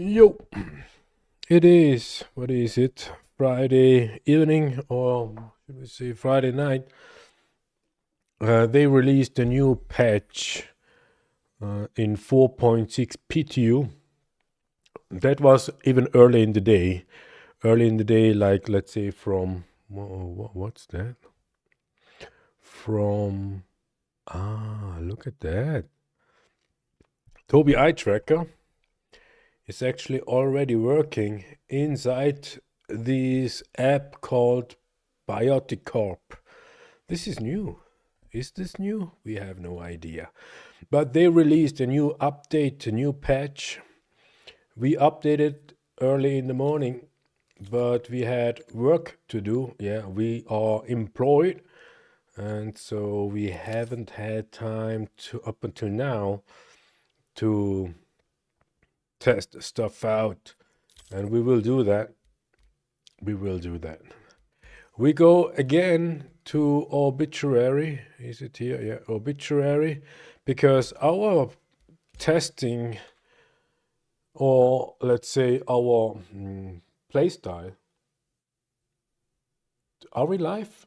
Yo, it is, what is it? Friday evening, or should we say Friday night. They released a new patch in 4.6 PTU. That was even early in the day. Early in the day, like let's say from, what's that? From, look at that. Tobii Eye Tracker is actually already working inside this app called Biotic Corp. This is new. Is this new? We have no idea. But they released a new update, a new patch. We updated early in the morning, but we had work to do. Yeah, we are employed, and so we haven't had time to, up until now, to test stuff out. And we will do that. We will do that. We go again to obituary. Is it here? Yeah, obituary. Because our testing, or let's say our playstyle, are we live?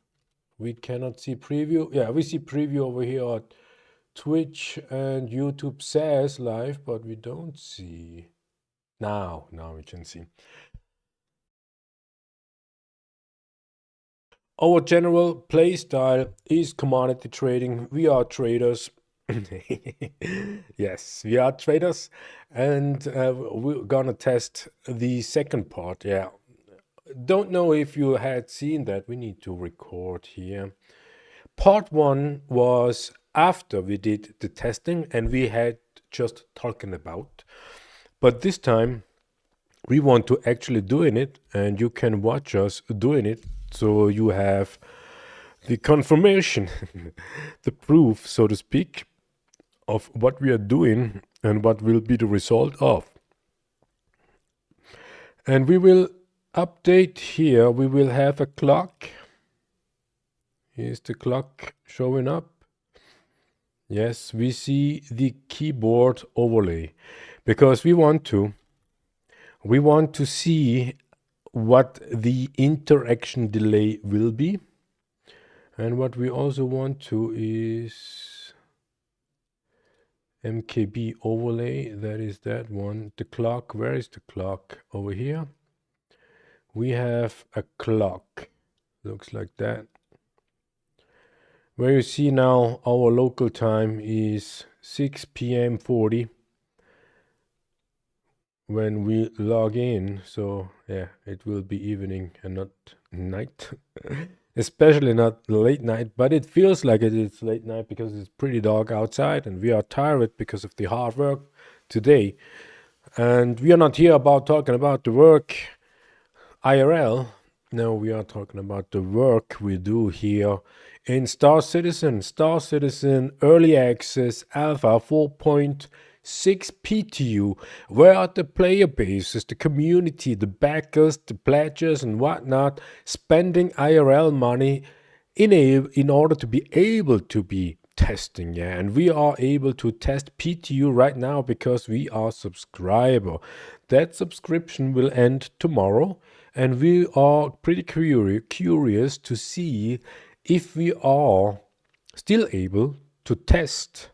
We cannot see preview. Yeah, we see preview over here at Twitch and YouTube says live, but we don't see. Now we can see. Our general play style is commodity trading. We are traders. Yes, we are traders, and we're gonna test the second part. Yeah, don't know if you had seen that. We need to record here. Part one was after we did the testing, and we had just talking about. But this time, we want to actually doing it, and you can watch us doing it. So you have the confirmation, the proof, so to speak, of what we are doing and what will be the result of. And we will update here. We will have a clock. Here's the clock showing up. Yes, we see the keyboard overlay because we want to see what the interaction delay will be. And what we also want to is MKB overlay. That is that one. The clock, where is the clock? Over here. We have a clock. Looks like that. Where you see now our local time is 6 p.m. 40 when we log in. So yeah, it will be evening and not night. Especially not late night, but it feels like it is late night because it's pretty dark outside and we are tired because of the hard work today. And we are not here about talking about the work IRL. No, we are talking about the work we do here in Star Citizen Early Access Alpha 4.6 PTU, where the player bases, the community, the backers, the pledgers and whatnot, spending IRL money in order to be able to be testing. Yeah, and we are able to test PTU right now because we are subscriber. That subscription will end tomorrow, and we are pretty curious to see if we are still able to test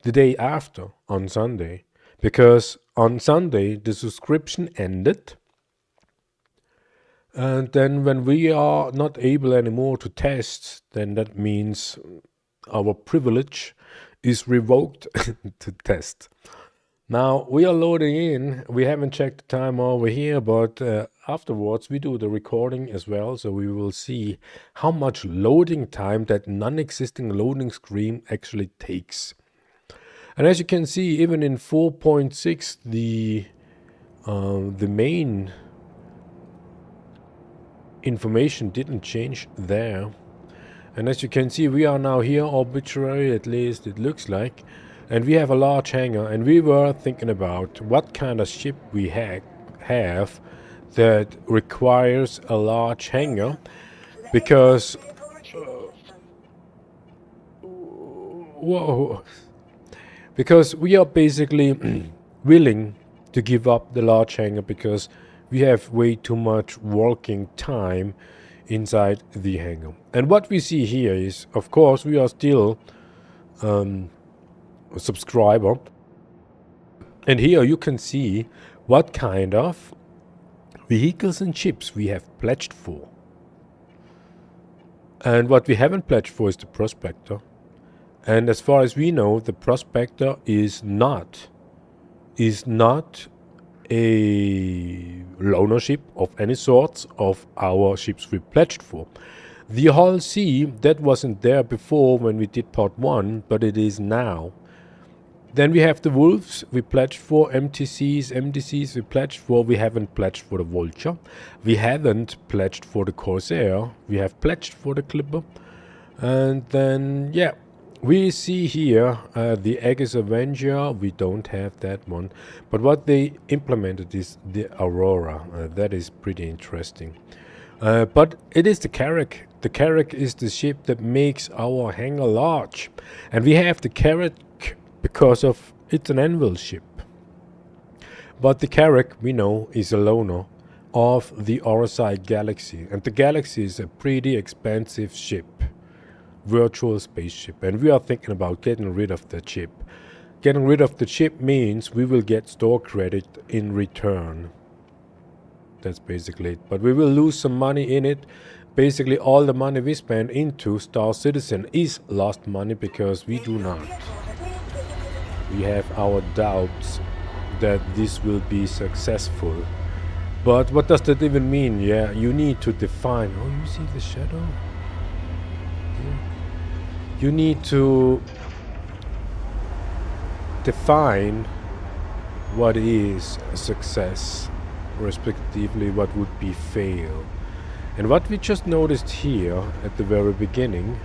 the day after on Sunday, because on Sunday the subscription ended, and then when we are not able anymore to test, then that means our privilege is revoked to test. Now we are loading in. We haven't checked the time over here, but afterwards we do the recording as well, so we will see how much loading time that non-existing loading screen actually takes. And as you can see, even in 4.6, the main information didn't change there. And as you can see, we are now here, obituary, at least it looks like. And we have a large hangar, and we were thinking about what kind of ship we have that requires a large hangar, because whoa, because we are basically willing to give up the large hangar because we have way too much working time inside the hangar. And what we see here is, of course, we are still a subscriber. And here you can see what kind of vehicles and chips we have pledged for. And what we haven't pledged for is the Prospector. And as far as we know, the Prospector is not a loaner ship of any sorts of our ships we pledged for. The Hull C, that wasn't there before when we did part 1, but it is now. Then we have the Wolves we pledged for, MDCs we pledged for. We haven't pledged for the Vulture. We haven't pledged for the Corsair. We have pledged for the Clipper. And then, yeah, we see here the Aegis Avenger. We don't have that one. But what they implemented is the Aurora. That is pretty interesting. But it is the Carrack. The Carrack is the ship that makes our hangar large. And we have the Carrack because of it's an anvil ship. But the Carrack, we know, is a loaner of the Orosite Galaxy. And the Galaxy is a pretty expensive ship. Virtual spaceship. And we are thinking about getting rid of that ship. Getting rid of the ship means we will get store credit in return. That's basically it. But we will lose some money in it. Basically all the money we spend into Star Citizen is lost money because we do not. We have our doubts that this will be successful. But what does that even mean? Yeah, you need to define. Oh, you see the shadow? Yeah. You need to define what is a success, respectively what would be fail. And what we just noticed here at the very beginning,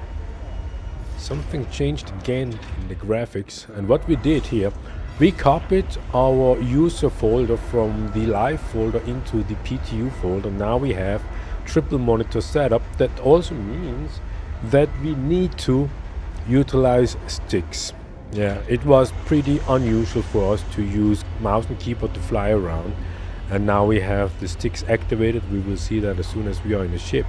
something changed again in the graphics. And what we did here, we copied our user folder from the live folder into the PTU folder. Now we have triple monitor setup. That also means that we need to utilize sticks. Yeah, it was pretty unusual for us to use mouse and keyboard to fly around. And now we have the sticks activated. We will see that as soon as we are in the ship.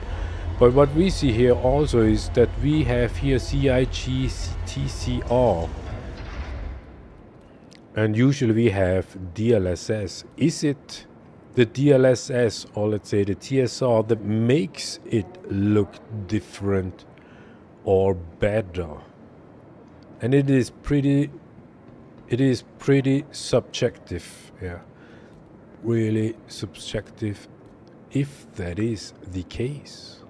But what we see here also is that we have here CIG-TCR. And usually we have DLSS. Is it the DLSS or let's say the TSR that makes it look different or better? And it is pretty subjective. Yeah. Really subjective if that is the case.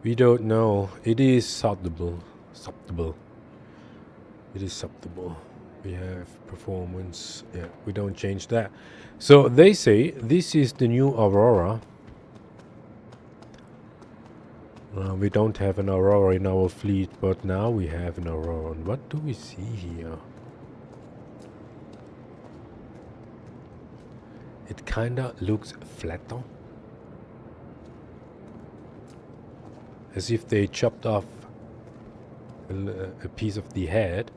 We don't know. It is subtle. It is subtle. We have performance. Yeah, we don't change that. So they say this is the new Aurora. We don't have an Aurora in our fleet, but now we have an Aurora. And what do we see here? It kinda looks flatter. As if they chopped off a piece of the head.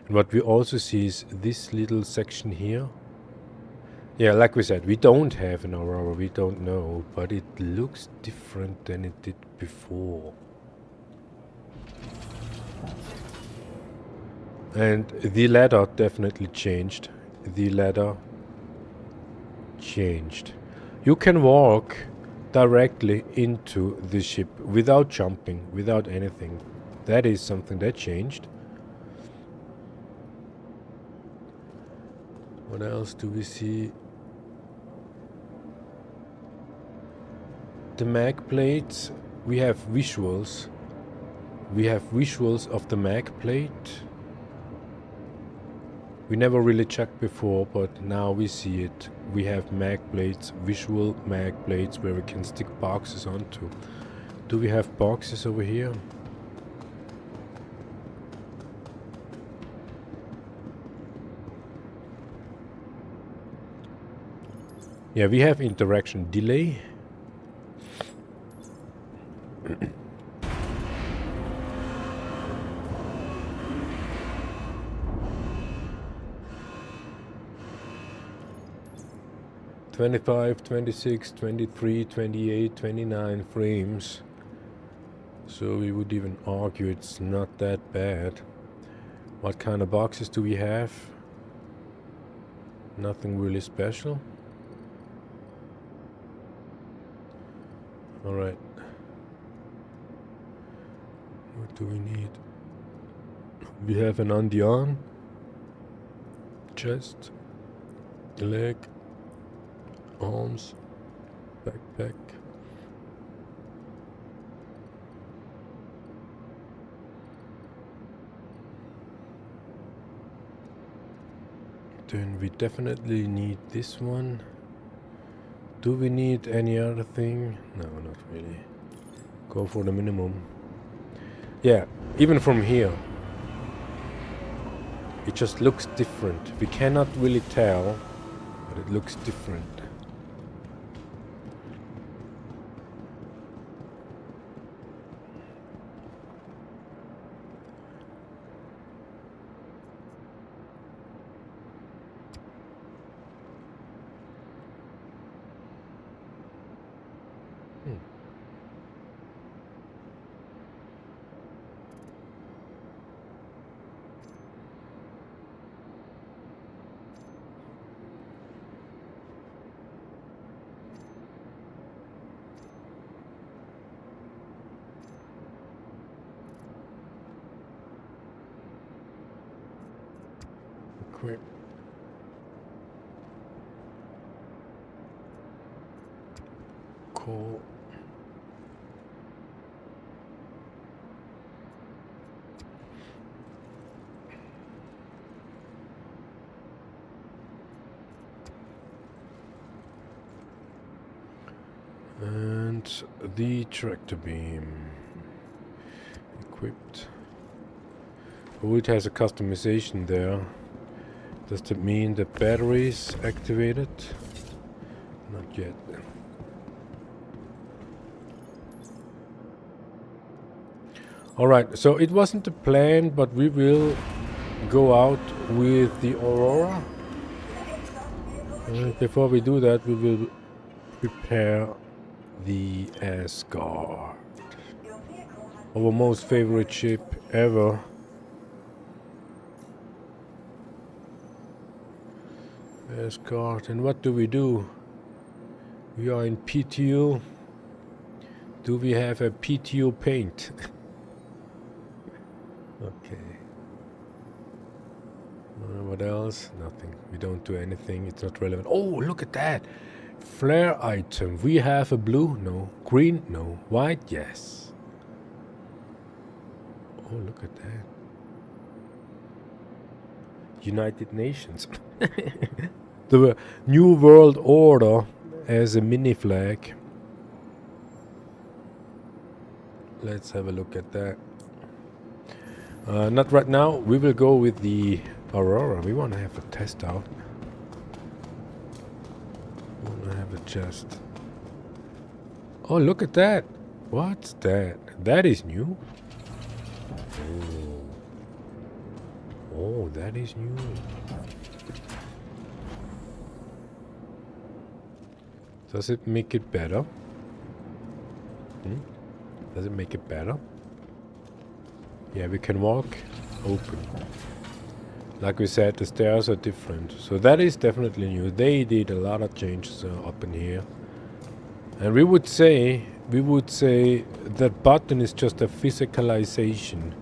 And what we also see is this little section here. Yeah, like we said, we don't have an Aurora, we don't know, but it looks different than it did before. And the ladder definitely changed. The ladder changed. You can walk directly into the ship without jumping, without anything. That is something that changed. What else do we see? The mag plates, we have visuals. We have visuals of the mag plate. We never really checked before, but now we see it. We have mag plates, visual mag plates where we can stick boxes onto. Do we have boxes over here? Yeah, we have interaction delay. 25, 26, 23, 28, 29 frames. So we would even argue it's not that bad. What kind of boxes do we have? Nothing really special. Alright. What do we need? We have an on, chest, leg, arms, backpack. Then we definitely need this one. Do we need any other thing? No, not really. Go for the minimum. Yeah, even from here, it just looks different. We cannot really tell, but it looks different. Equip. Cool. And the tractor beam equipped. Oh, it has a customization there. Does that mean the battery is activated? Not yet. Alright, so it wasn't the plan, but we will go out with the Aurora. Before we do that, we will prepare the Asgard. Our most favorite ship ever. Asgard. And what do? We are in PTU. Do we have a PTU paint? Okay. What else? Nothing. We don't do anything. It's not relevant. Oh, look at that! Flare item. We have a blue? No. Green? No. White? Yes. Oh, look at that. United Nations. The New World Order as a mini flag. Let's have a look at that. Not right now. We will go with the Aurora. We want to have a test out. We want to have a chest. Oh, look at that. What's that? That is new. Oh, that is new. Does it make it better? Does it make it better? Yeah, we can walk open. Like we said, the stairs are different. So that is definitely new. They did a lot of changes up in here. And we would say that button is just a physicalization.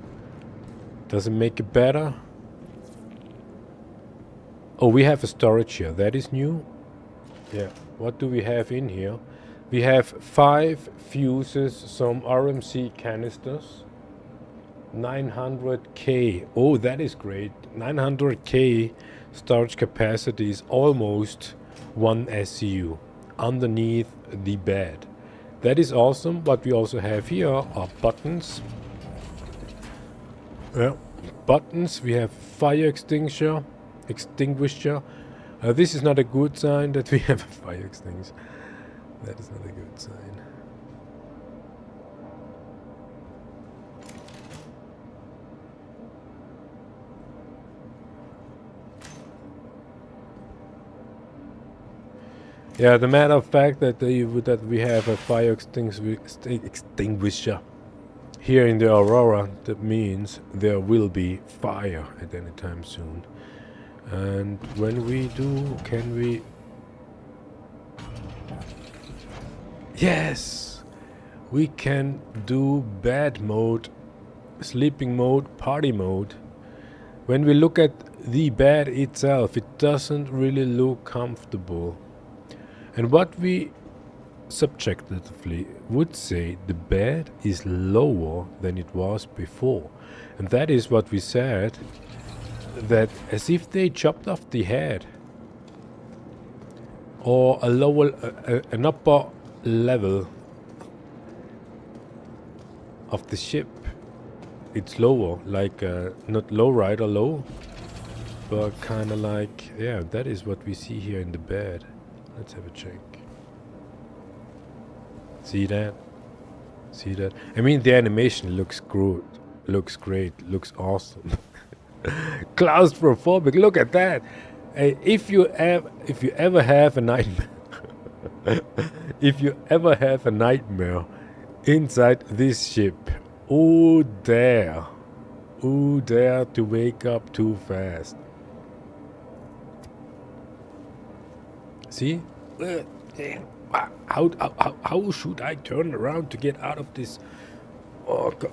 Does it make it better? Oh, we have a storage here. That is new. Yeah. What do we have in here? We have 5 fuses, some RMC canisters. 900K. Oh, that is great. 900K storage capacity is almost 1 SCU underneath the bed. That is awesome. What we also have here are buttons. Buttons. We have fire extinguisher. This is not a good sign that we have a fire extinguisher. That is not a good sign. Yeah, the matter of fact that we have a fire extinguisher here in the Aurora, that means there will be fire at any time soon. And when we do, can we... Yes! We can do bed mode, sleeping mode, party mode. When we look at the bed itself, it doesn't really look comfortable. And what we subjectively would say, the bed is lower than it was before. And that is what we said, that as if they chopped off the head. Or a lower, an upper level of the ship. It's lower, like not low right or low, but kind of like, yeah, that is what we see here in the bed. Let's have a check. See that? See that? I mean, the animation looks good, looks great, looks awesome. Claustrophobic, look at that. If you ever have a nightmare, if you ever have a nightmare inside this ship, oh dare to wake up too fast. See? How should I turn around to get out of this? Oh god.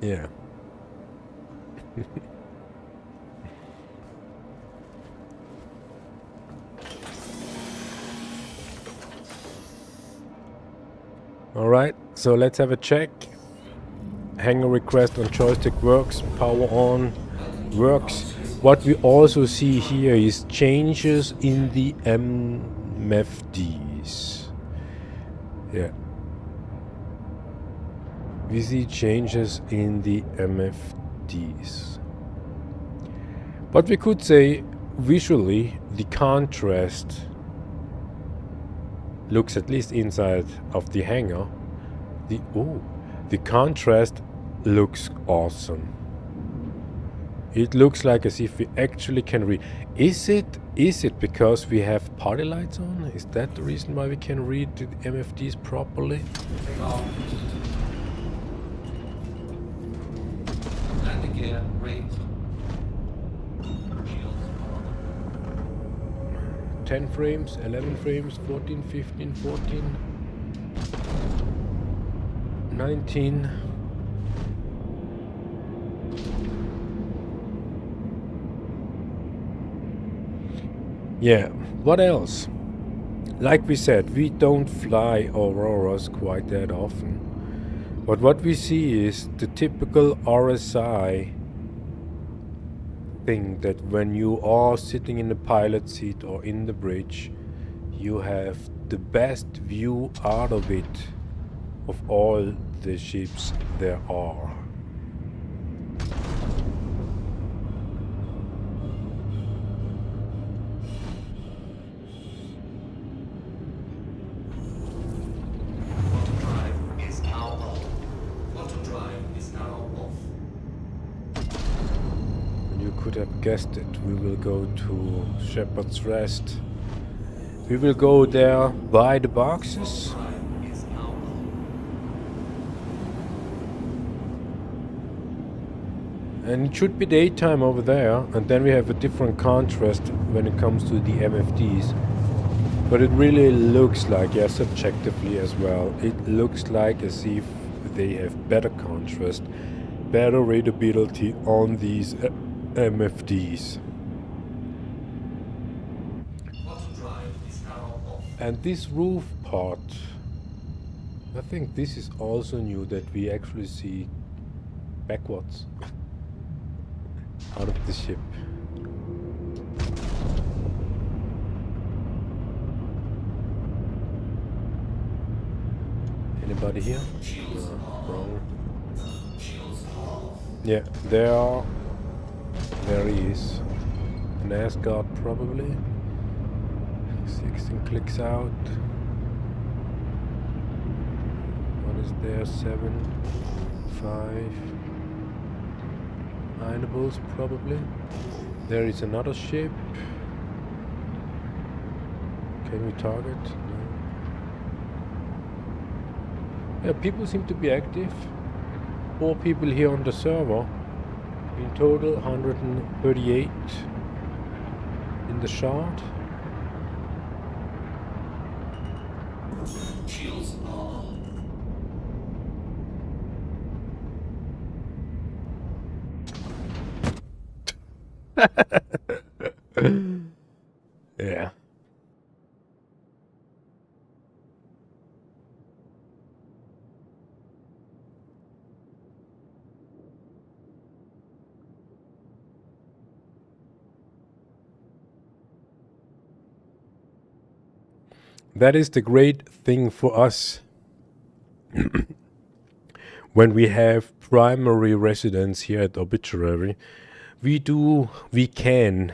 Yeah. All right, so let's have a check. Hanger request on joystick works, power on works. What we also see here is changes in the MFDs. Yeah. We see changes in the MFDs. But we could say visually the contrast looks, at least inside of the hanger, the contrast looks awesome. It looks like as if we actually can read. Is it because we have party lights on? Is that the reason why we can read the MFDs properly? Landing gear raised. 10 frames, 11 frames, 14, 15, 14, 19. Yeah, what else? Like we said, we don't fly Auroras quite that often. But what we see is the typical RSI thing, that when you are sitting in the pilot seat or in the bridge, you have the best view out of it of all the ships there are. Have guessed it, we will go to Shepherd's Rest. We will go there by the boxes. And it should be daytime over there, and then we have a different contrast when it comes to the MFDs. But it really looks like, yeah, subjectively as well, it looks like as if they have better contrast, better readability on these MFDs. And this roof part, I think this is also new, that we actually see backwards out of the ship. Anybody here? No, wrong. Yeah, there he is. An Asgard probably. 16 clicks out. What is there? 7, 5. Ironables probably. There is another ship. Can we target? No. Yeah, people seem to be active. 4 people here on the server. In total, 138 in the shard. Shields on. Yeah. That is the great thing for us when we have primary residence here at Obituary. We can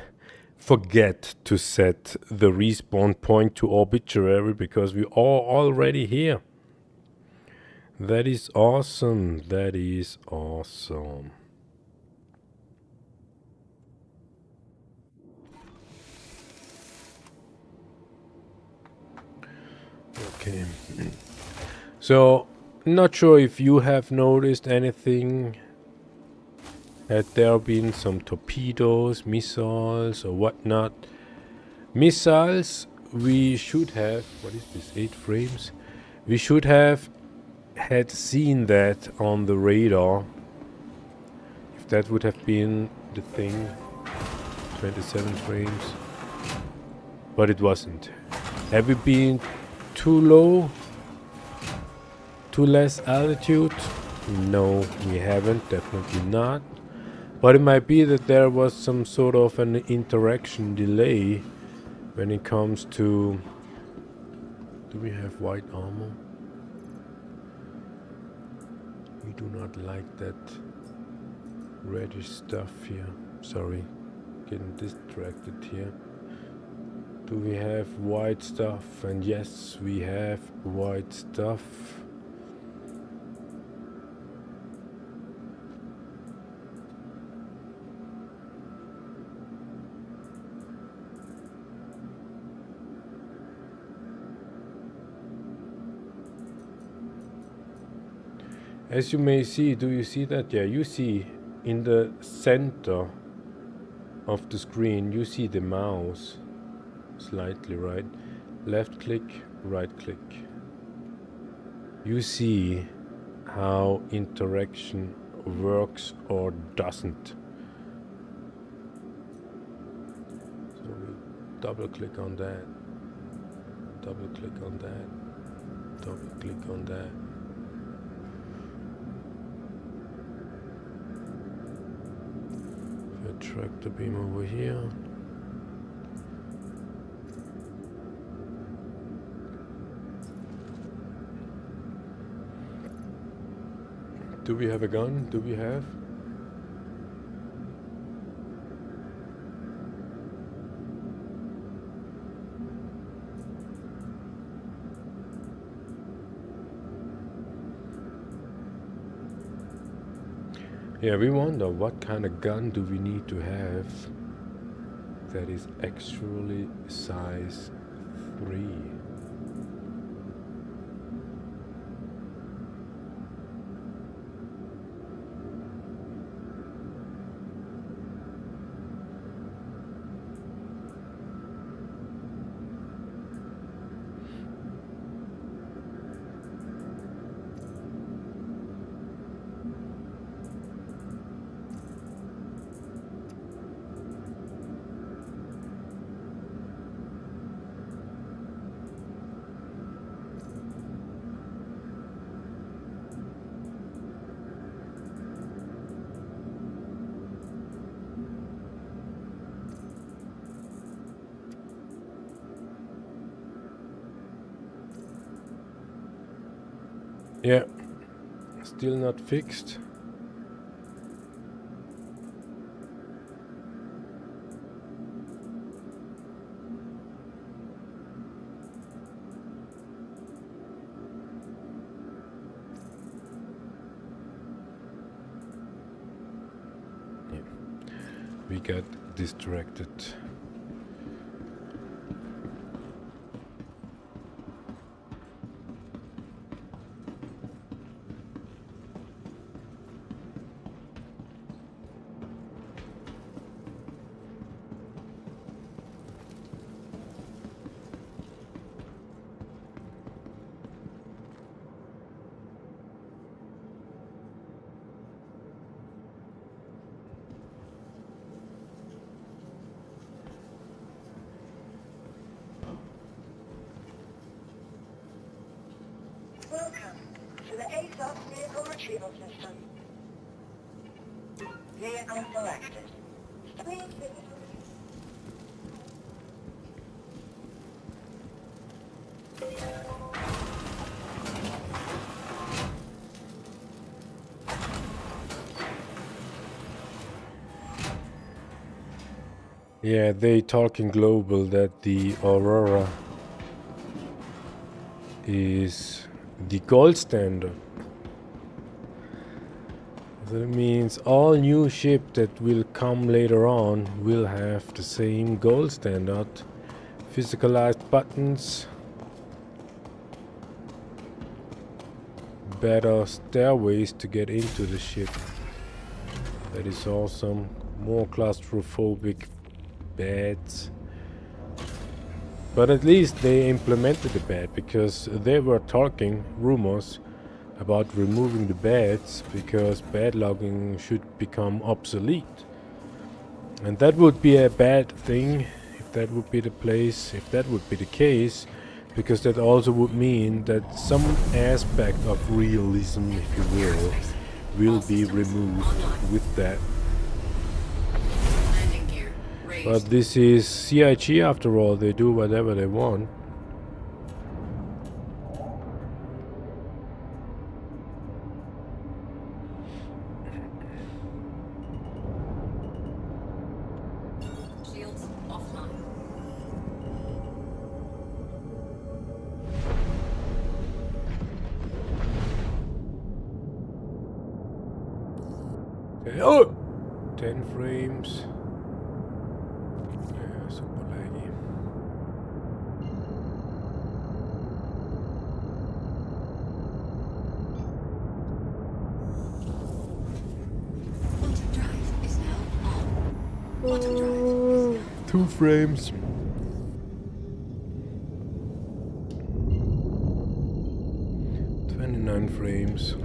forget to set the respawn point to Obituary because we are already here. That is awesome. That is awesome. Okay. So, not sure if you have noticed anything. Had there been some torpedoes, missiles, or whatnot? Missiles, we should have, what is this, 8 frames? We should have had seen that on the radar. If that would have been the thing, 27 frames. But it wasn't. Have we been too low? Too less altitude? No, we haven't, definitely not. But it might be that there was some sort of an interaction delay when it comes to... Do we have white armor? We do not like that reddish stuff here. Sorry, getting distracted here. Do we have white stuff? And yes, we have white stuff. As you may see, do you see that? Yeah, you see in the center of the screen, you see the mouse slightly right. Left click, right click. You see how interaction works or doesn't. So we double click on that, double click on that, double click on that. Track the beam over here. Do we have a gun? Do we have? Yeah, we wonder what kind of gun do we need to have that is actually size 3. Yeah, still not fixed. Yeah. we got distracted. Welcome to the ASUS vehicle retrieval system. Vehicle selected. Yeah, they talking global that the Aurora is the gold standard. That means all new ship that will come later on will have the same gold standard. Physicalized buttons, better stairways to get into the ship. That is awesome. More claustrophobic beds. But at least they implemented the bed, because they were talking rumors about removing the beds because bed logging should become obsolete. And that would be a bad thing if that would be the place, if that would be the case, because that also would mean that some aspect of realism, if you will be removed with that. But this is CIG after all, they do whatever they want. Shields offline. Oh! 10 frames. Yeah, super laggy. Quantum drive is now on. Quantum drive is now 2 frames. Frames.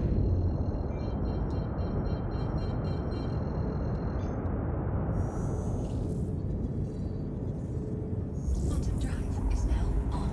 quantum drive is now on.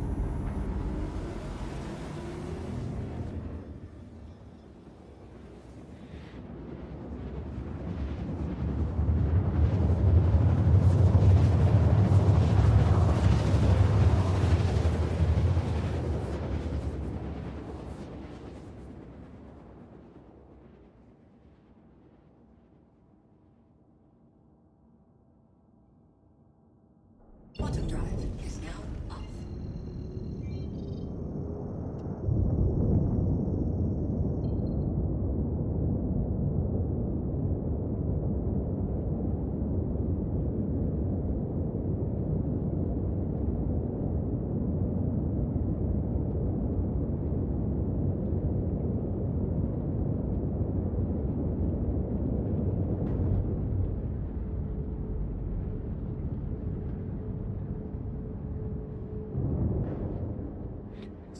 Quantum drive is now off.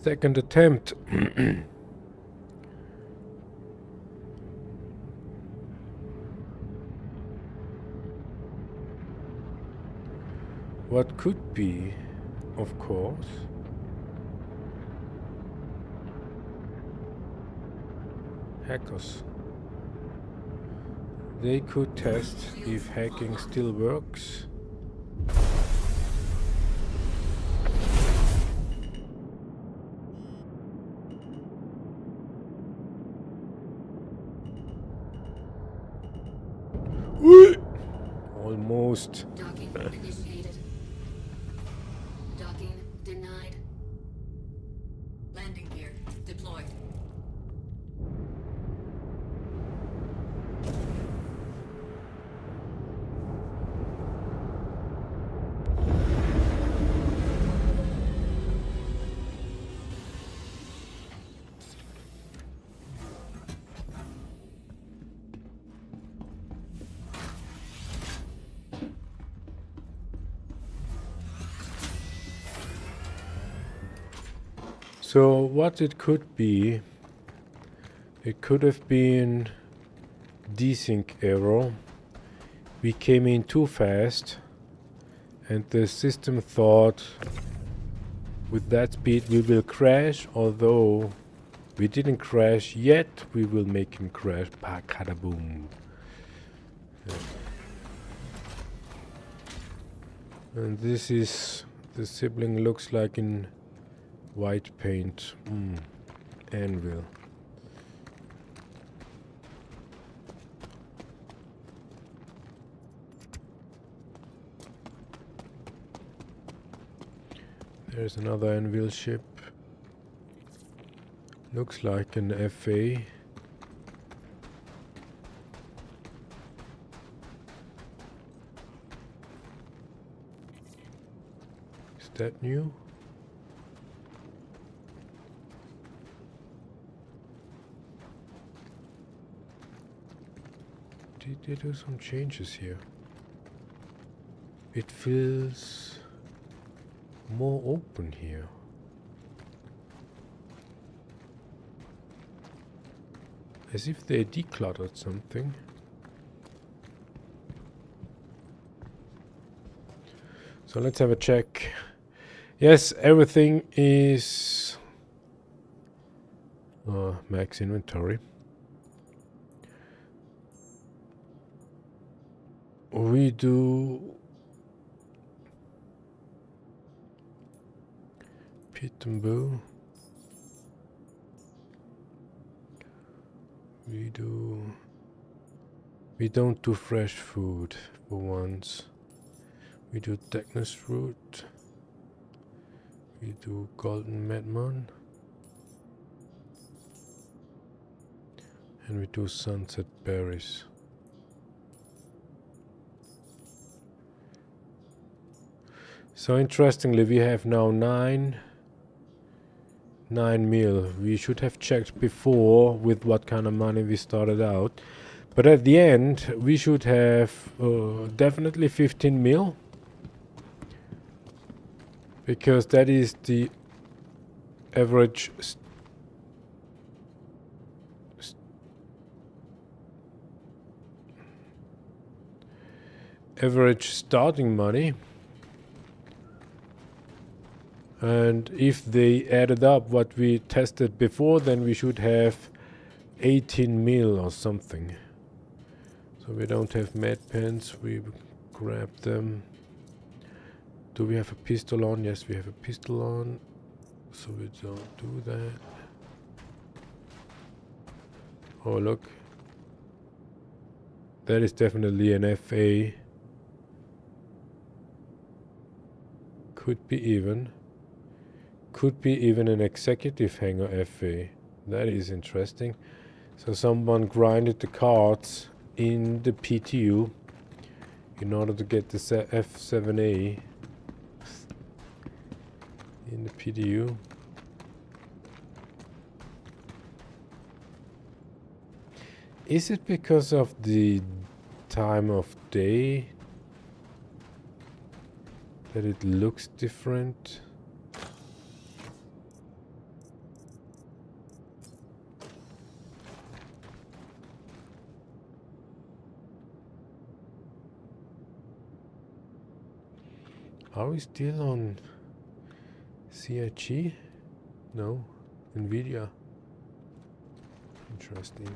Second attempt. What could be, of course, hackers. They could test if hacking still works. Almost. Docking initiated. Docking denied. Landing gear deployed. So what it could be, it could have been desync error. We came in too fast and the system thought with that speed we will crash, although we didn't crash yet. We will make him crash. Pakadaboom. And this is the sibling, looks like in white paint. Anvil. There's another anvil ship. Looks like an FA. Is that new? Did they do some changes here? It feels more open here. As if they decluttered something. So let's have a check. Yes, everything is max inventory. We do PTU. We don't do fresh food for once. We do Technus fruit. We do golden medmon. And we do sunset berries. So interestingly, we have now 9 mil. We should have checked before with what kind of money we started out. But at the end, we should have definitely 15 mil. Because that is the average average starting money. And if they added up what we tested before, then we should have 18 mil or something. So we don't have med pens, we grab them. Do we have a pistol on? Yes, we have a pistol on. So we don't do that. Oh, look. That is definitely an FA. Could be even. Could be even an executive hangar FA. That is interesting. So someone grinded the cards in the PTU in order to get the F7A in the PTU. Is it because of the time of day that it looks different? Are we still on CIG? No, NVIDIA. Interesting.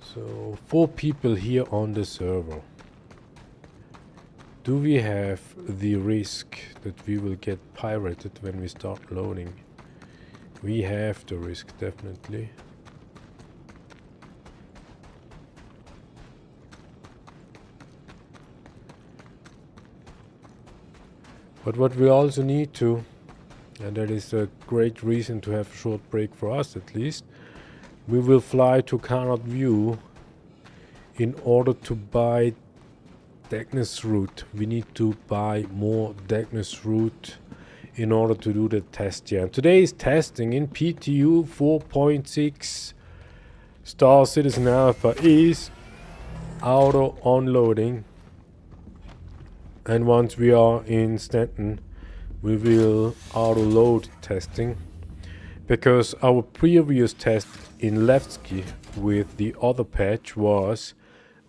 So 4 people here on the server. Do we have the risk that we will get pirated when we start loading? We have the risk, definitely. But what we also need to, and that is a great reason to have a short break for us at least, we will fly to Carnot View in order to buy Technus root. We need to buy more Technus root in order to do the test here. And today's testing in PTU 4.6 Star Citizen Alpha is auto onloading. And once we are in Stanton, we will auto load testing, because our previous test in Levski with the other patch was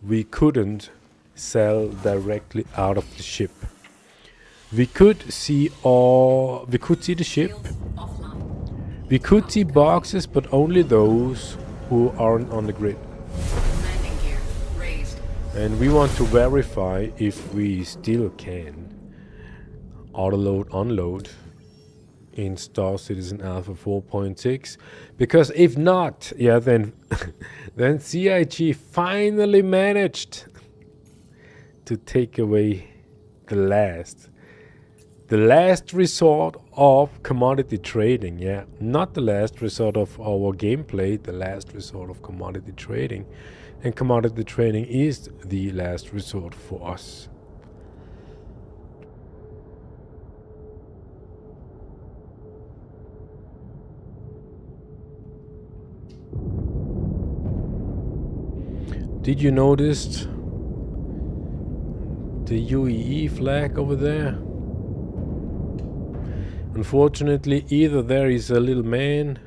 we couldn't sell directly out of the ship. We could see the ship. Offline. We could see boxes, but only those who aren't on the grid. Landing gear raised. And we want to verify if we still can autoload, unload in Star Citizen Alpha 4.6, because if not, yeah, then then CIG finally managed to take away the last resort of commodity trading. Yeah, not the last resort of our gameplay, the last resort of commodity trading. And commodity trading is the last resort for us. Did you notice the UEE flag over there? Unfortunately, either there is a little man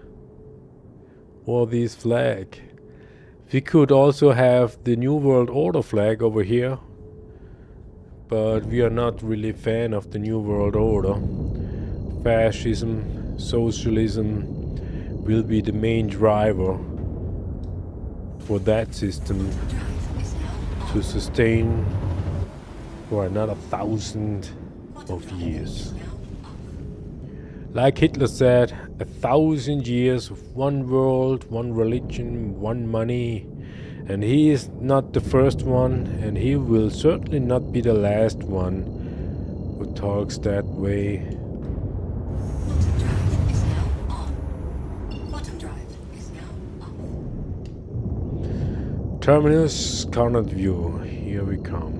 or this flag. We could also have the New World Order flag over here, but we are not really a fan of the New World Order. Fascism, socialism will be the main driver for that system to sustain for another 1,000 of years. Like Hitler said, 1,000 years of one world, one religion, one money. And he is not the first one, and he will certainly not be the last one who talks that way. Quantum drive is now on. Terminus Carnot View, here we come.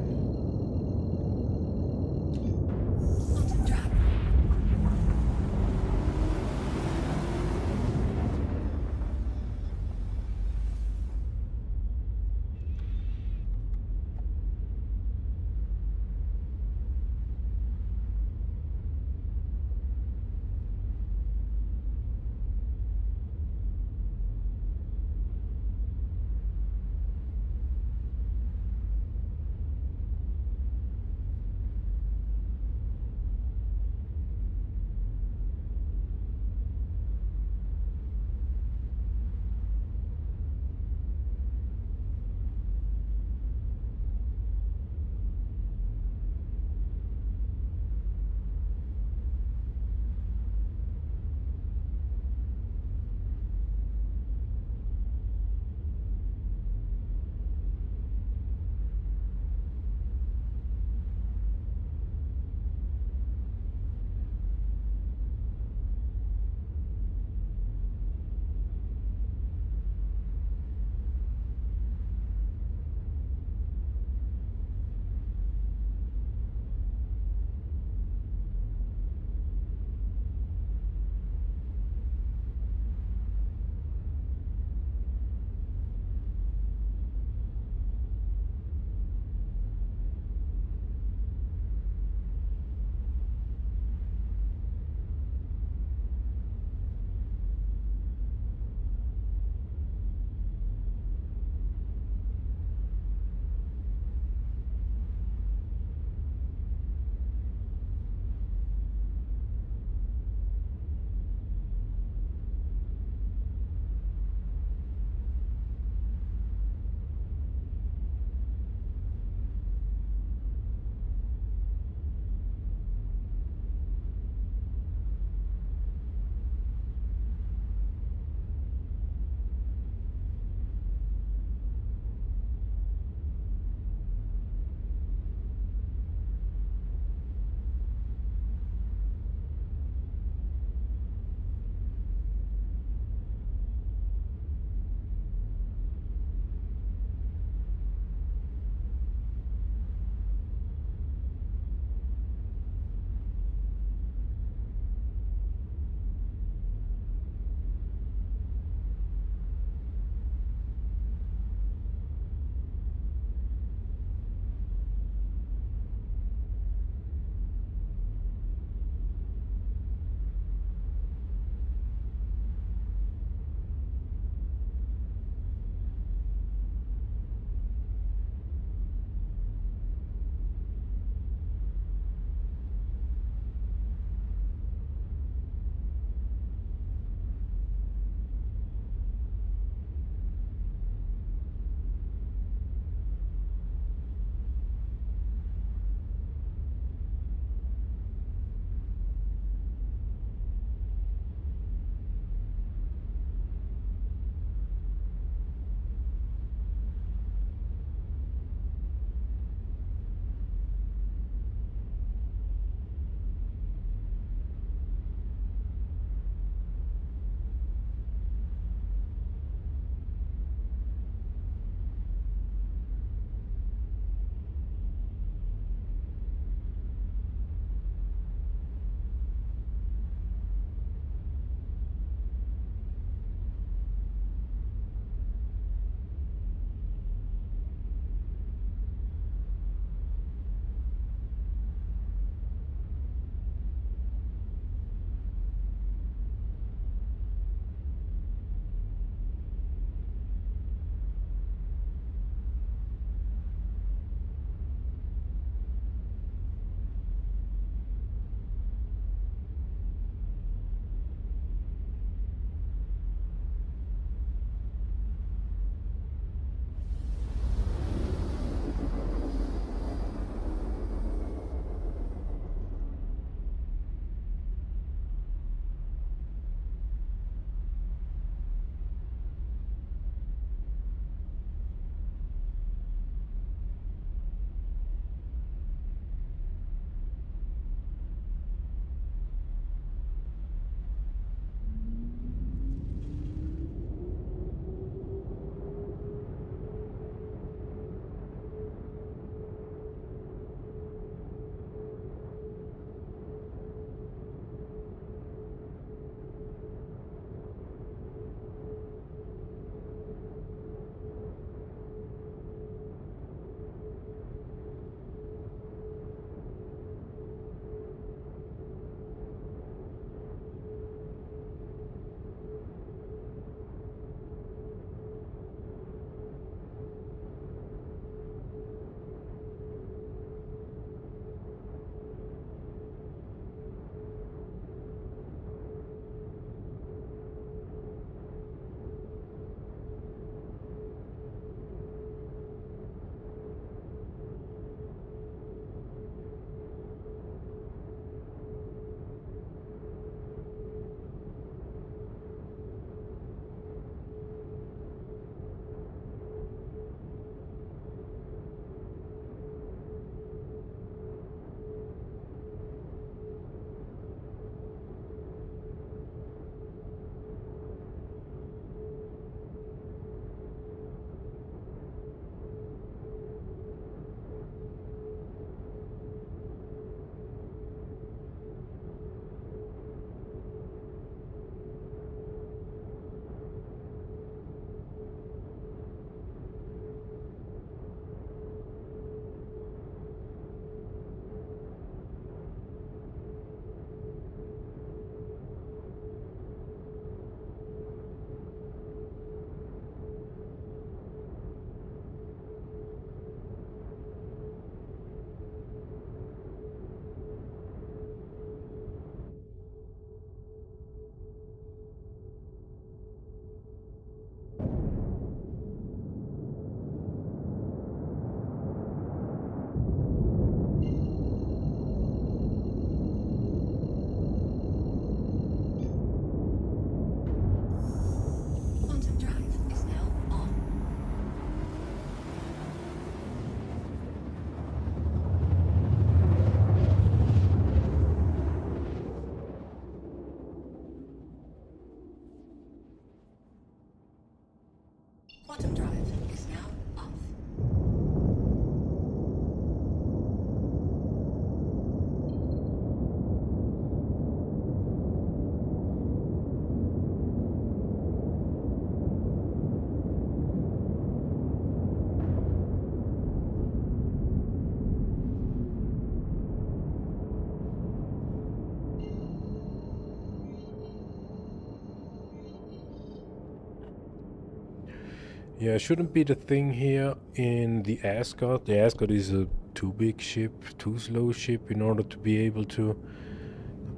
Yeah, shouldn't be the thing here in the Ascot. The Ascot is a too big ship, too slow ship in order to be able to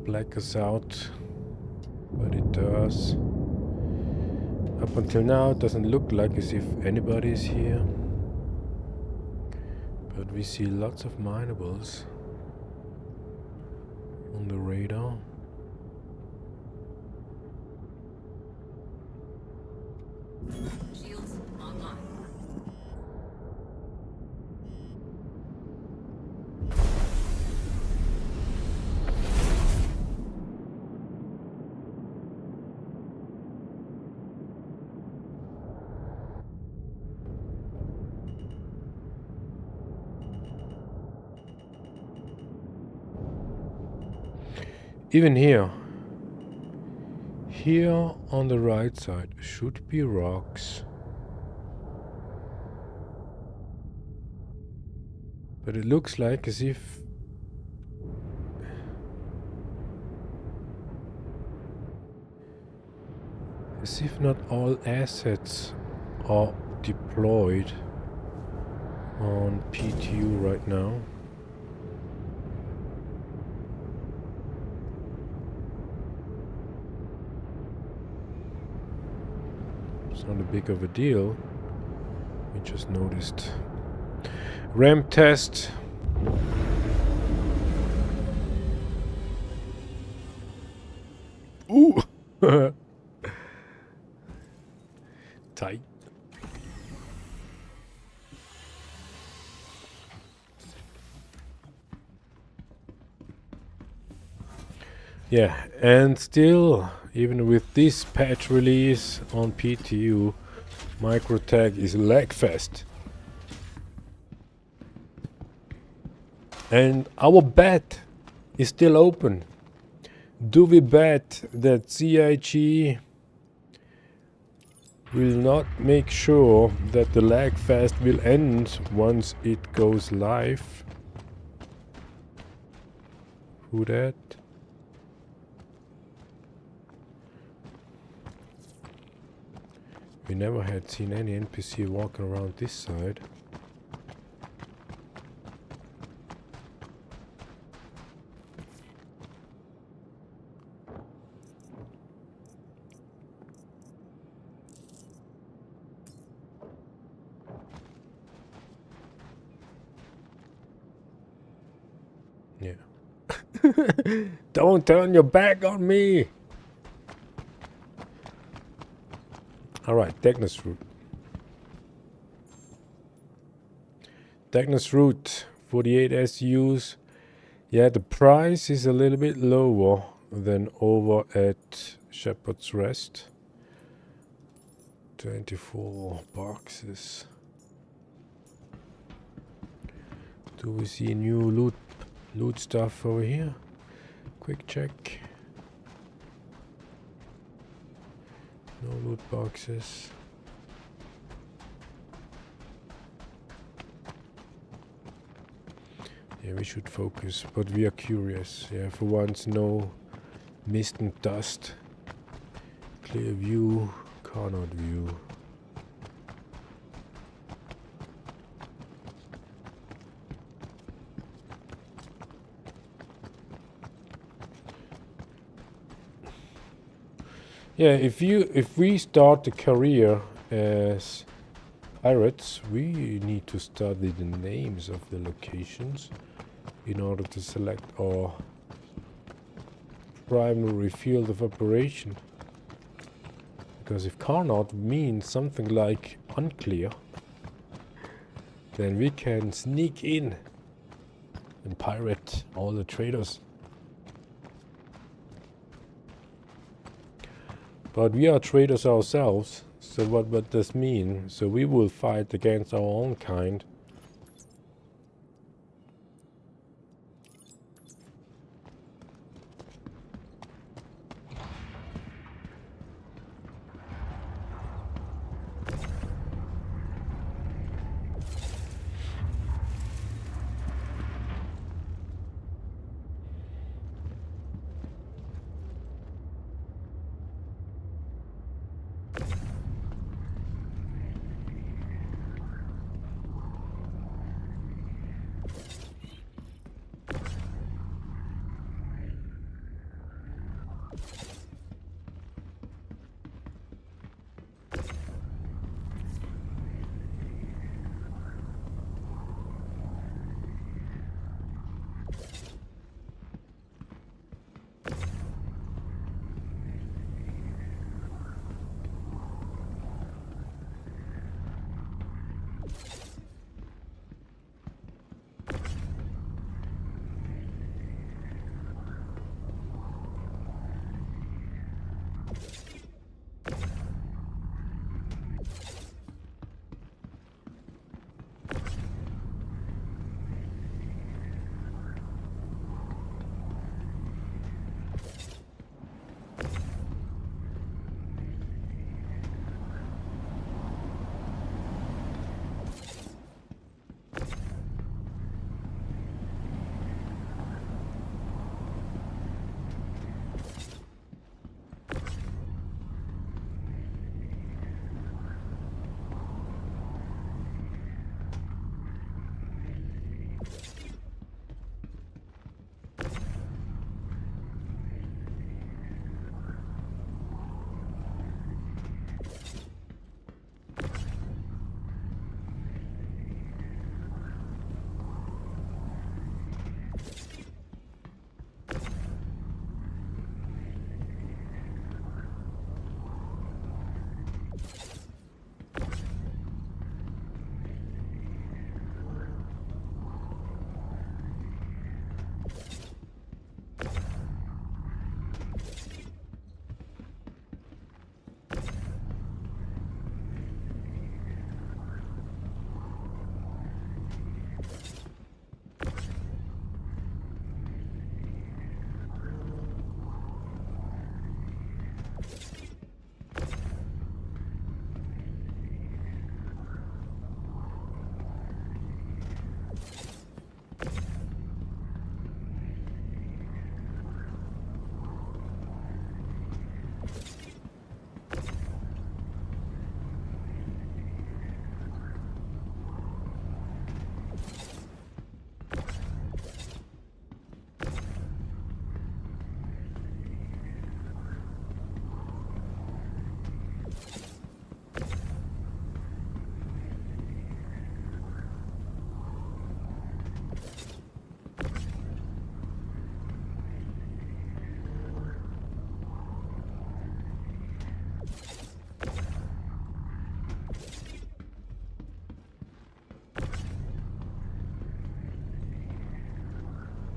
black us out. But it does. Up until now, it doesn't look like as if anybody is here. But we see lots of minables on the radar. Shields online. Even here on the right side should be rocks. But it looks like as if not all assets are deployed on PTU right now. It's not a big of a deal. We just noticed. RAM test. Ooh! Tight. Yeah, and still, even with this patch release on PTU, MicroTag is lagfest. And our bet is still open. Do we bet that CIG will not make sure that the lagfest will end once it goes live? Who that? We never had seen any NPC walking around this side. Yeah. Don't turn your back on me! Alright, Technos route. Technos route, 48 SUs. Yeah, the price is a little bit lower than over at Shepherd's Rest. 24 boxes. Do we see new loot stuff over here? Quick check. No loot boxes. Yeah, we should focus, but we are curious. Yeah, for once, no mist and dust. Clear view, cannot view. Yeah, if we start a career as pirates, we need to study the names of the locations in order to select our primary field of operation. Because if Carnot means something like unclear, then we can sneak in and pirate all the traders. But we are traders ourselves, so what does this mean? So we will fight against our own kind.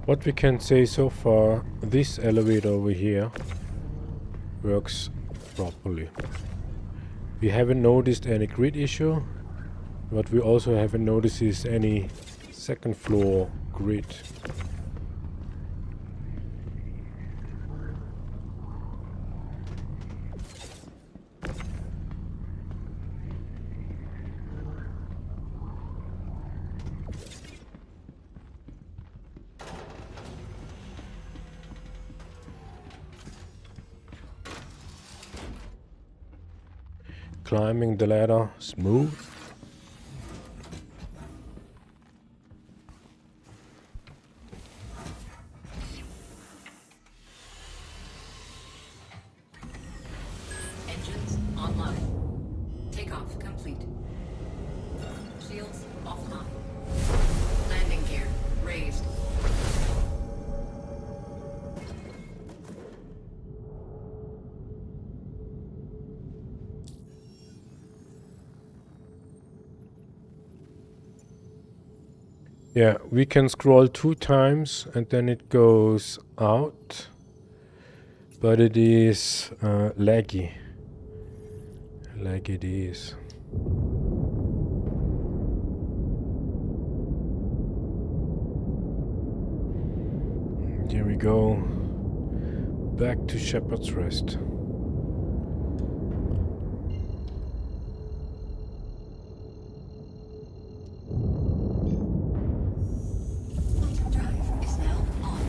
What we can say so far, this elevator over here works properly. We haven't noticed any grid issue. What we also haven't noticed is any second floor grid. Climbing the ladder smooth. Engines online. Takeoff complete. Shields offline. Landing gear raised. Yeah, we can scroll 2 times and then it goes out, but it is laggy. Like it is. Here we go. Back to Shepherd's Rest. Drive is now on.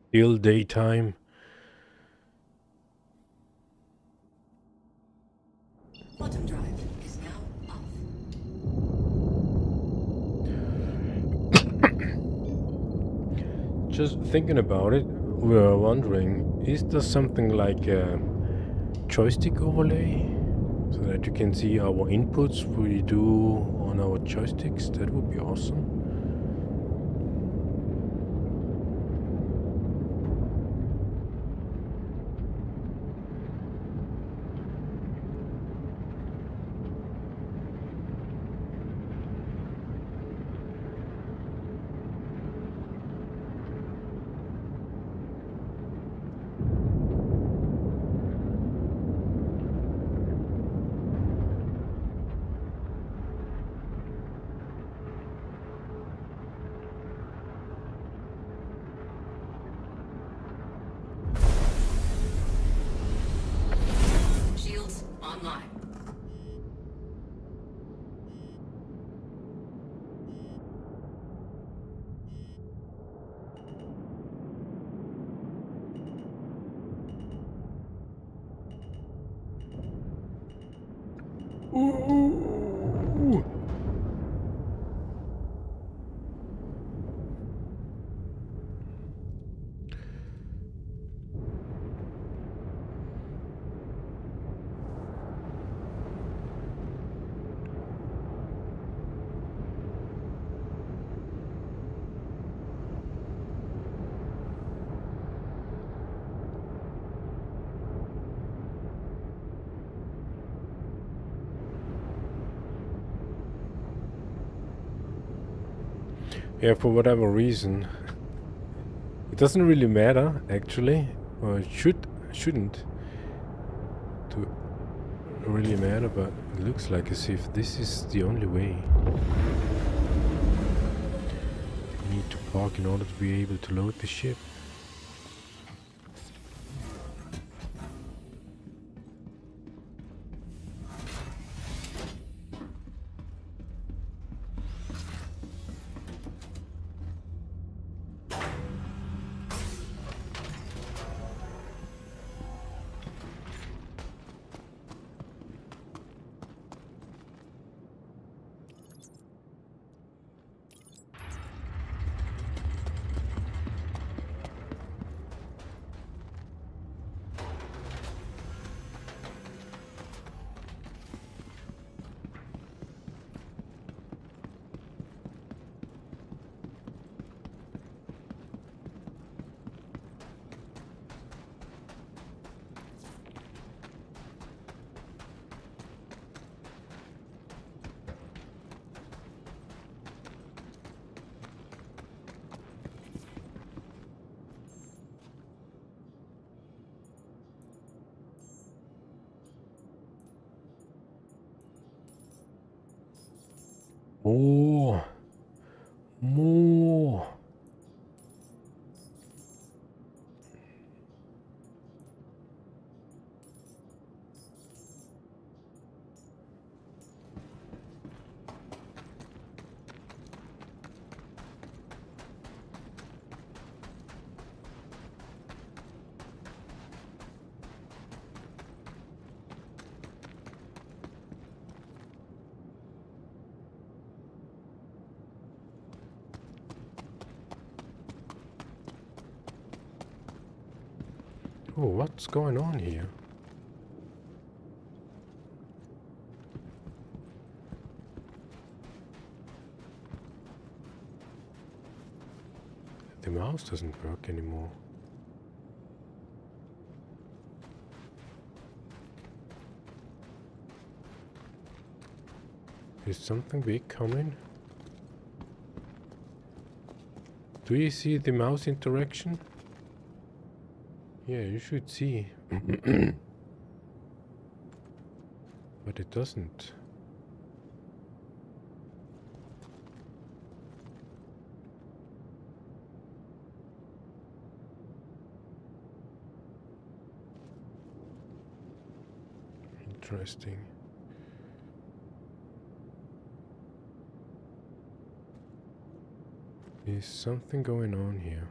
Still daytime. Bottom drive is now off. Just thinking about it, we are wondering, is there something like a joystick overlay so that you can see our inputs we do on our joysticks? That would be awesome. Shields online. Ooh. Yeah, for whatever reason, it doesn't really matter actually, or it shouldn't to really matter, but it looks like as if this is the only way. You need to park in order to be able to load the ship. More. More. Oh, what's going on here? The mouse doesn't work anymore. Is something big coming? Do you see the mouse interaction? Yeah, you should see. But it doesn't. Interesting. Is something going on here?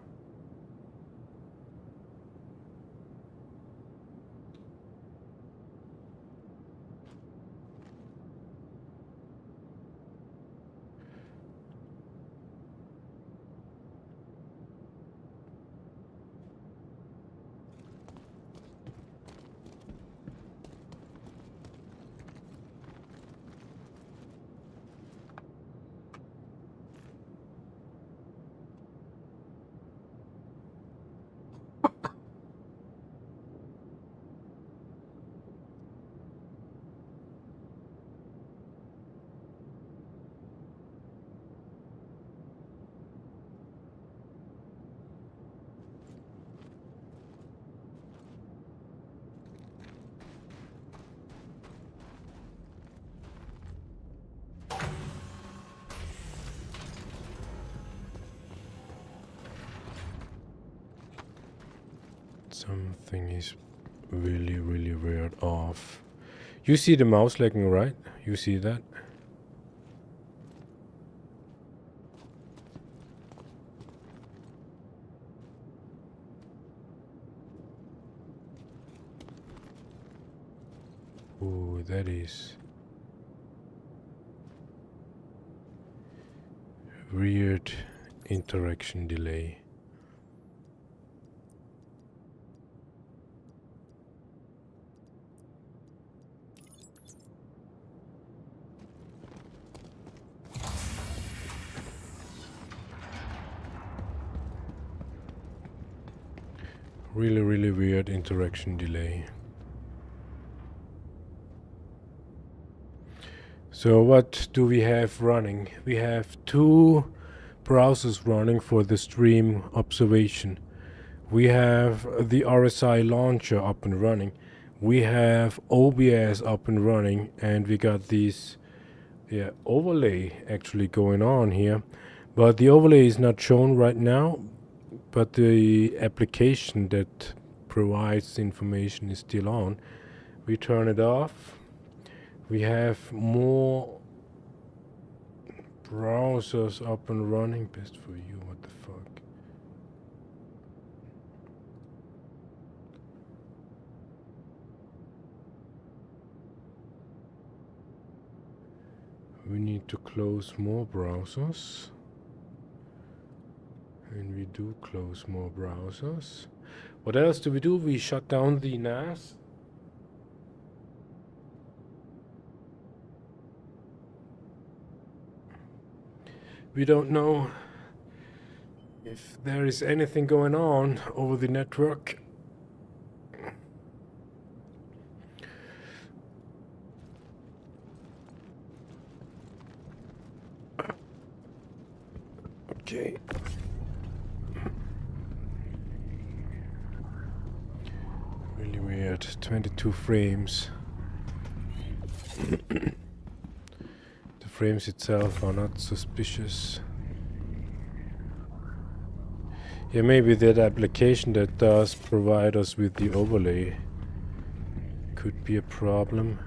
Something is really, really weird off. You see the mouse lagging, right? You see that? Oh, that is weird interaction delay. Really, really weird interaction delay. So what do we have running? We have two browsers running for the stream observation. We have the RSI launcher up and running. We have OBS up and running, and we got these overlay actually going on here. But the overlay is not shown right now, but the application that provides the information is still on. We turn it off. We have more browsers up and running. Best for you, what the fuck? We need to close more browsers. And we do close more browsers. What else do? We shut down the NAS. We don't know if there is anything going on over the network. Okay. Really weird. 22 frames. Frames itself are not suspicious. Yeah, maybe that application that does provide us with the overlay could be a problem.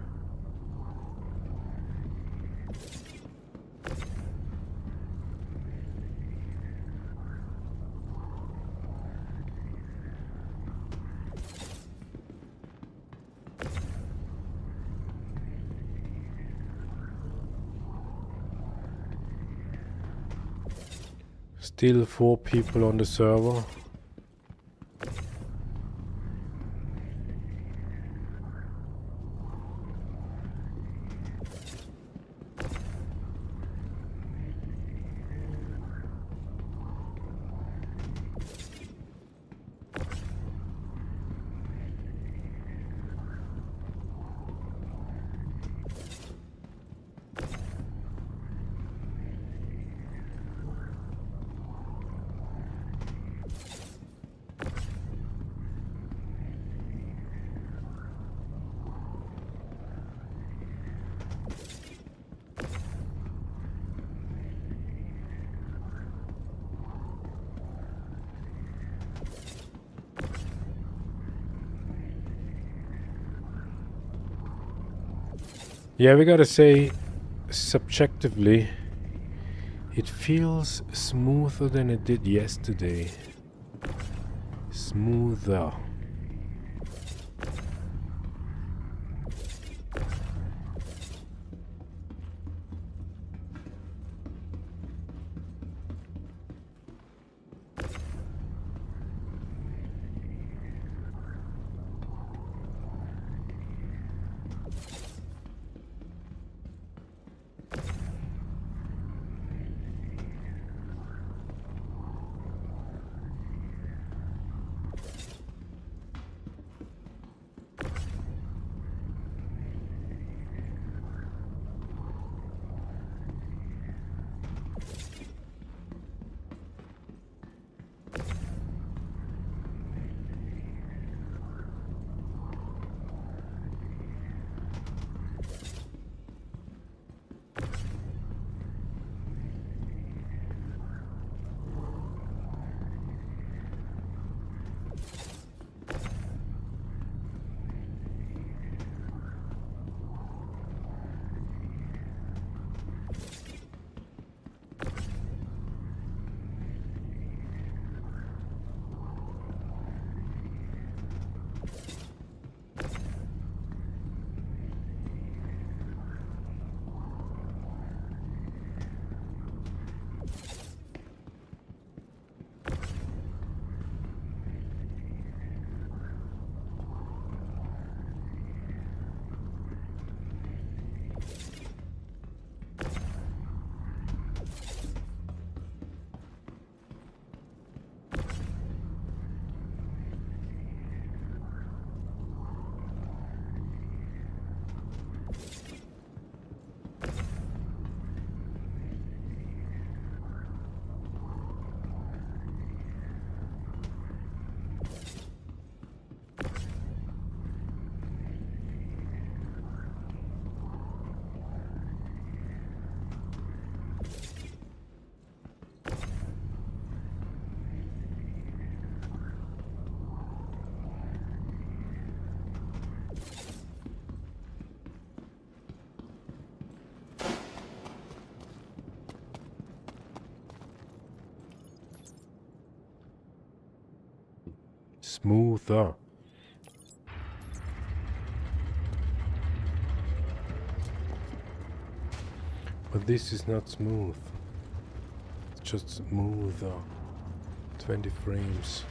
Still 4 people on the server. Yeah, we gotta say, subjectively, it feels smoother than it did yesterday. Smoother. smoother. But this is not smooth. It's just smoother. 20 frames.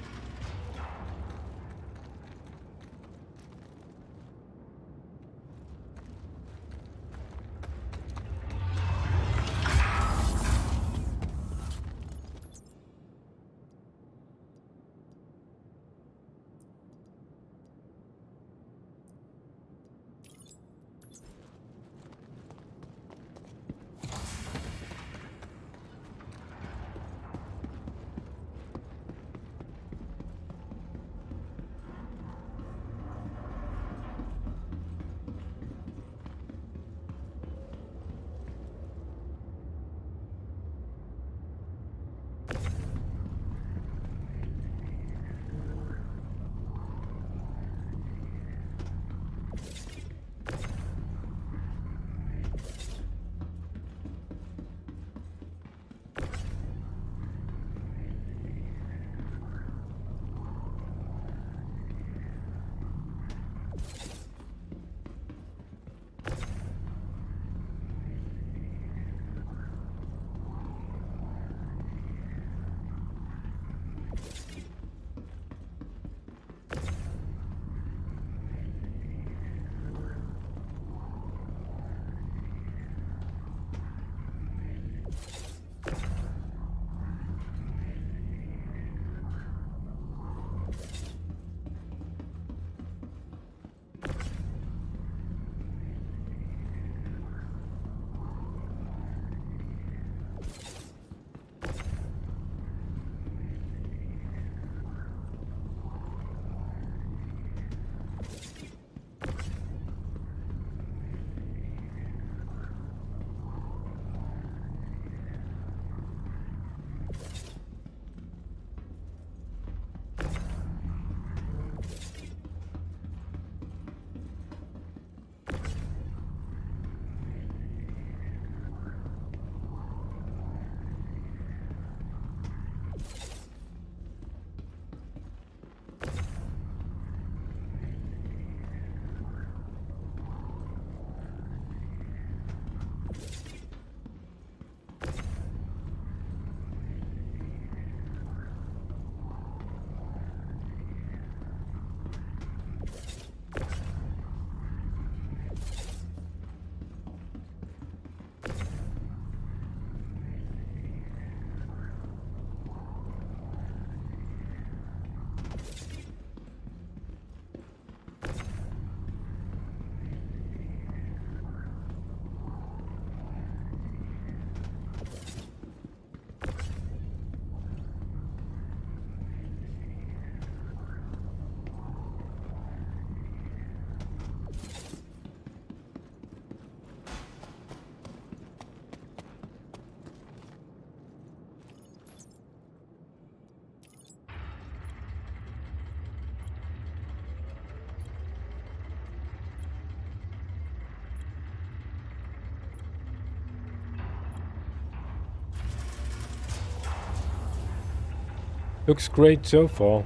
Looks great so far.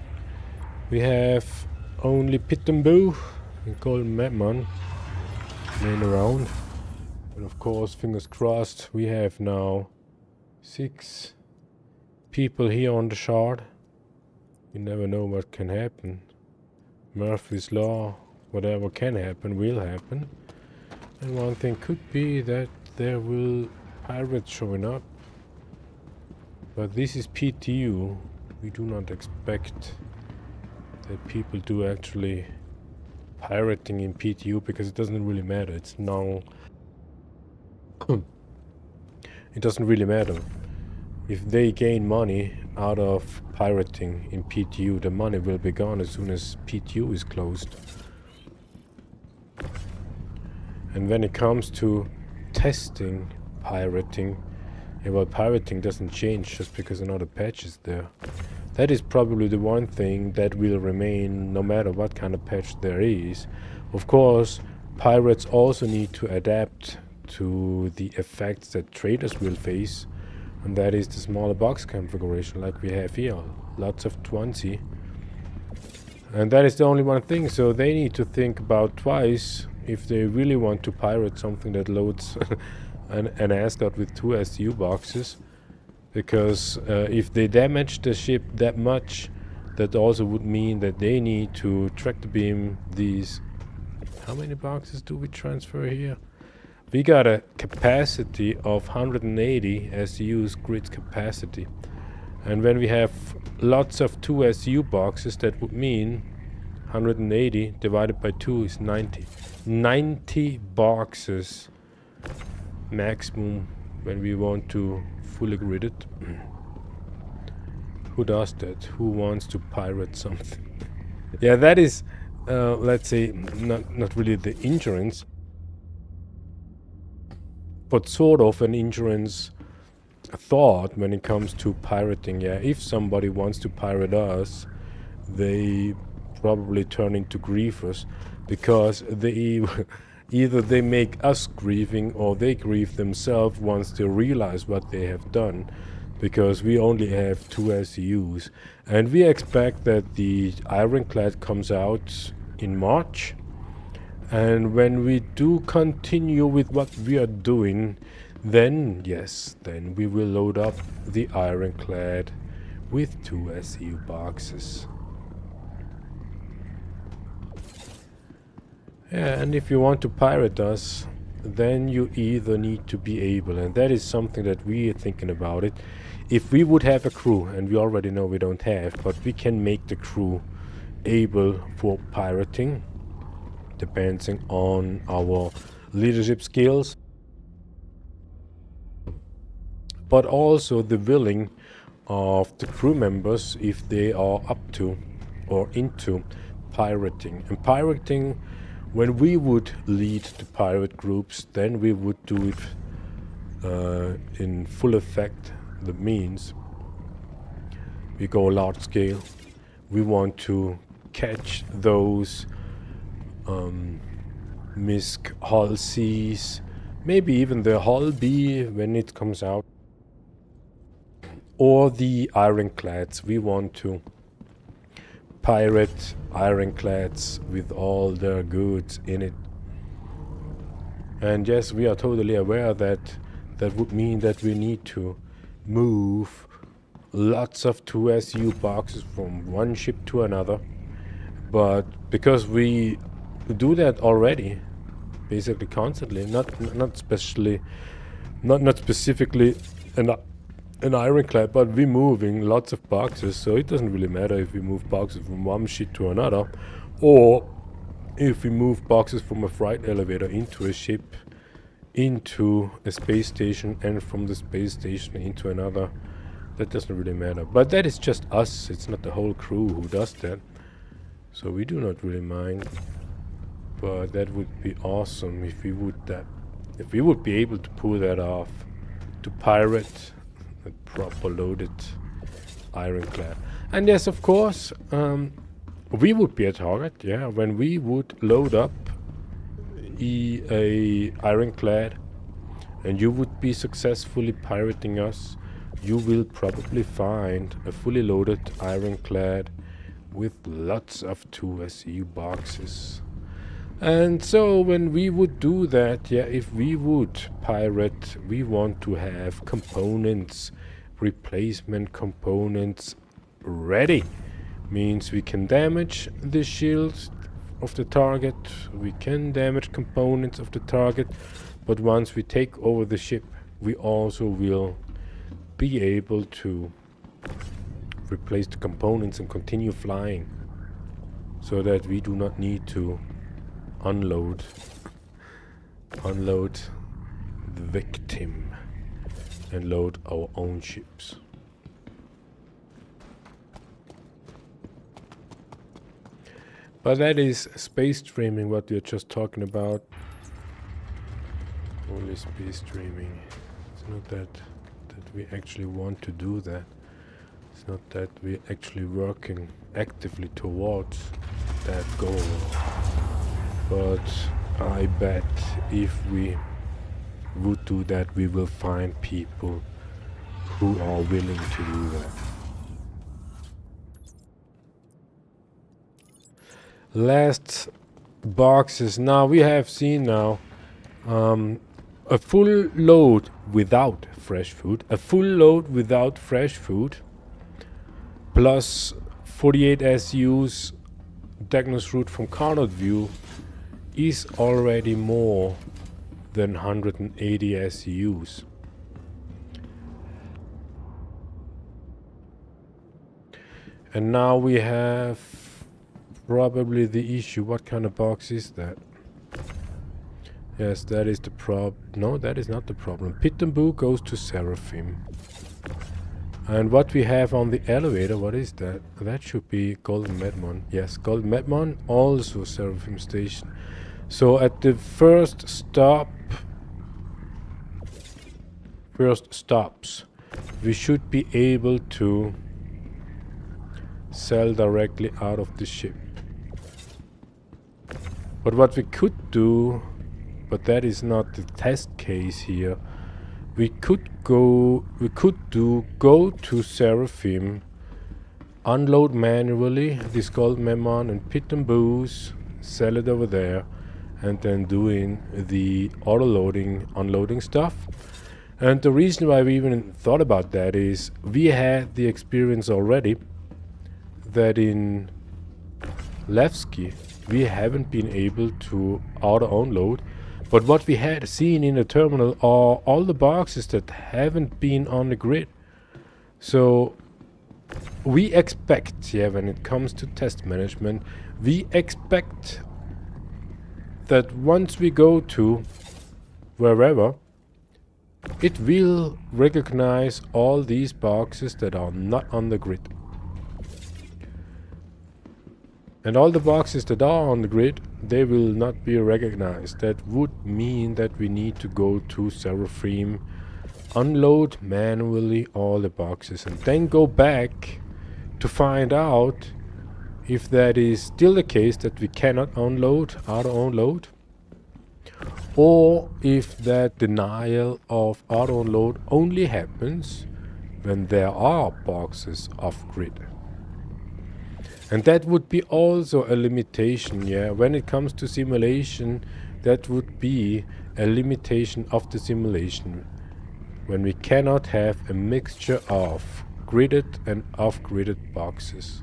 We have only Pitumbu and Gold Madman laying around. But of course, fingers crossed, we have now 6 people here on the shard. You never know what can happen. Murphy's Law, whatever can happen will happen. And one thing could be that there will pirates showing up. But this is PTU. We do not expect that people do actually pirating in PTU because it doesn't really matter. It's now it doesn't really matter. If they gain money out of pirating in PTU, the money will be gone as soon as PTU is closed. And when it comes to testing pirating, yeah, well, pirating doesn't change just because another patch is there. That is probably the one thing that will remain no matter what kind of patch there is. Of course, pirates also need to adapt to the effects that traders will face, and that is the smaller box configuration like we have here. Lots of 20 And that is the only one thing, so they need to think about twice if they really want to pirate something that loads an ASCOT with 2 SU boxes. Because if they damage the ship that much, that also would mean that they need to track the beam these... How many boxes do we transfer here? We got a capacity of 180 SU's grid capacity. And when we have lots of 2 SU boxes, that would mean 180 divided by 2 is 90. 90 boxes maximum when we want to fully grid it. Who does that? Who wants to pirate something? Yeah, that is, let's say, not really the insurance, but sort of an insurance thought when it comes to pirating. Yeah, if somebody wants to pirate us, they probably turn into griefers, because they either they make us grieving or they grieve themselves once they realize what they have done, because we only have 2 SUs, and we expect that the Ironclad comes out in March. And when we do continue with what we are doing, then yes, then we will load up the Ironclad with 2 SU boxes. Yeah, and if you want to pirate us, then you either need to be able, and that is something that we are thinking about it. If we would have a crew, and we already know we don't have, but we can make the crew able for pirating, depending on our leadership skills, but also the willing of the crew members if they are up to or into pirating. And pirating, when we would lead the pirate groups, then we would do it in full effect. That means we go large scale. We want to catch those MISC Hull Cs, maybe even the Hull B when it comes out, or the Ironclads. We want to pirate Ironclads with all their goods in it. And yes, we are totally aware that that would mean that we need to move lots of 2 SU boxes from one ship to another. But because we do that already, basically constantly, not specifically an Ironclad, but we're moving lots of boxes, so it doesn't really matter if we move boxes from one ship to another, or if we move boxes from a freight elevator into a ship, into a space station, and from the space station into another. That doesn't really matter. But that is just us, it's not the whole crew who does that. So we do not really mind. But that would be awesome if we would be able to pull that off, to pirate a proper loaded Ironclad. And yes, of course, we would be a target, yeah, when we would load up a Ironclad and you would be successfully pirating us, you will probably find a fully loaded Ironclad with lots of 2 SU boxes. And so when we would do that, yeah, if we would pirate, we want to have components, replacement components ready. Means we can damage the shield of the target, we can damage components of the target, but once we take over the ship, we also will be able to replace the components and continue flying, so that we do not need to unload the victim and load our own ships. But that is space streaming, what we are just talking about. Only space streaming. It's not that we actually want to do that. It's not that we're actually working actively towards that goal. But I bet if we would do that, we will find people who are willing to do that. last boxes. Now we have seen now a full load without fresh food, a full load without fresh food, plus 48 SUs diagnosed route from cornered view is already more than 180 SUs. And now we have probably the issue. What kind of box is that? Yes, that is the no, that is not the problem. Pitambu goes to Seraphim. And what we have on the elevator, what is that? That should be Golden Medmon. Yes, Golden Medmon, also Seraphim Station. So at the first stops, we should be able to sell directly out of the ship. But what we could do, but that is not the test case here, we could go to Seraphim, unload manually this gold memon and Pitamboos, sell it over there, and then doing the auto loading, unloading stuff. And the reason why we even thought about that is we had the experience already that in Levski we haven't been able to auto unload. But what we had seen in the terminal are all the boxes that haven't been on the grid. So we expect, when it comes to test management, we expect that once we go to wherever, it will recognize all these boxes that are not on the grid. And all the boxes that are on the grid, they will not be recognized. That would mean that we need to go to Seraphim, unload manually all the boxes, and then go back to find out if that is still the case, that we cannot unload, auto unload, or if that denial of auto unload only happens when there are boxes off grid. And that would be also a limitation, when it comes to simulation. That would be a limitation of the simulation, when we cannot have a mixture of gridded and off-gridded boxes.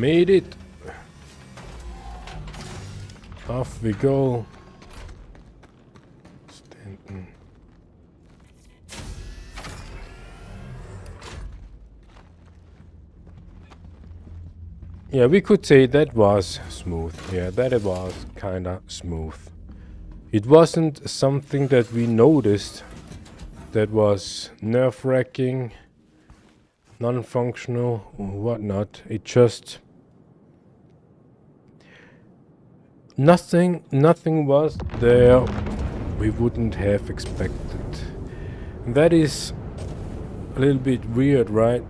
Made it. Off we go. Stanton. Yeah, we could say that was smooth. Yeah, that it was kinda smooth. It wasn't something that we noticed that was nerve-wracking, non-functional, or whatnot. It just... Nothing was there we wouldn't have expected. And that is a little bit weird, right?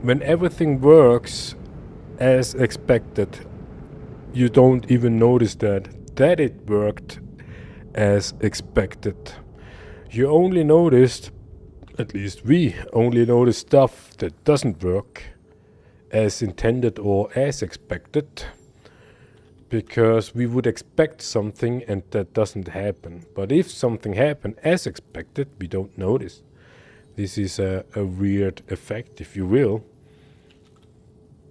When everything works as expected, you don't even notice that it worked as expected. You only noticed, at least we only noticed stuff that doesn't work as intended or as expected, because we would expect something and that doesn't happen. But if something happened as expected, we don't notice. This is a weird effect, if you will.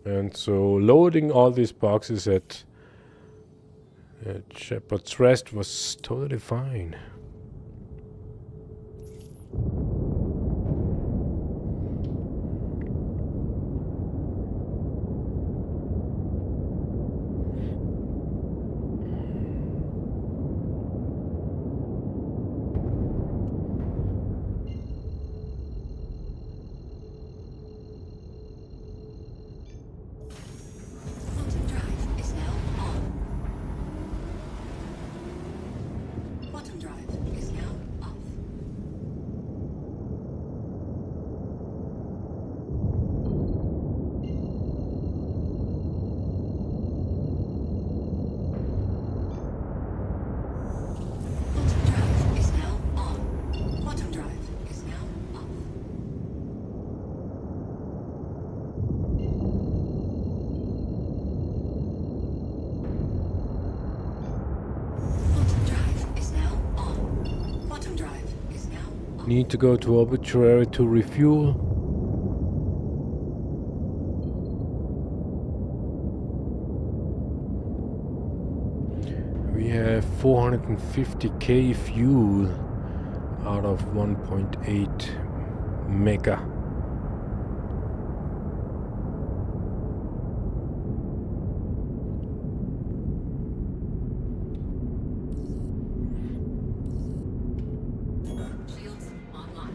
And so loading all these boxes at Shepherd's Rest was totally fine. Quantum drive is now on. Quantum drive is now off. Quantum drive is now on. Quantum drive is now off. Quantum drive is now on. Quantum drive is now off. Need to go to obituary to refuel. We have 450k fuel out of 1.8 mega. Shields online.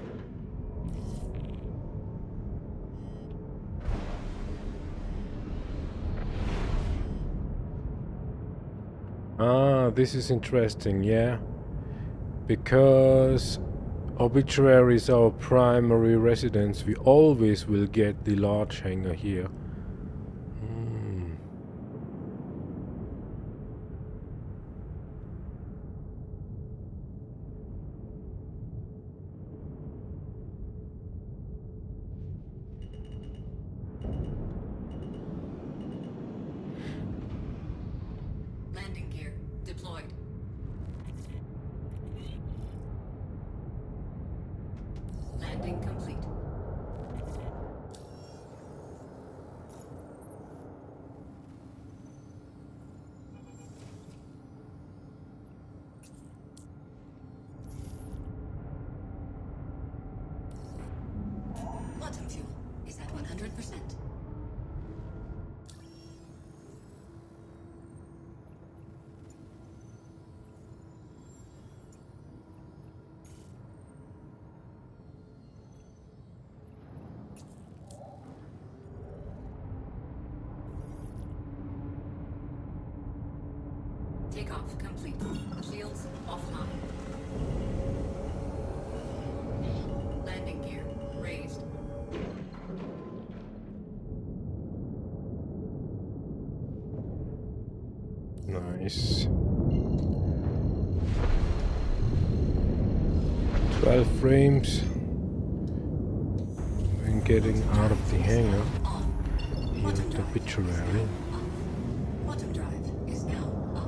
Ah, this is interesting, yeah. Because obituary is our primary residence, we always will get the large hangar here. Hmm. Landing gear deployed. Landing complete. Quantum fuel is at 100%. Takeoff complete. Shields offline. Landing gear raised. Nice. 12 frames. When getting out of the hangar, here at the obituary. Quantum drive is now off.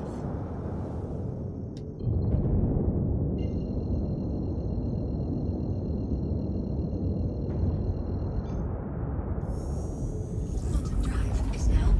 Quantum drive is now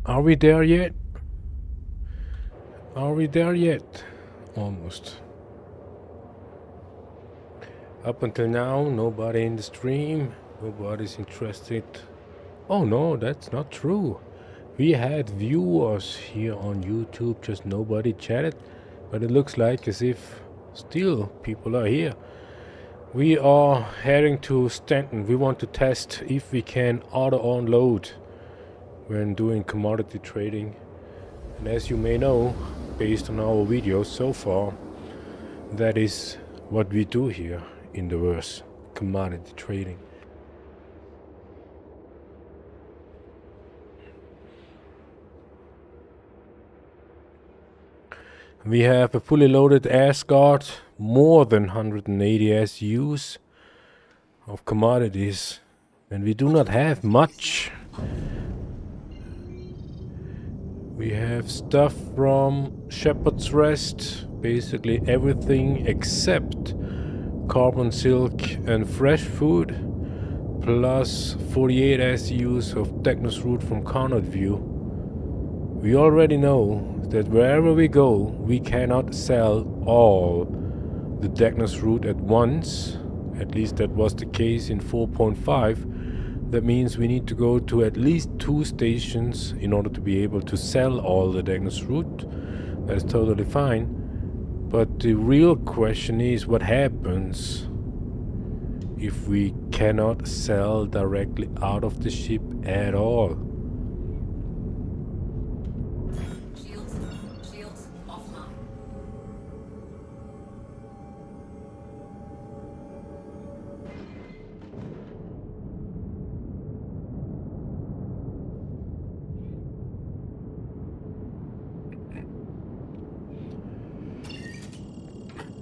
Are we there yet? Are we there yet? Almost. Up until now, nobody in the stream. Nobody's interested. Oh no, that's not true. We had viewers here on YouTube, just nobody chatted. But it looks like as if still people are here. We are heading to Stanton. We want to test if we can auto unload when doing commodity trading. And as you may know, based on our videos so far, that is what we do here in the verse, commodity trading. We have a fully loaded Asgard, more than 180 SUs of commodities, and we do not have much. We have stuff from Shepherd's Rest, basically everything except carbon silk and fresh food, plus 48 SUs of Technos root from Carnot View. We already know that wherever we go, we cannot sell all the Technos root at once. At least that was the case in 4.5. That means we need to go to at least 2 stations in order to be able to sell all the Technos root. That's totally fine. But the real question is, what happens if we cannot sell directly out of the ship at all? Shields offline.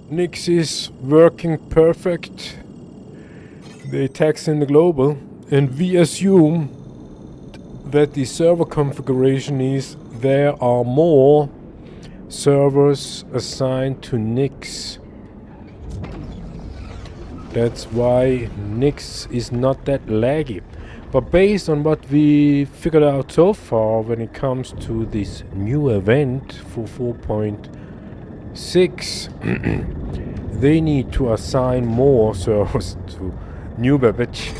Nix is working perfect. They tax in the global, and we assume that the server configuration is there are more servers assigned to Nix. That's why Nix is not that laggy. But based on what we figured out so far when it comes to this new event for 4.6, they need to assign more servers to New Babbage.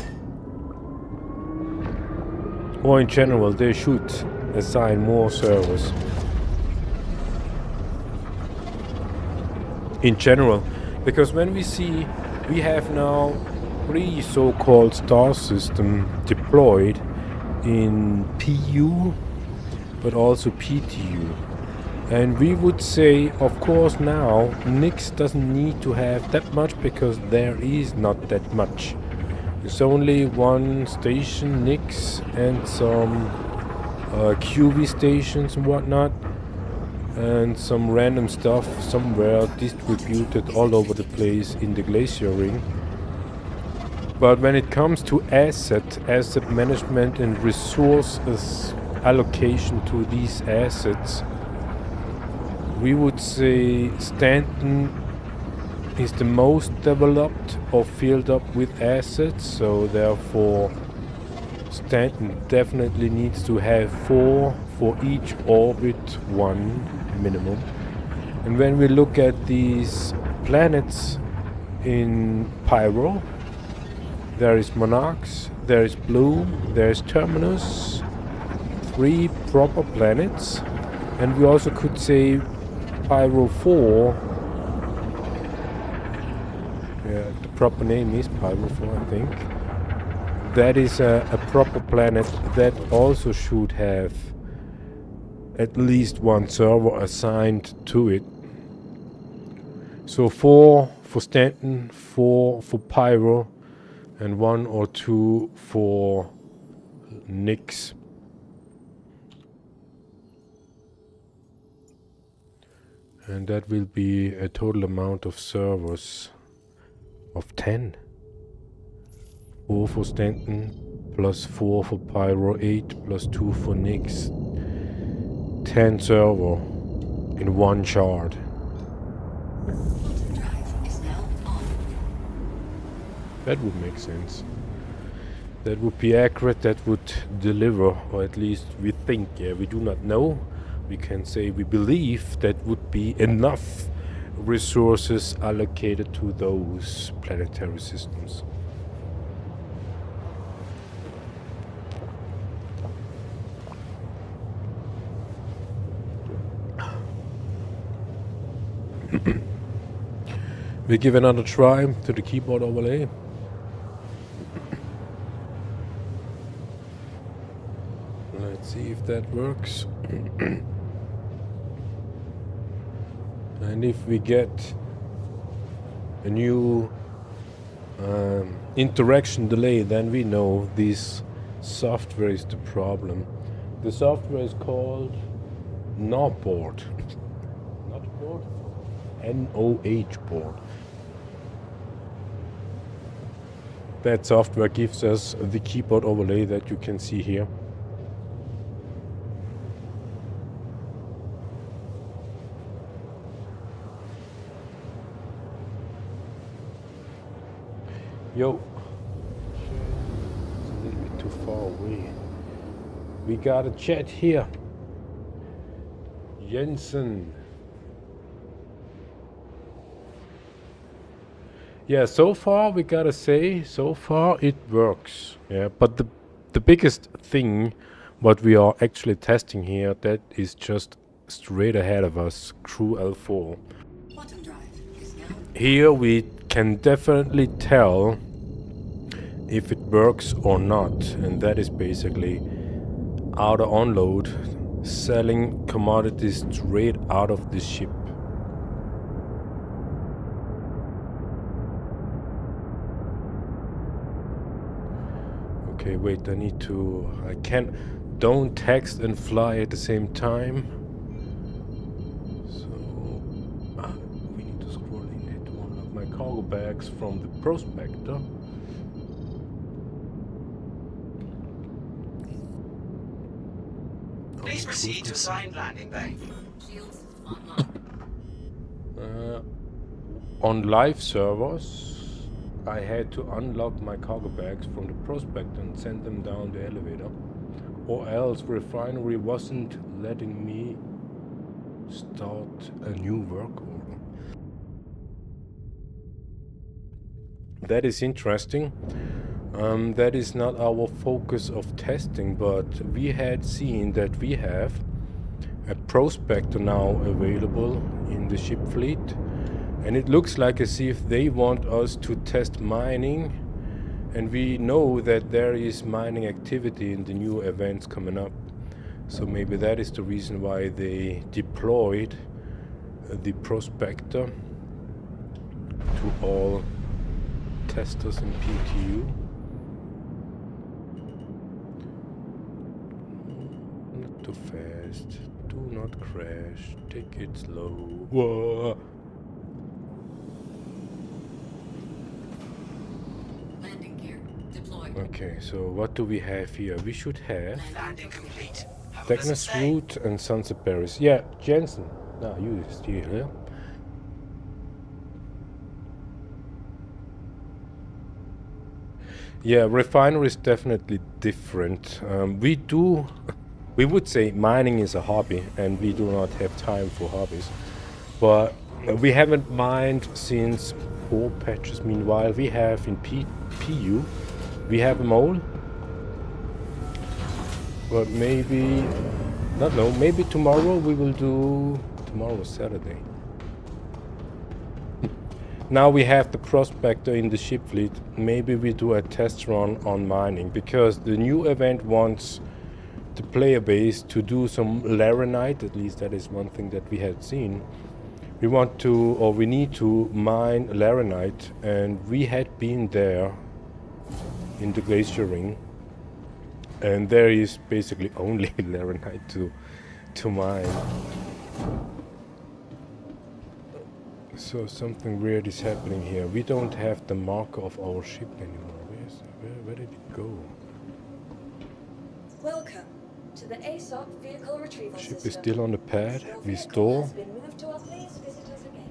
Or in general, they should assign more servers. In general, because when we see we have now 3 so-called star system deployed in PU, but also PTU. And we would say, of course, now Nix doesn't need to have that much because there is not that much. There's only 1 station, Nix, and some QV stations and whatnot, and some random stuff somewhere distributed all over the place in the glacier ring. But when it comes to asset management and resources allocation to these assets, we would say Stanton is the most developed or filled up with assets, so therefore Stanton definitely needs to have 4 for each orbit, 1 minimum. And when we look at these planets in Pyro, there is Monarchs, there is Bloom, there is Terminus, 3 proper planets, and we also could say Pyro 4. Yeah, the proper name is Pyro 4, I think. That is a proper planet that also should have at least 1 server assigned to it. So 4 for Stanton, 4 for Pyro, and 1 or 2 for Nix. And that will be a total amount of servers of 10. 4 for Stanton, plus 4 for Pyro, 8 plus 2 for Nix. 10 server in 1 shard. Drive is now on. That would make sense. that would be accurate, that would deliver, or at least we think, yeah, we do not know. We can say we believe that would be enough resources allocated to those planetary systems. We give another try to the keyboard overlay. Let's see if that works. And if we get a new interaction delay, then we know this software is the problem. The software is called NOH board. NOH board. That software gives us the keyboard overlay that you can see here. Yo, it's a little bit too far away. We got a chat here. Jensen. Yeah, so far we gotta say, so far it works. Yeah, but the biggest thing what we are actually testing here, that is just straight ahead of us, Crew L4. Quantum drive is now. Here we can definitely tell if it works or not, and that is basically auto unload, selling commodities straight out of the ship. Okay, wait, I can't, don't text and fly at the same time. So, we need to scroll in here to unlock my cargo bags from the prospector. Please proceed to assigned landing bay. Shields online. On live servers, I had to unlock my cargo bags from the prospector and send them down the elevator, or else refinery wasn't letting me start a new work order. That is interesting. That is not our focus of testing, but we had seen that we have a prospector now available in the ship fleet, and it looks like as if they want us to test mining, and we know that there is mining activity in the new events coming up. So maybe that is the reason why they deployed the prospector to all testers in PTU. Not too fast, do not crash, take it slow. Whoa. Landing gear deployed. Okay, so what do we have here? We should have Landing complete. Have a pleasant Technus stay. Root and Sunset Berries. Yeah, Jensen. No, you still here. Yeah, refinery is definitely different. We would say mining is a hobby, and we do not have time for hobbies. But we haven't mined since 4 patches. Meanwhile, we have in PU, we have a mole. But maybe, not know, maybe tomorrow we will do, tomorrow is Saturday. Now we have the prospector in the ship fleet. Maybe we do a test run on mining, because the new event wants the player base to do some laranite. At least that is one thing that we had seen. We want to, or we need to mine laranite, and we had been there in the glacier ring, and there is basically only laranite to mine. So something weird is happening here. We don't have the marker of our ship anymore. Where did it go? Welcome to the ASUS vehicle retrieval Ship system. is still on the pad. Your We vehicle store. has been moved to our please visit us again.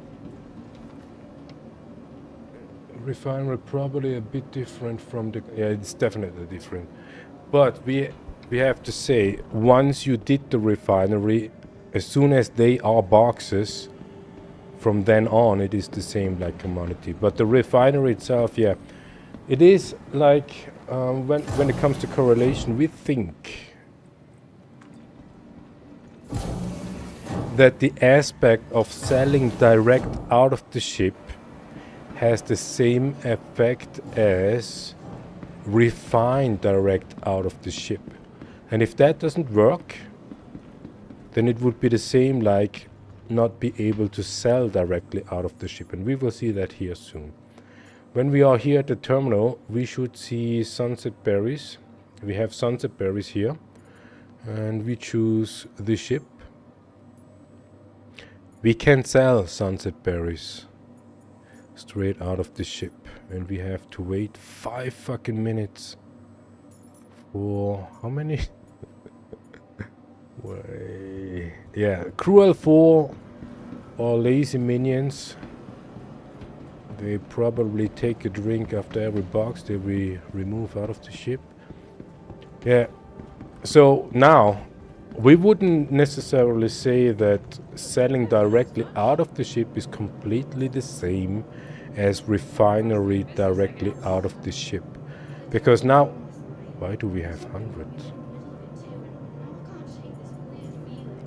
Refinery probably a bit different from the... Yeah, it's definitely different. But we have to say, once you did the refinery, as soon as they are boxes, from then on it is the same like commodity. But the refinery itself, yeah, it is like when it comes to correlation, we think that the aspect of selling direct out of the ship has the same effect as refine direct out of the ship. And if that doesn't work, then it would be the same like not be able to sell directly out of the ship. And we will see that here soon. When we are here at the terminal, we should see sunset berries. We have sunset berries here. And we choose the ship. We can sell sunset berries straight out of the ship, and we have to wait 5 fucking minutes for how many? Yeah, Cruel 4 or lazy minions. They probably take a drink after every box they remove out of the ship. Yeah, so now we wouldn't necessarily say that selling directly out of the ship is completely the same as refinery directly out of the ship. Because now, why do we have 100?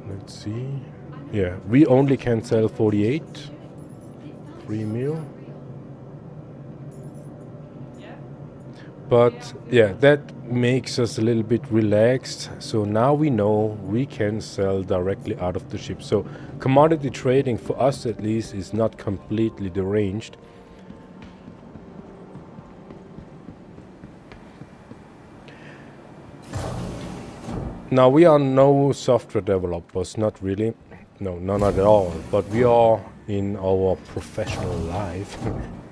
Let's see. Yeah, we only can sell 48. 3 mil. But yeah, that makes us a little bit relaxed. So now we know we can sell directly out of the ship. So commodity trading, for us at least, is not completely deranged. Now we are no software developers, not really. No, not at all. But we are in our professional life.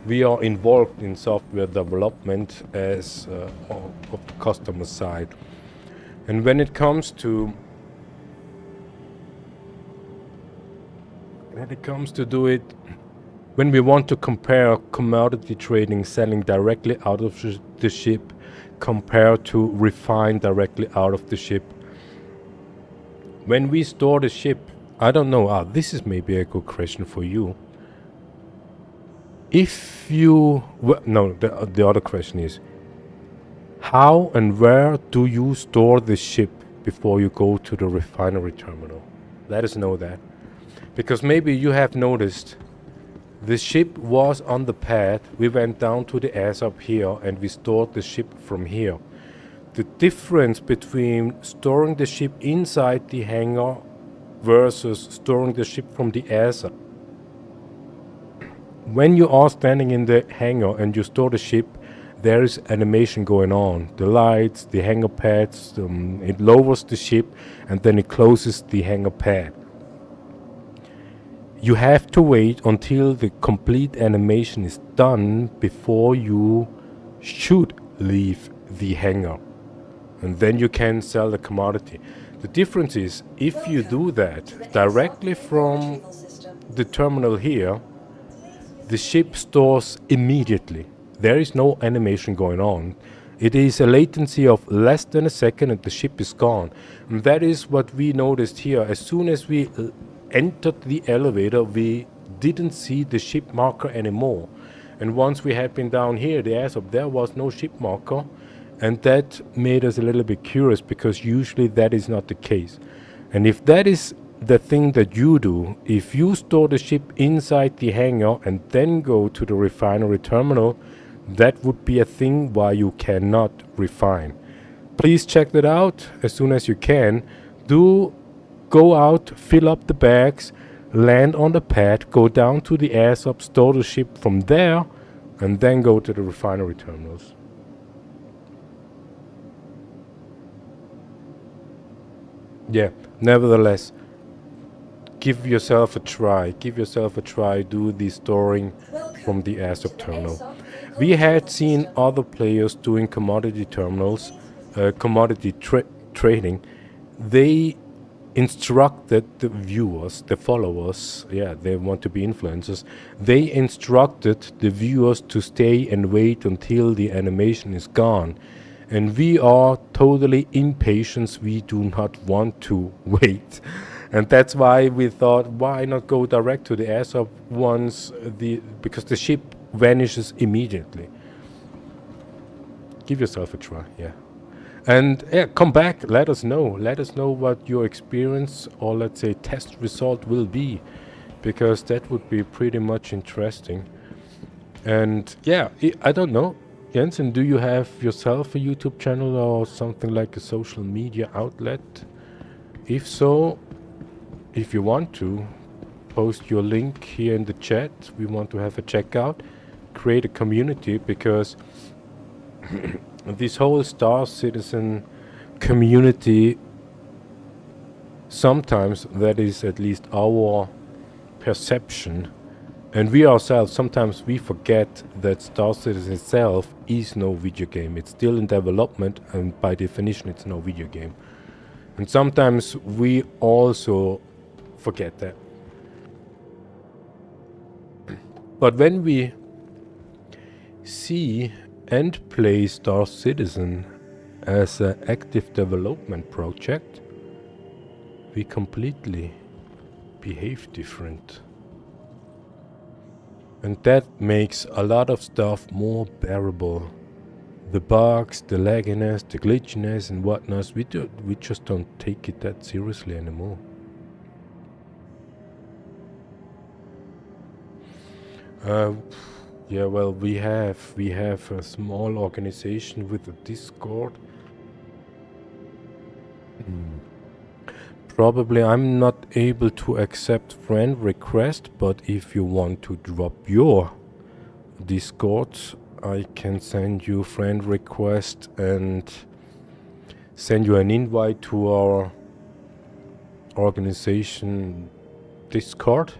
We are involved in software development as of the customer side. And when it comes to do it, when we want to compare commodity trading, selling directly out of the ship, compared to refine directly out of the ship. When we store the ship, I don't know, this is maybe a good question for you. If you, no, the other question is, how and where do you store the ship before you go to the refinery terminal? Let us know that. Because maybe you have noticed the ship was on the pad, we went down to the ASUS here and we stored the ship from here. The difference between storing the ship inside the hangar versus storing the ship from the ASUS. When you are standing in the hangar and you store the ship, there is animation going on. The lights, the hangar pads, it lowers the ship and then it closes the hangar pad. You have to wait until the complete animation is done before you should leave the hangar. And then you can sell the commodity. The difference is, if you do that directly from the terminal here, the ship stores immediately. There is no animation going on. It is a latency of less than a second and the ship is gone. And that is what we noticed here. As soon as we entered the elevator, we didn't see the ship marker anymore. And once we had been down here, the ASUS, there was no ship marker. And that made us a little bit curious, because usually that is not the case. And if that is the thing that you do, if you store the ship inside the hangar and then go to the refinery terminal, that would be a thing why you cannot refine. Please check that out as soon as you can. Do go out, fill up the bags, land on the pad, go down to the ASUS, store the ship from there, and then go to the refinery terminals. Yeah, nevertheless, give yourself a try. Do the storing from the ASUS terminal. We had seen other players doing commodity terminals, commodity trading. They instructed the viewers, the followers, yeah, they want to be influencers, they instructed the viewers to stay and wait until the animation is gone. And we are totally impatient, we do not want to wait. And that's why we thought, why not go direct to the ASUS because the ship vanishes immediately. Give yourself a try, yeah. And yeah, come back, let us know what your experience or let's say test result will be, because that would be pretty much interesting. And yeah, I don't know, Jensen, do you have yourself a YouTube channel or something like a social media outlet? If so, if you want to, post your link here in the chat. We want to have a checkout, create a community, because this whole Star Citizen community, sometimes that is at least our perception, and we ourselves, sometimes we forget that Star Citizen itself is no video game. It's still in development, and by definition it's no video game. And sometimes we also forget that. But when we see and play Star Citizen as an active development project, we completely behave different. And that makes a lot of stuff more bearable. The bugs, the lagginess, the glitchiness and whatnot, we just don't take it that seriously anymore. Yeah, well, we have a small organization with a Discord. Probably I'm not able to accept friend request, but if you want to drop your Discord, I can send you friend request and send you an invite to our organization Discord.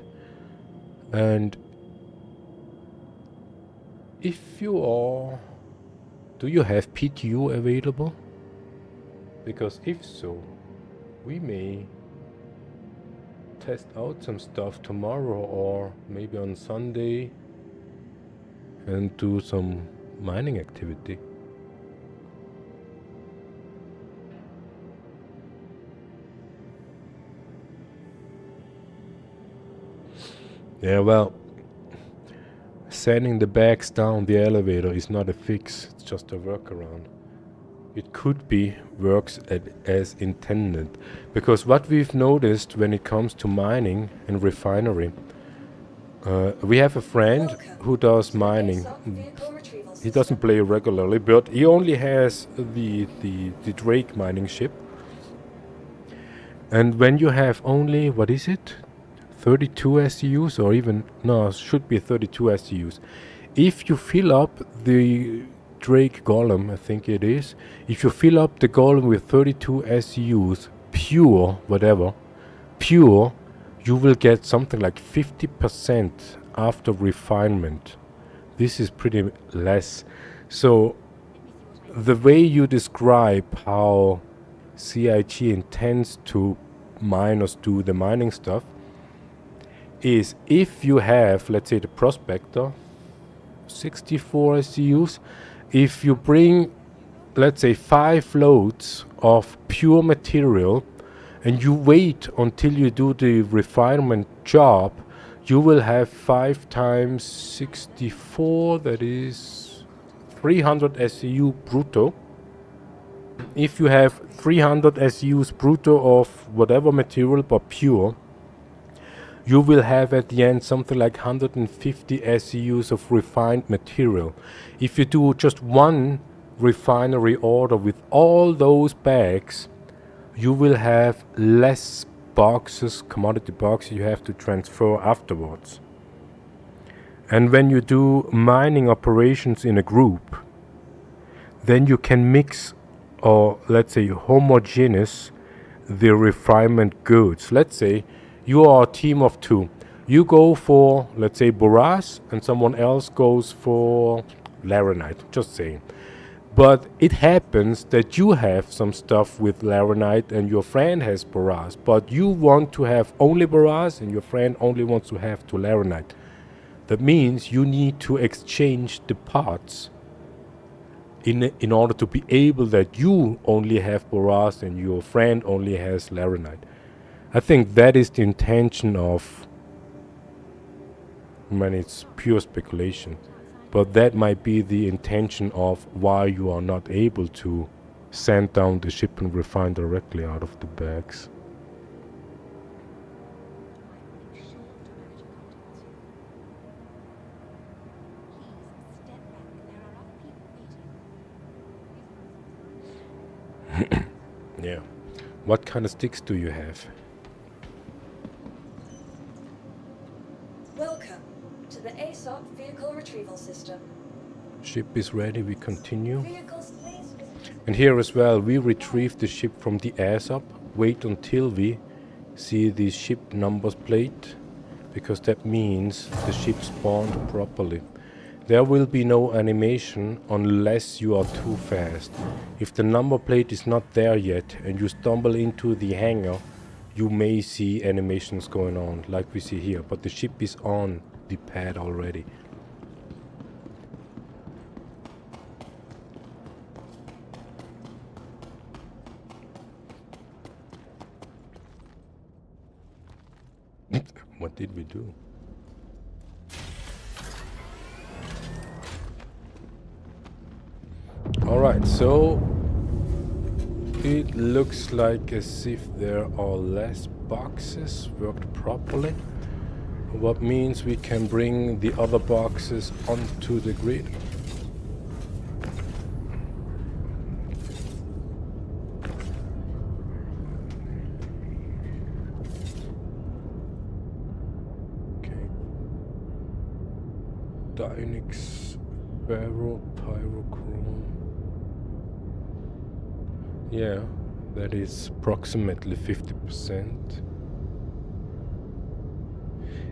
And if you are, do you have PTU available? Because if so, we may test out some stuff tomorrow or maybe on Sunday and do some mining activity. Yeah, well, sending the bags down the elevator is not a fix, it's just a workaround. It could be works as intended, because what we've noticed when it comes to mining and refinery, we have a friend who does mining. He doesn't play regularly, but he only has the Drake mining ship. And when you have only, what is it? 32 SCUs, or even, no, it should be 32 SCUs. If you fill up the Drake golem, I think it is, if you fill up the golem with 32 SCUs, pure, whatever, pure, you will get something like 50% after refinement. This is pretty less. So the way you describe how CIG intends to miners do the mining stuff is if you have, let's say, the prospector, 64 SCUs, if you bring, let's say, 5 loads of pure material and you wait until you do the refinement job, you will have 5 times 64, that is 300 SCU brutto. If you have 300 SCUs brutto of whatever material but pure, you will have at the end something like 150 SCUs of refined material. If you do just one refinery order with all those bags, you will have less boxes, commodity boxes you have to transfer afterwards. And when you do mining operations in a group, then you can mix, or let's say homogeneous, the refinement goods. Let's say you are a team of 2. You go for, let's say, Boraz, and someone else goes for Laranite, just saying. But it happens that you have some stuff with Laranite and your friend has Baraz, but you want to have only Baraz and your friend only wants to have to Laranite. That means you need to exchange the parts in order to be able that you only have Baraz and your friend only has Laranite. I think that is the intention of, I mean, it's pure speculation, but that might be the intention of why you are not able to send down the ship and refine directly out of the bags. Yeah. What kind of sticks do you have? Welcome to the ASOP Vehicle Retrieval System. Ship is ready, we continue. Vehicles please. And here as well, we retrieve the ship from the ASUP. Wait until we see the ship numbers plate, because that means the ship spawned properly. There will be no animation unless you are too fast. If the number plate is not there yet and you stumble into the hangar, you may see animations going on, like we see here, but the ship is on the pad already. What did we do? Alright, so it looks like as if there are less boxes worked properly, what means we can bring the other boxes onto the grid. Okay. Dynix, Barrel, Pyrochrome. Yeah, that is approximately 50%.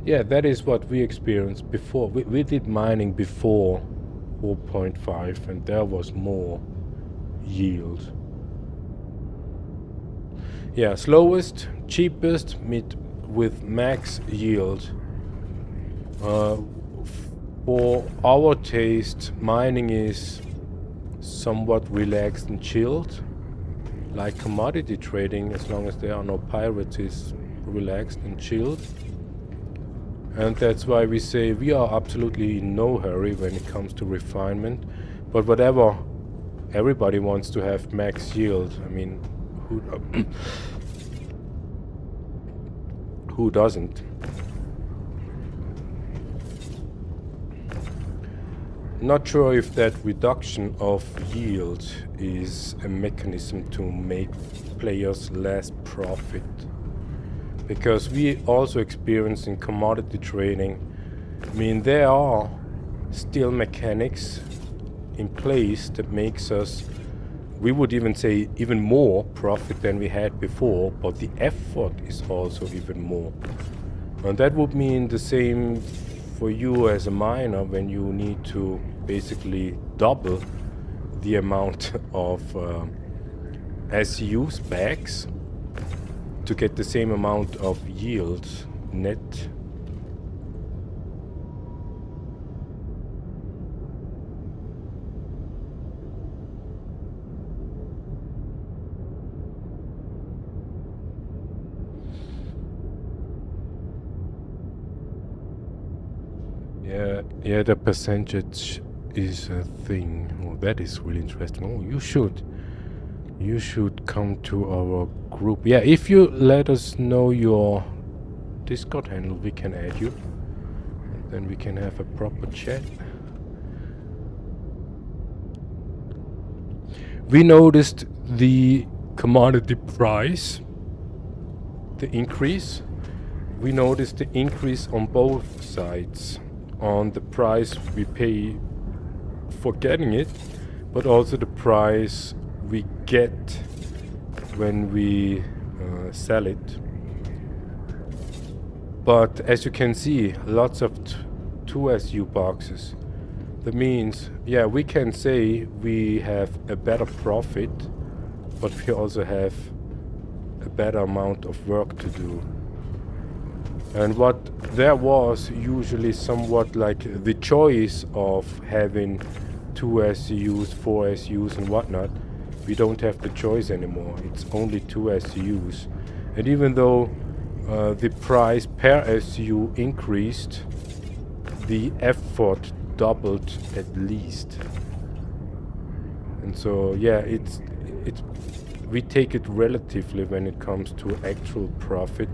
Yeah, that is what we experienced before. We did mining before 4.5 and there was more yield. Yeah, slowest, cheapest, with max yield. For our taste, mining is somewhat relaxed and chilled. Like commodity trading, as long as there are no pirates, is relaxed and chilled. And that's why we say we are absolutely in no hurry when it comes to refinement. But whatever, everybody wants to have max yield. I mean, who doesn't? Not sure if that reduction of yield is a mechanism to make players less profit. Because we also experience in commodity trading, I mean, there are still mechanics in place that makes us, we would even say, even more profit than we had before, but the effort is also even more. And that would mean the same for you as a miner when you need to basically double the amount of ASUS bags to get the same amount of yield net. Yeah, the percentage is a thing. Oh, that is really interesting. Oh, you should come to our group. Yeah, if you let us know your Discord handle, we can add you. And then we can have a proper chat. We noticed the commodity price, the increase. We noticed the increase on both sides. On the price we pay for getting it, but also the price we get when we sell it. But as you can see, lots of 2SU boxes. That means, yeah, we can say we have a better profit, but we also have a better amount of work to do. And what there was usually somewhat like the choice of having 2 SCUs, 4 SCUs and whatnot, we don't have the choice anymore. It's only 2 SCUs. And even though the price per SCU increased, the effort doubled at least. And so yeah, it's we take it relatively when it comes to actual profit.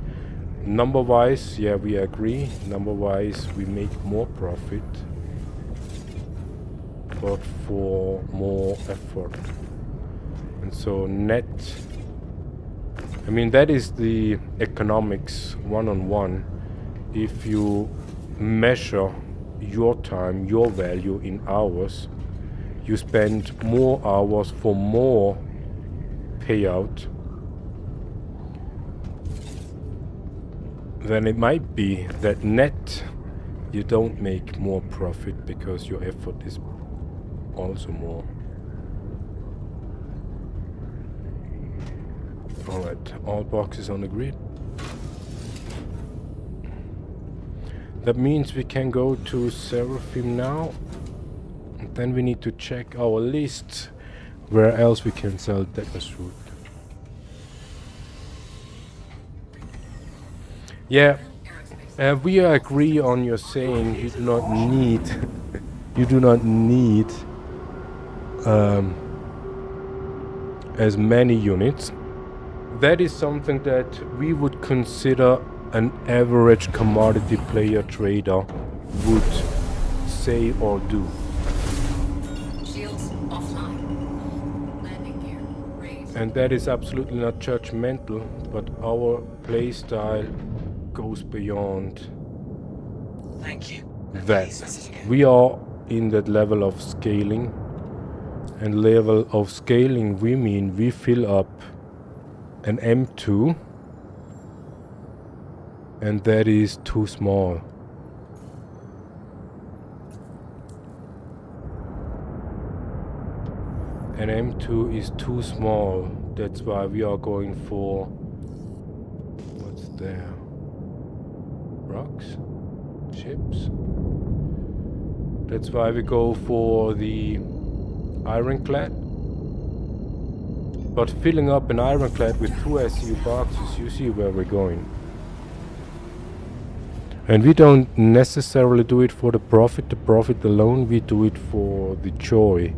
Number wise, yeah, we agree. Number wise, we make more profit, but for more effort. And so net, I mean, that is the economics one-on-one. If you measure your time, your value in hours, you spend more hours for more payout, then it might be that net you don't make more profit because your effort is also more. Alright, all boxes on the grid. That means we can go to Seraphim now. And then we need to check our list where else we can sell Deckers fruit. Yeah, we agree on your saying you do not need you do not need as many units. That is something that we would consider an average commodity player trader would say or do. Shields offline. Landing gear raised. And that is absolutely not judgmental, but our playstyle goes beyond Thank you. that. We are in that level of scaling, and level of scaling we mean we fill up an M2 and that is too small. An M2 is too small. That's why we are going for, what's there? Rocks? Chips? That's why we go for the ironclad. But filling up an ironclad with 2 SCU boxes, you see where we're going. And we don't necessarily do it for the profit alone, we do it for the joy.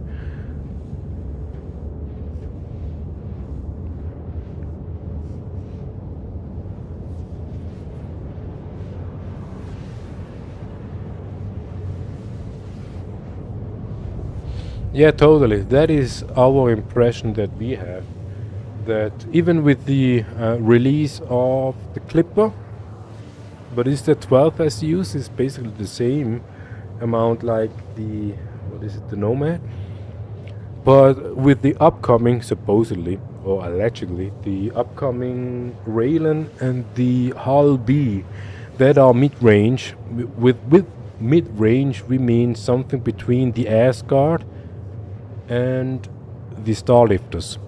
Yeah, totally. That is our impression that we have. That even with the release of the Clipper, but is the 12 SUs is basically the same amount like the, what is it, the Nomad? But with the upcoming, supposedly, or allegedly, the upcoming Raylan and the Hull B, that are mid-range. With mid-range, we mean something between the Asgard and the Starlifters.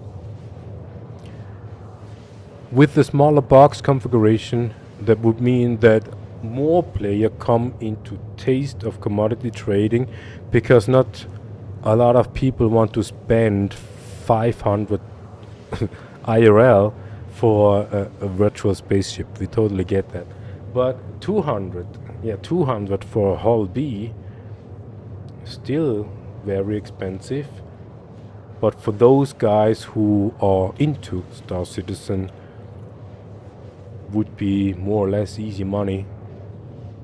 With the smaller box configuration, that would mean that more players come into taste of commodity trading, because not a lot of people want to spend 500 IRL for a virtual spaceship. We totally get that. But 200 for a Hull B, still very expensive. But for those guys who are into Star Citizen, would be more or less easy money,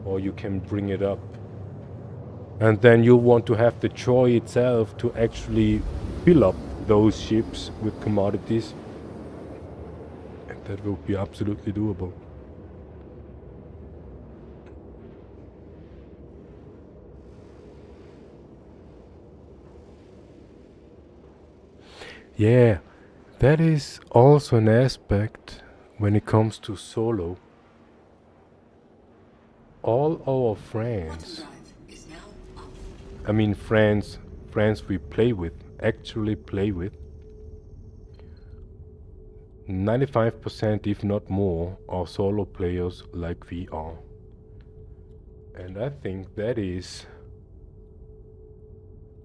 or you can bring it up. And then you want to have the joy itself to actually fill up those ships with commodities. And that will be absolutely doable. Yeah, that is also an aspect when it comes to solo. All our friends Drive is now up. I mean friends we play with, actually play with. 95%, if not more, are solo players like we are. And I think that is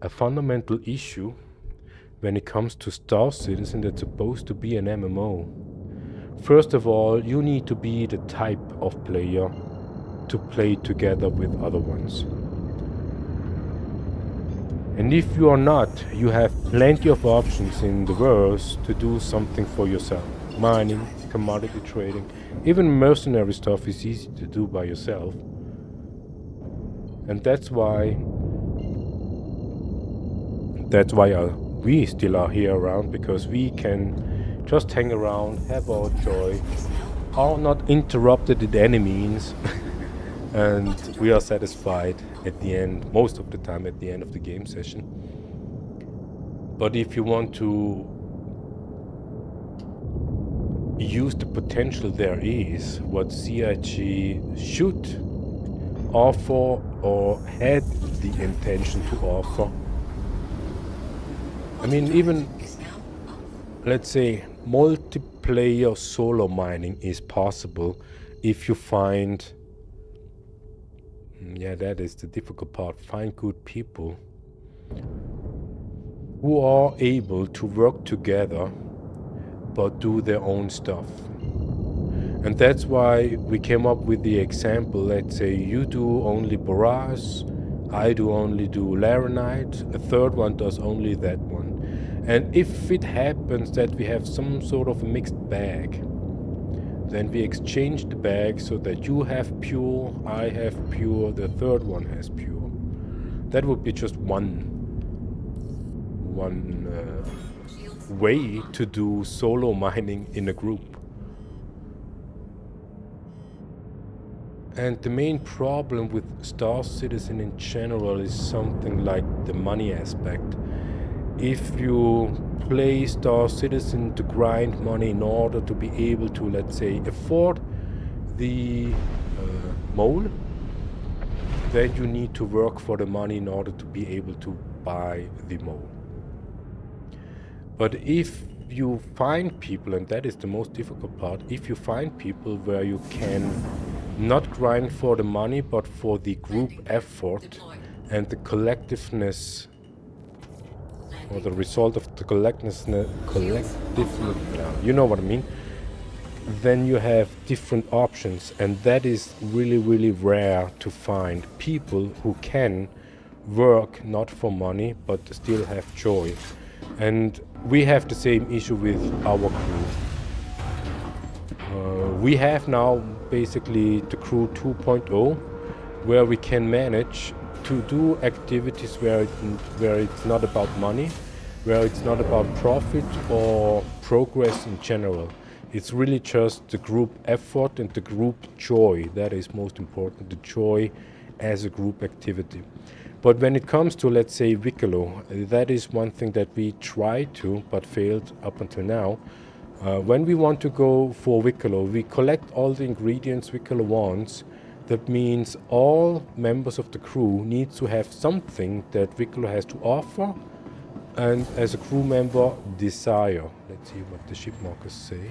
a fundamental issue when it comes to Star Citizen that's supposed to be an MMO. First of all, you need to be the type of player to play together with other ones. And if you are not, you have plenty of options in the world to do something for yourself. Mining, commodity trading, even mercenary stuff is easy to do by yourself. And that's why we still are here around, because we can just hang around, have our joy, are not interrupted in any means, and we are satisfied at the end, most of the time at the end of the game session. But if you want to use the potential there is, what CIG should offer or had the intention to offer, I mean, even, let's say, multiplayer solo mining is possible if you find, yeah, that is the difficult part, find good people who are able to work together but do their own stuff. And that's why we came up with the example, let's say you do only Barrage, I do Laranite, a third one does only that one. And if it happens that we have some sort of a mixed bag, then we exchange the bag so that you have pure, I have pure, the third one has pure. That would be just one way to do solo mining in a group. And the main problem with Star Citizen in general is something like the money aspect. If you play Star Citizen to grind money in order to be able to, let's say, afford the mole, then you need to work for the money in order to be able to buy the mole. But if you find people, and that is the most difficult part, if you find people where you can not grind for the money but for the group effort and the collectiveness, or the result of the collectiveness, you know what I mean, then you have different options, and that is really, really rare to find people who can work not for money but still have joy. And we have the same issue with our crew. We have now basically the crew 2.0, where we can manage to do activities where it's not about money, where it's not about profit or progress in general. It's really just the group effort and the group joy that is most important, the joy as a group activity. But when it comes to, let's say, Wicklow, that is one thing that we tried to, but failed up until now. When we want to go for Wicklow, we collect all the ingredients Wicklow wants. That means all members of the crew need to have something that Wicklow has to offer, and as a crew member, desire. Let's see what the ship markers say.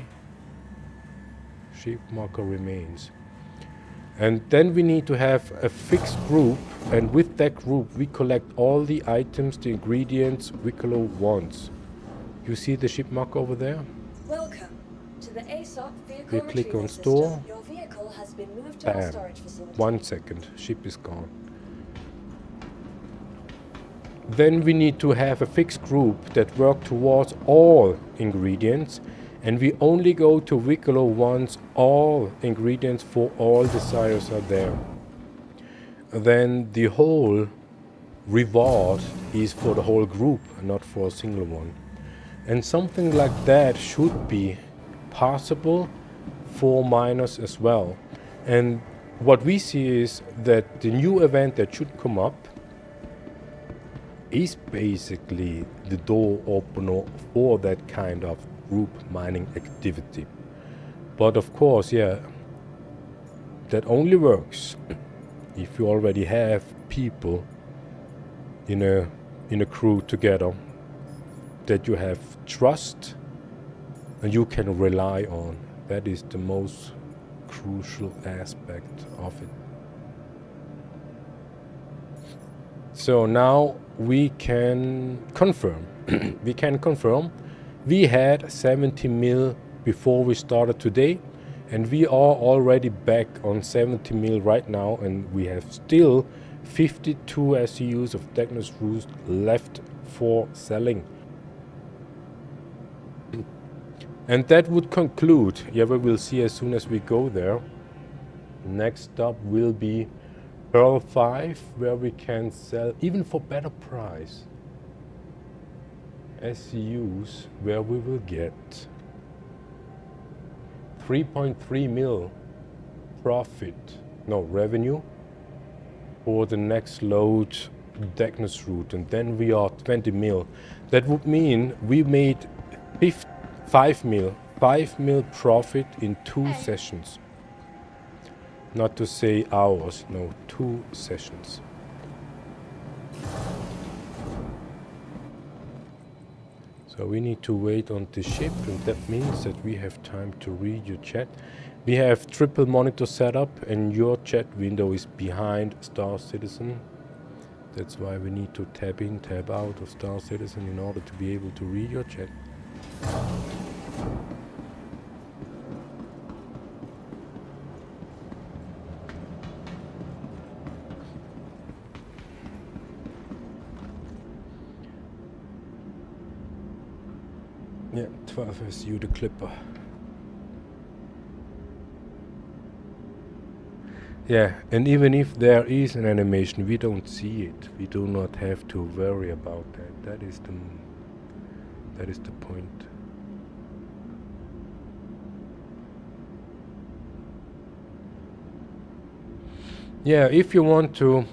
Ship marker remains. And then we need to have a fixed group, and with that group we collect all the items, the ingredients Wicklow wants. You see the ship marker over there? Welcome to the ASUS vehicle We click retrieval on store. system. Your vehicle has been moved to our Bam. storage facility. 1 second, ship is gone. Then we need to have a fixed group that work towards all ingredients, and we only go to Wicklow once all ingredients for all desires are there. Then the whole reward is for the whole group and not for a single one. And something like that should be possible for miners as well. And what we see is that the new event that should come up is basically the door opener for that kind of group mining activity. But of course, yeah, that only works if you already have people in a crew together that you have trust and you can rely on. That is the most crucial aspect of it. So now we can confirm. We can confirm we had 70 mil before we started today, and we are already back on 70 mil right now, and we have still 52 SEUs of Technos Roost left for selling. And that would conclude, yeah, we will see as soon as we go there. Next stop will be Pearl 5, where we can sell, even for better price, SEUs, where we will get 3.3 mil profit, no, revenue for the next load Technos route, and then we are 20 mil. That would mean we made 5 mil profit in 2 sessions. Not to say hours, no, 2 sessions. So we need to wait on the ship, and that means that we have time to read your chat. We have triple monitor setup, and your chat window is behind Star Citizen. That's why we need to tab in, tab out of Star Citizen in order to be able to read your chat. Yeah, 12 SU the clipper. Yeah, and even if there is an animation, we don't see it. We do not have to worry about that. That is the point. Yeah, if you want to,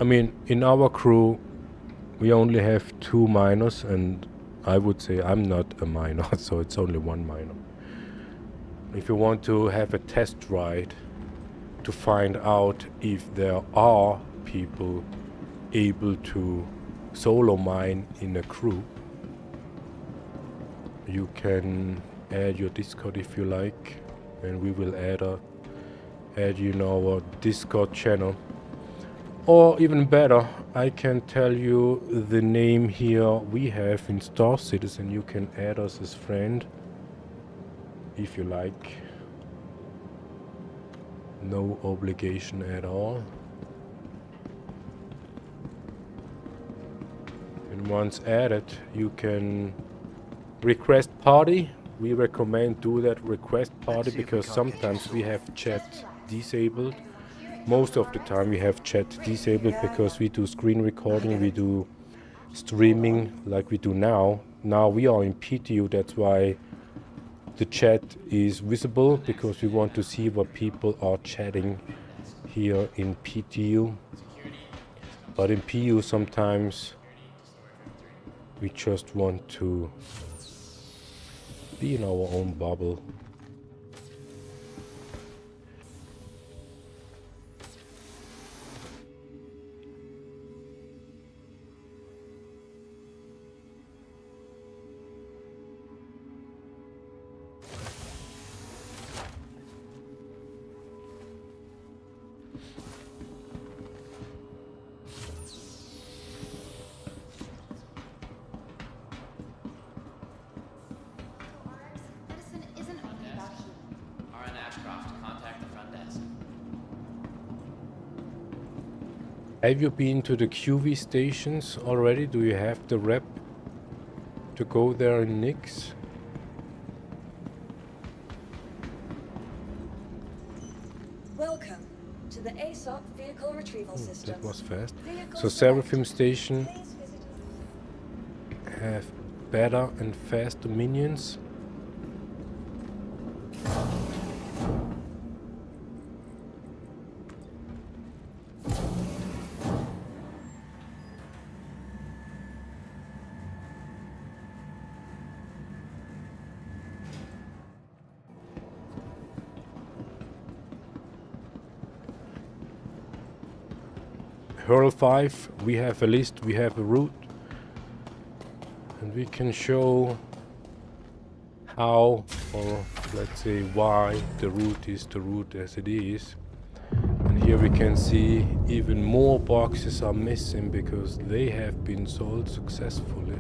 I mean, in our crew, we only have 2 miners, and I would say I'm not a miner, so it's only 1 miner. If you want to have a test ride to find out if there are people able to solo mine in a crew, you can add your Discord if you like, and we will add you in our Discord channel. Or even better, I can tell you the name here we have in Star Citizen. You can add us as friend if you like. No obligation at all. And once added, you can request party. We recommend do that request party because sometimes we have chat disabled. Most of the time we have chat disabled because we do screen recording, we do streaming like we do now. Now we are in PTU, that's why the chat is visible, because we want to see what people are chatting here in PTU. But in PU sometimes we just want to be in our own bubble. Have you been to the QV stations already? Do you have the rep to go there in Nix? Welcome to the ASUS vehicle retrieval system. That was fast. Vehicle So select. Seraphim Station Please visit have better and faster minions. hurl 5, we have a list, we have a route, and we can show how, or let's say why, the route is the route as it is. And here we can see even more boxes are missing because they have been sold successfully.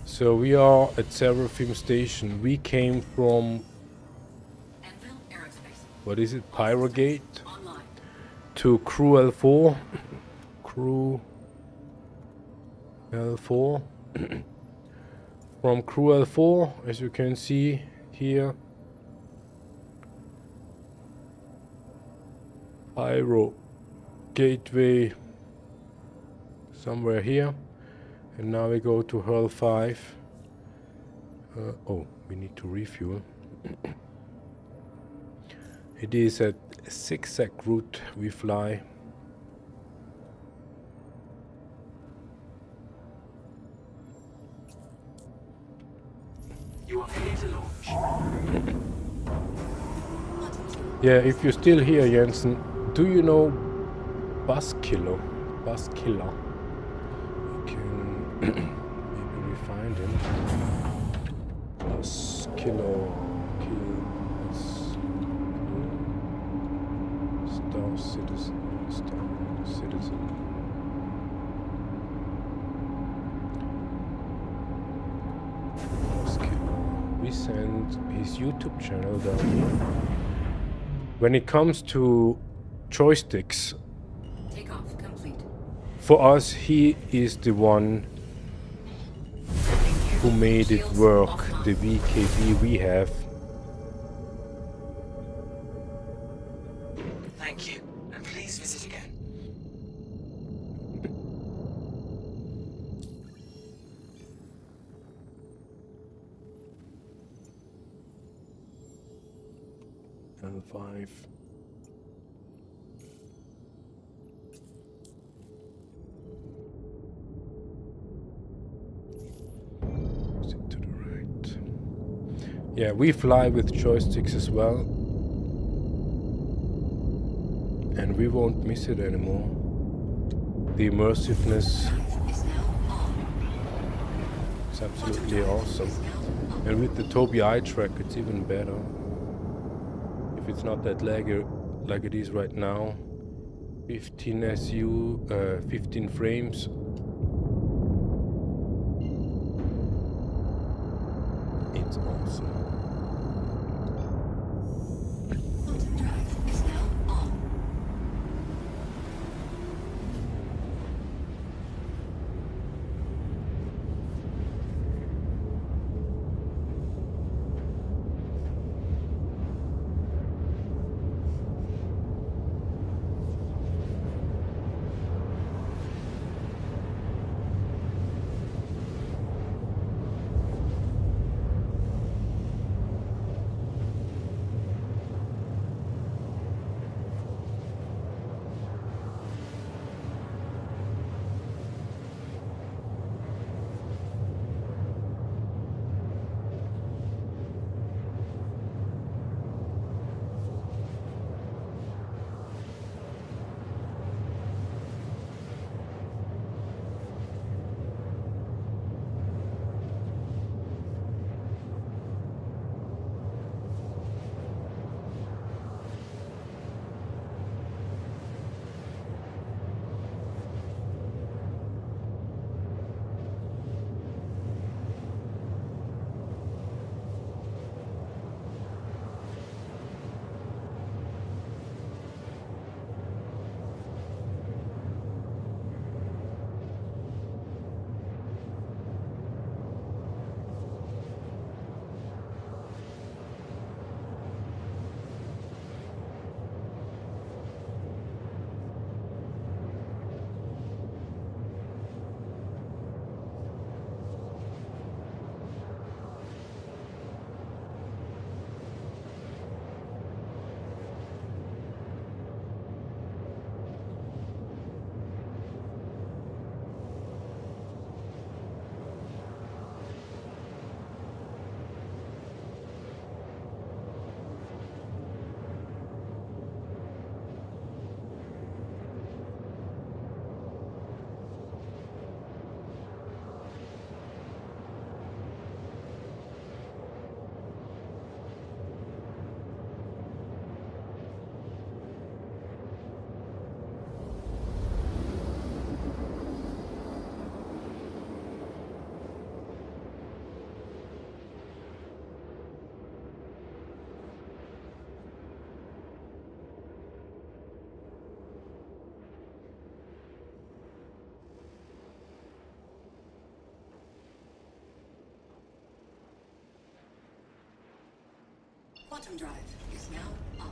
So we are at Seraphim Station. We came from, Anvil Aerospace. what is it, Pyrogate Online. to Crew L4. Crew L4. From Crew L4, as you can see here, Pyro Gateway somewhere here. And now we go to Hurl 5. Oh, we need to refuel. It is a zigzag route we fly. You are clear to launch. Yeah, if you're still here, Jensen, do you know Buskiller? Buskiller. We can maybe we find him. Buskiller. Star Citizen. Star Citizen. Buskiller. We send his YouTube channel down here. When it comes to joysticks, Takeoff complete. for us, he is the one who made it work, the VKB we have. Thank you, and please visit again. L5. Is it to the right? Yeah, we fly with joysticks as well. And we won't miss it anymore. The immersiveness Is now on. is absolutely awesome. And with the Tobii eye track, it's even better. If it's not that laggy like it is right now. 15 SU, 15 frames. It's awesome. Quantum drive is now on. Quantum drive is now off.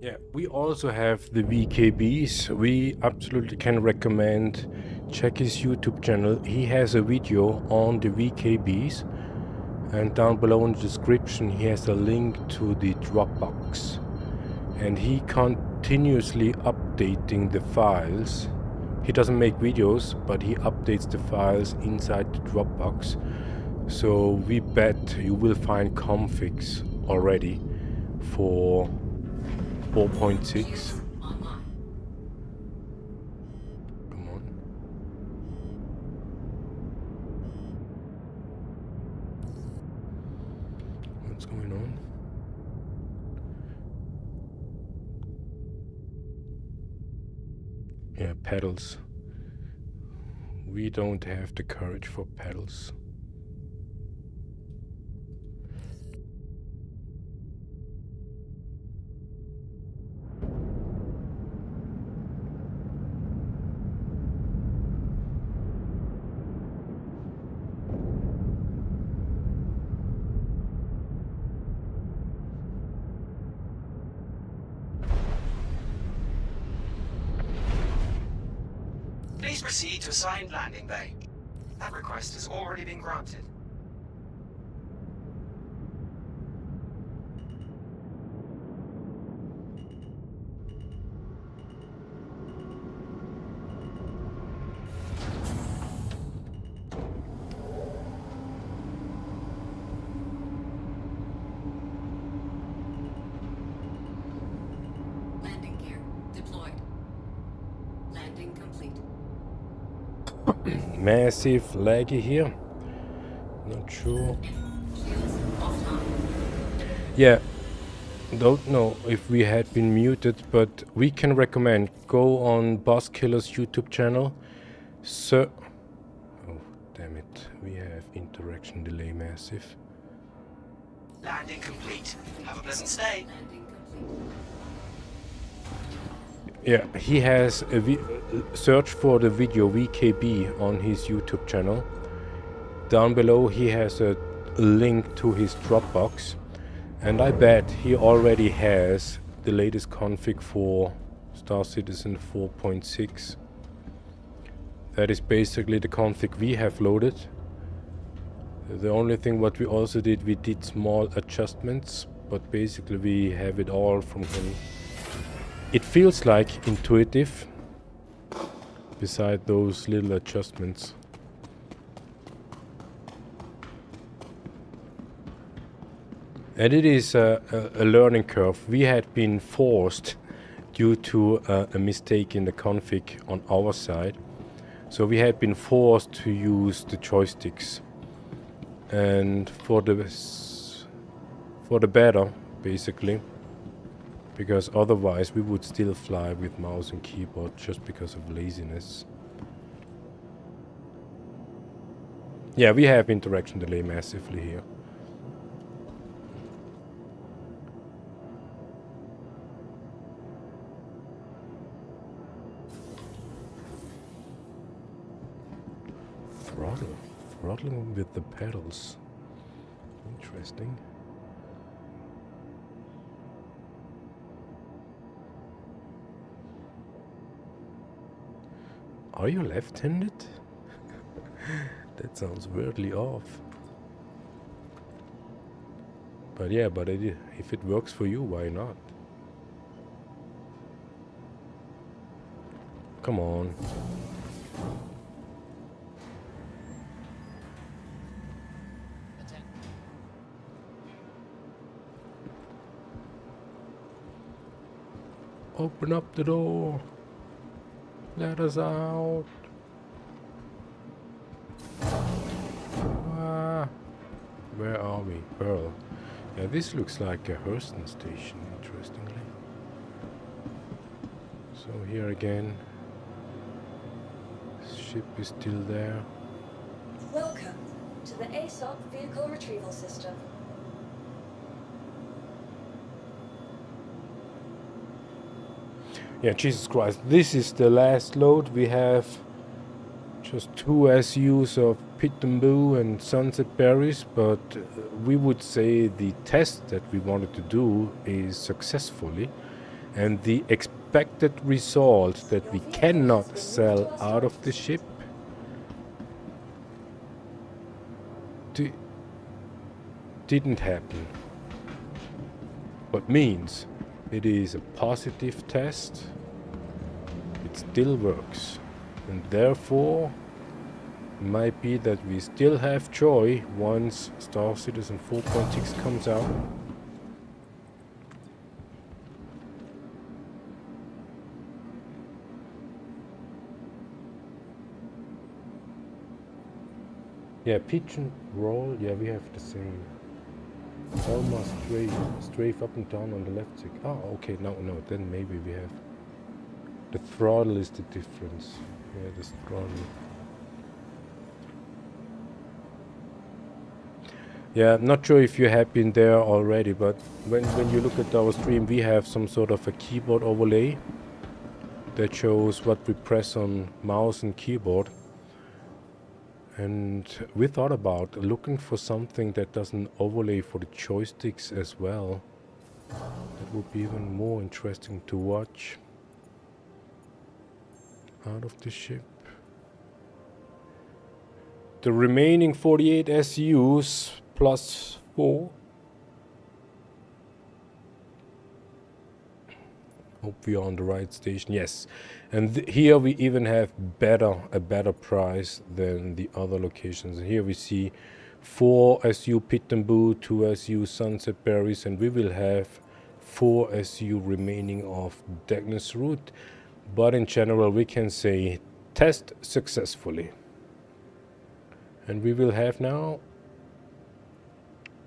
Yeah, we also have the VKBs. We absolutely can recommend check his YouTube channel. He has a video on the VKBs, and down below in the description he has a link to the Dropbox. And he continuously updating the files. He doesn't make videos, but he updates the files inside the Dropbox. So we bet you will find configs already for 4.6. Online. Come on. What's going on? Yeah, pedals. We don't have the courage for pedals. Please proceed to assigned landing bay. That request has already been granted. Landing gear deployed. Landing complete. Massive laggy here. Not sure. Shields offline. Yeah, don't know if we had been muted, but we can recommend go on Boss Killer's YouTube channel. Oh, damn it. We have interaction delay massive. Landing complete. Have a pleasant stay. Landing complete. Yeah, he has a search for the video VKB on his YouTube channel. Down below he has a link to his Dropbox, and I bet he already has the latest config for Star Citizen 4.6. That is basically the config we have loaded. The only thing what we also did, we did small adjustments, but basically we have it all from him. It feels like intuitive, beside those little adjustments. And it is a learning curve. We had been forced due to a mistake in the config on our side. So we had been forced to use the joysticks. And for the better, basically. Because otherwise we would still fly with mouse and keyboard just because of laziness. Yeah, we have interaction delay massively here. Throttling with the pedals. Interesting. Are you left-handed? That sounds weirdly off. But yeah, if it works for you, why not? Come on. Open up the door. Let us out. Ah, where are we? Pearl. Yeah, this looks like a Hurston station, interestingly. So here again, ship is still there. Welcome to the ASOP Vehicle Retrieval System. Yeah, Jesus Christ, this is the last load. We have just 2 SUs of PTU and Sunset Berries, but we would say the test that we wanted to do is successfully, and the expected result that we cannot sell out of the ship didn't happen. What means it is a positive test, it still works, and therefore might be that we still have joy once Star Citizen 4.6 comes out. Yeah, pigeon roll, yeah, we have the same. Almost strafe up and down on the left stick. Oh, okay, no, then maybe we have... The throttle is the difference. Yeah, the throttle. Yeah, not sure if you have been there already, but when you look at our stream, we have some sort of a keyboard overlay that shows what we press on mouse and keyboard. And we thought about looking for something that does an overlay for the joysticks as well. That would be even more interesting to watch out of the ship. The remaining 48 SUs plus 4. Hope we are on the right station. Yes, and here we even have a better price than the other locations. Here we see 4 SU Pit and Boo, 2 SU Sunset Berries, and we will have 4 SU remaining of Dagnus Route. But in general, we can say test successfully. And we will have now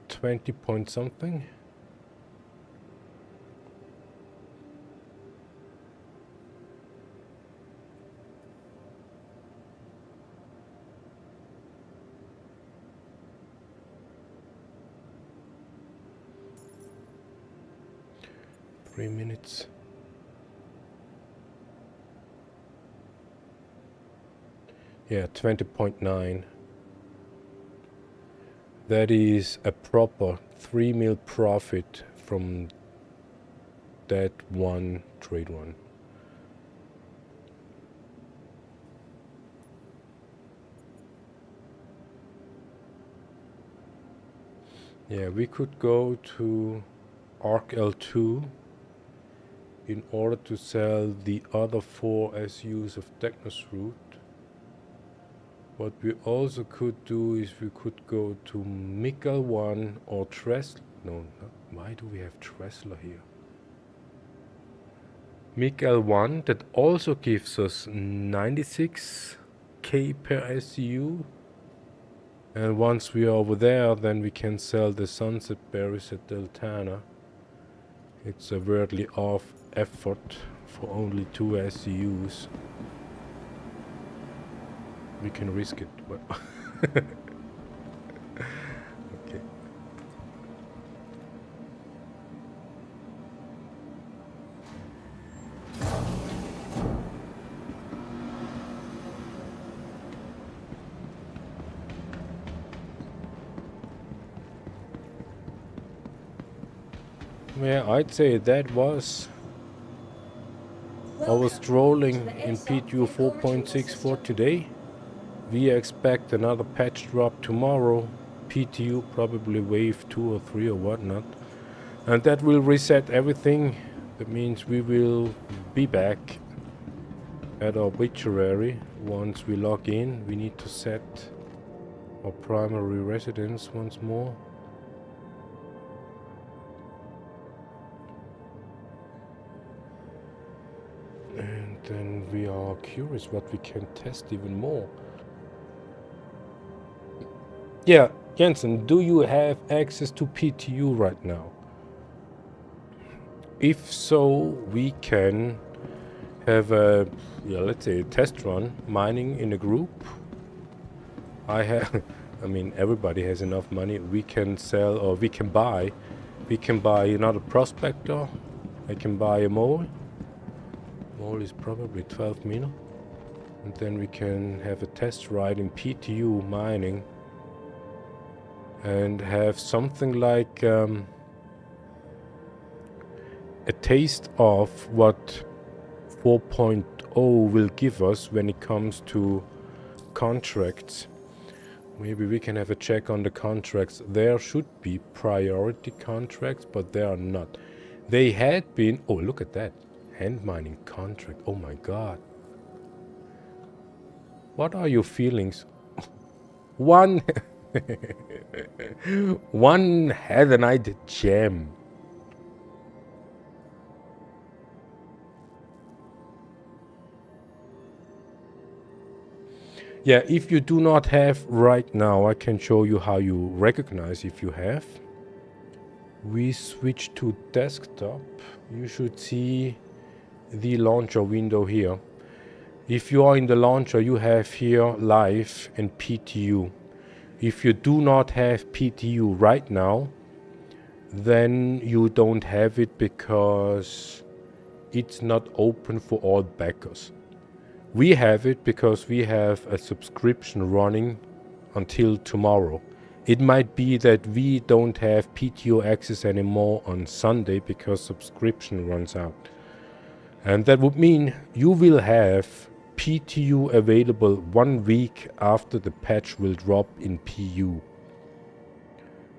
20 point something. Minutes. Yeah, 20.9. That is a proper 3 mil profit from that one trade one. Yeah, we could go to ARC L2 in order to sell the other 4 SUs of Dagnus Route. What we also could do is we could go to Mikkel 1 or Tressler. No, why do we have Tressler here? Mikkel 1, that also gives us 96k per SU. And once we are over there, then we can sell the Sunset Berries at Deltana. It's a weirdly off effort for only 2 SUs. We can risk it, but okay. Yeah, I'd say that was our strolling in PTU 4.6 for today. we expect another patch drop tomorrow. PTU probably wave 2 or 3 or whatnot. And that will reset everything. That means we will be back at our obituary. Once we log in, we need to set our primary residence once more. And then we are curious what we can test even more. Yeah, Jensen, do you have access to PTU right now? If so, we can have a, let's say a test run, mining in a group. I have, I mean, everybody has enough money. We can sell, or we can buy another prospector. I can buy a mole. Mole is probably 12 mil. And then we can have a test ride in PTU mining. And have something like a taste of what 4.0 will give us when it comes to contracts. Maybe we can have a check on the contracts. There should be priority contracts, but they are not. They had been, oh look at that, hand mining contract, oh my god. What are your feelings? One Heatherite gem. Yeah, if you do not have right now, I can show you how you recognize if you have. We switch to desktop. You should see the launcher window here. If you are in the launcher, you have here live and PTU. If you do not have PTU right now, then you don't have it because it's not open for all backers. We have it because we have a subscription running until tomorrow. It might be that we don't have PTO access anymore on Sunday because subscription runs out. And that would mean you will have PTU available 1 week after the patch will drop in PU.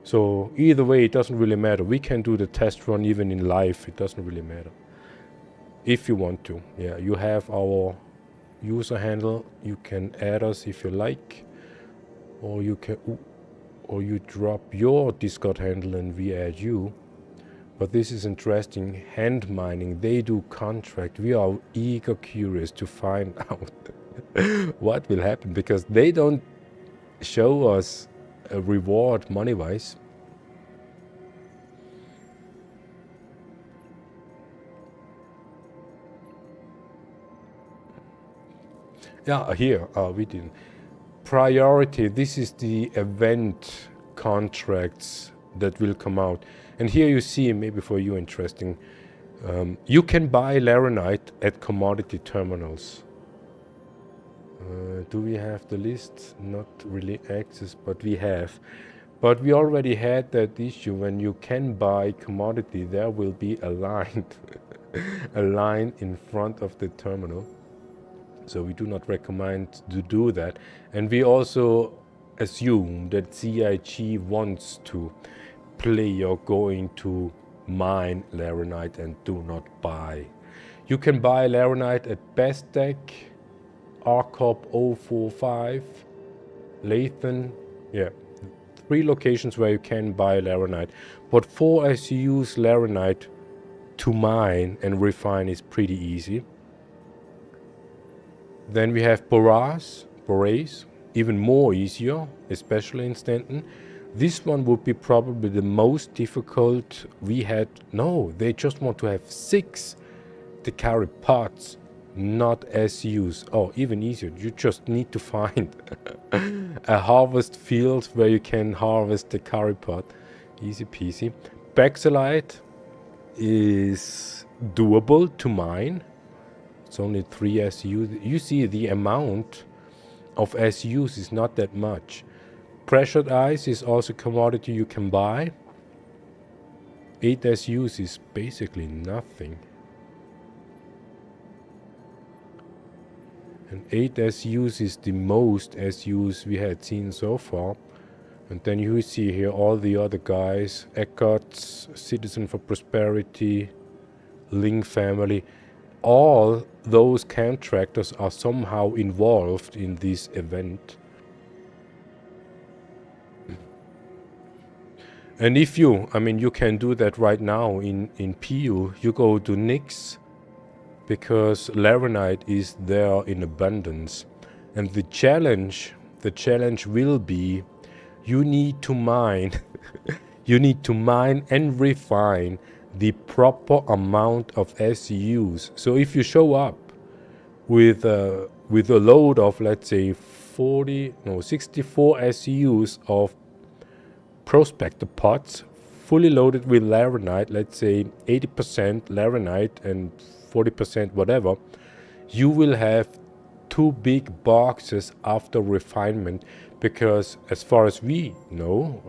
So either way, it doesn't really matter. We can do the test run even in live. It doesn't really matter. If you want to. Yeah, you have our user handle. You can add us if you like. Or you can... or you drop your Discord handle and we add you. But this is interesting. Hand mining, they do contract. We are eager curious to find out what will happen, because they don't show us a reward money wise. Yeah, here we didn't. Priority, this is the event contracts that will come out. And here you see, maybe for you interesting, you can buy Laranite at commodity terminals. Do we have the list? Not really access, but we have. But we already had that issue. When you can buy commodity, there will be a line, a line in front of the terminal. So we do not recommend to do that. And we also assume that CIG wants to play or going to mine Laranite and do not buy. You can buy Laranite at Bestech, RCOP 045, Lathan. Yeah, 3 locations where you can buy Laranite. But for ASUS Laranite to mine and refine is pretty easy. Then we have Borace, even more easier, especially in Stanton. This one would be probably the most difficult. We had, no, they just want to have 6 Decari pots, not ASUS. Oh, even easier, you just need to find a harvest field where you can harvest the Decari pot. Easy peasy. Baxilite is doable to mine. It's only 3 SUs. You see the amount of SUs is not that much. Pressured ice is also commodity you can buy. 8 SUs is basically nothing. And 8 SUs is the most SUs we had seen so far. And then you see here all the other guys, Eckart's, Citizen for Prosperity, Ling family. All those contractors are somehow involved in this event. And if you, I mean, you can do that right now in PU. You go to Nix, because Laranite is there in abundance. And the challenge will be, you need to mine, you need to mine and refine the proper amount of SUs. So if you show up with a load of, let's say, 64 SUs of prospector pots, fully loaded with Laranite, let's say 80% Laranite and 40% whatever, you will have 2 big boxes after refinement, because as far as we know,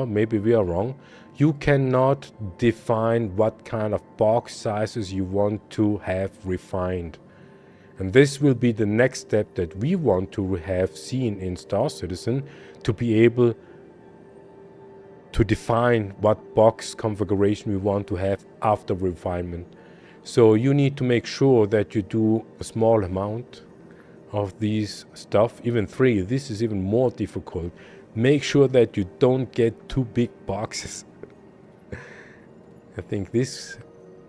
maybe we are wrong, you cannot define what kind of box sizes you want to have refined. And this will be the next step that we want to have seen in Star Citizen, to be able to define what box configuration we want to have after refinement. So you need to make sure that you do a small amount of these stuff, even 3. This is even more difficult. Make sure that you don't get 2 big boxes. I think this,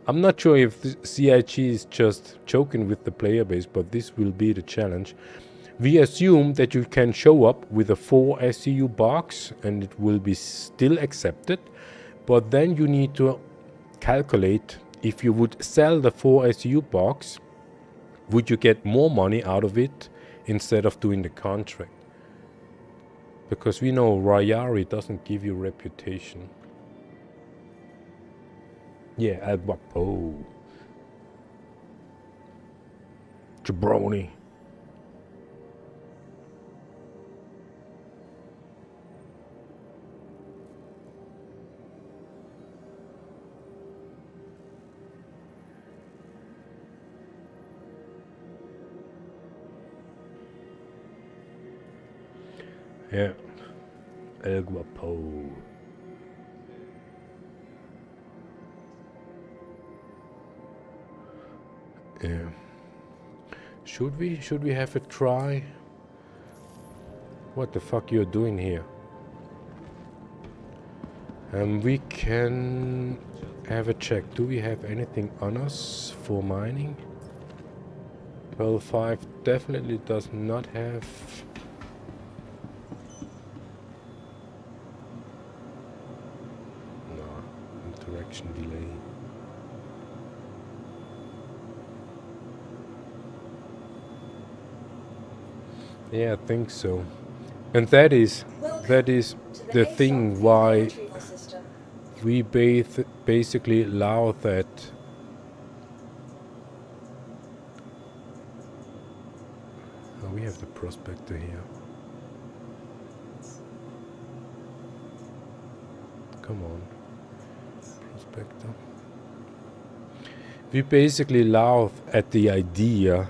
I'm not sure if CIG is just joking with the player base, but this will be the challenge. We assume that you can show up with a 4 SCU box and it will be still accepted, but then you need to calculate, if you would sell the 4 SCU box, would you get more money out of it instead of doing the contract? Because we know Rayari doesn't give you reputation. Yeah, El Guapo. Jabroni. Yeah, El Guapo. Yeah. Should we have a try? What the fuck you're doing here? We can have a check. Do we have anything on us for mining? 12.5 definitely does not have. Interaction delay. Yeah, I think so. And that is the thing why we basically allow that. Oh, we have the prospector here. Come on. We basically laugh at the idea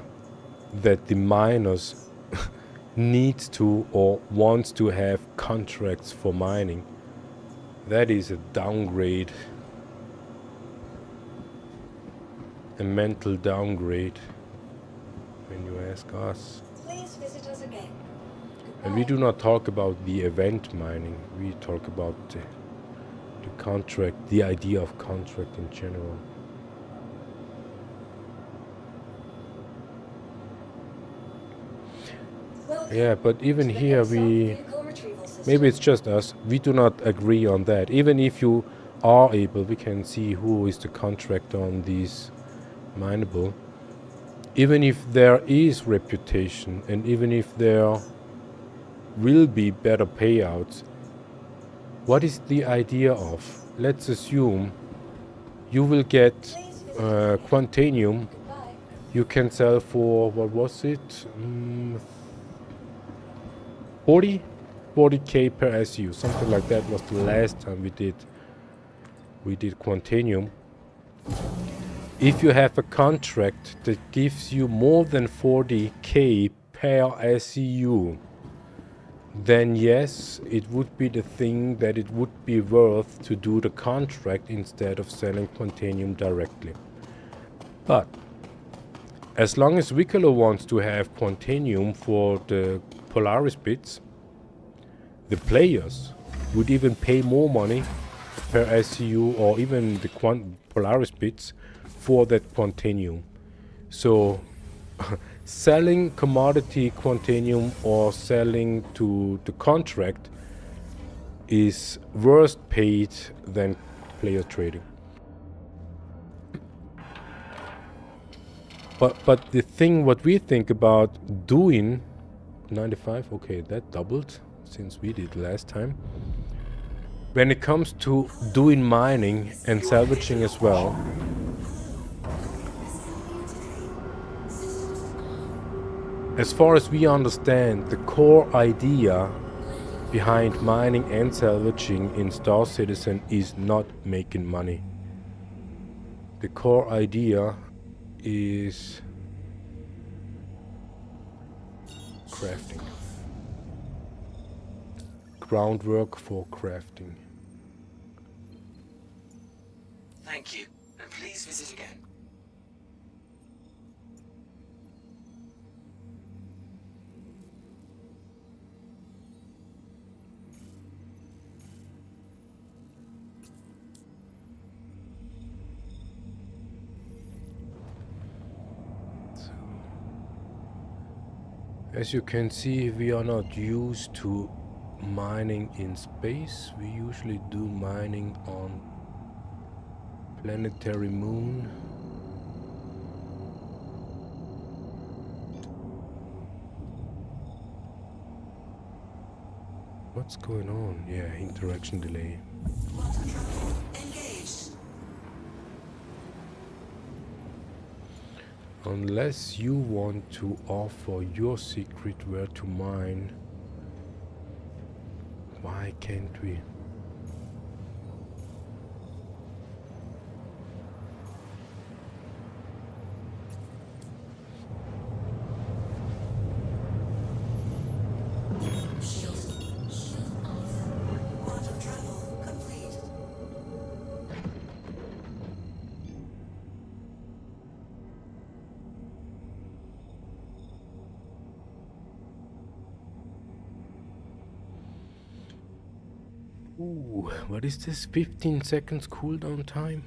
that the miners needs to or wants to have contracts for mining. That is a downgrade, a mental downgrade, when you ask us. Please visit us again. And we do not talk about the event mining, we talk about the contract, the idea of contract in general. Yeah, but even here maybe it's just us, we do not agree on that. Even if you are able, we can see who is the contractor on these mineable. Even if there is reputation and even if there will be better payouts, what is the idea of? Let's assume you will get Quantanium. You can sell for, what was it? 40k per SU, something like that was the last time we did Quantanium. If you have a contract that gives you more than 40k per SEU, then yes, it would be the thing that it would be worth to do the contract instead of selling Quantanium directly. But as long as Wicklow wants to have Quantanium for the Polaris bits, the players would even pay more money per SCU or even the Polaris bits for that Quantanium. So selling commodity Quantanium or selling to the contract is worse paid than player trading. But the thing what we think about doing 95, okay, that doubled since we did last time. When it comes to doing mining and salvaging as well, as far as we understand, the core idea behind mining and salvaging in Star Citizen is not making money. The core idea is crafting. Groundwork for crafting. Thank you, and please visit again. As you can see, we are not used to mining in space. We usually do mining on planetary moon. What's going on? Yeah, interaction delay. Unless you want to offer your secret where to mine, why can't we? Ooh, what is this? 15 seconds cooldown time?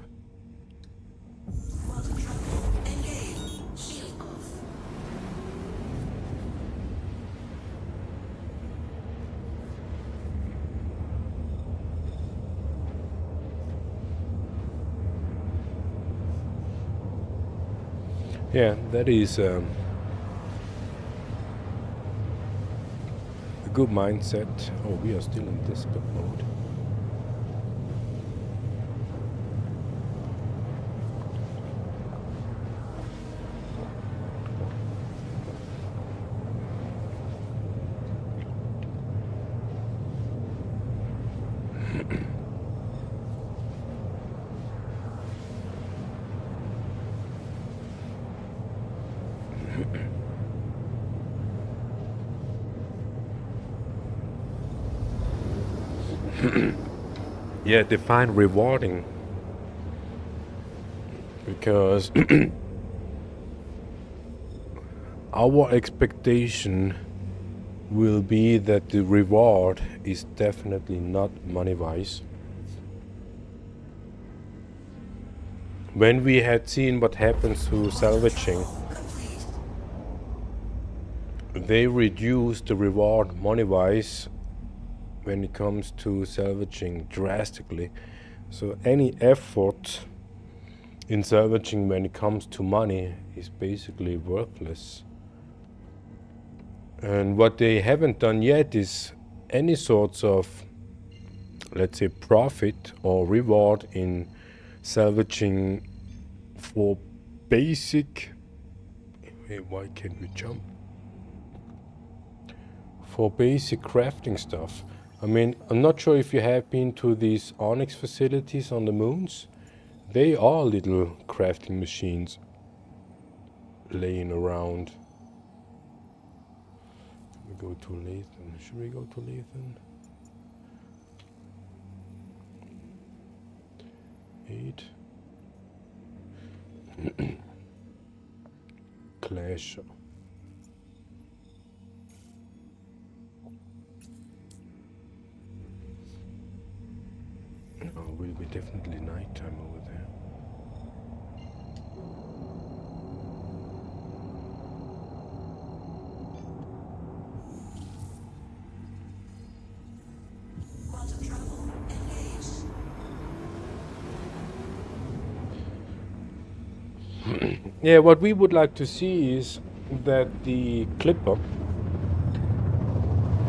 Yeah, that is a good mindset. Oh, we are still in desktop mode. Yeah, define rewarding, because our expectation will be that the reward is definitely not money-wise. When we had seen what happens to salvaging, they reduce the reward money-wise when it comes to salvaging drastically. So any effort in salvaging when it comes to money is basically worthless. And what they haven't done yet is any sorts of, let's say, profit or reward in salvaging for basic, hey, why can't we jump? For basic crafting stuff. I mean, I'm not sure if you have been to these Onyx facilities on the moons. They are little crafting machines laying around. We go to Lathan. Should we go to Lathan? 8. Clash. Oh, will be definitely nighttime over there. Quantum travel engaged. Yeah, what we would like to see is that the clipper.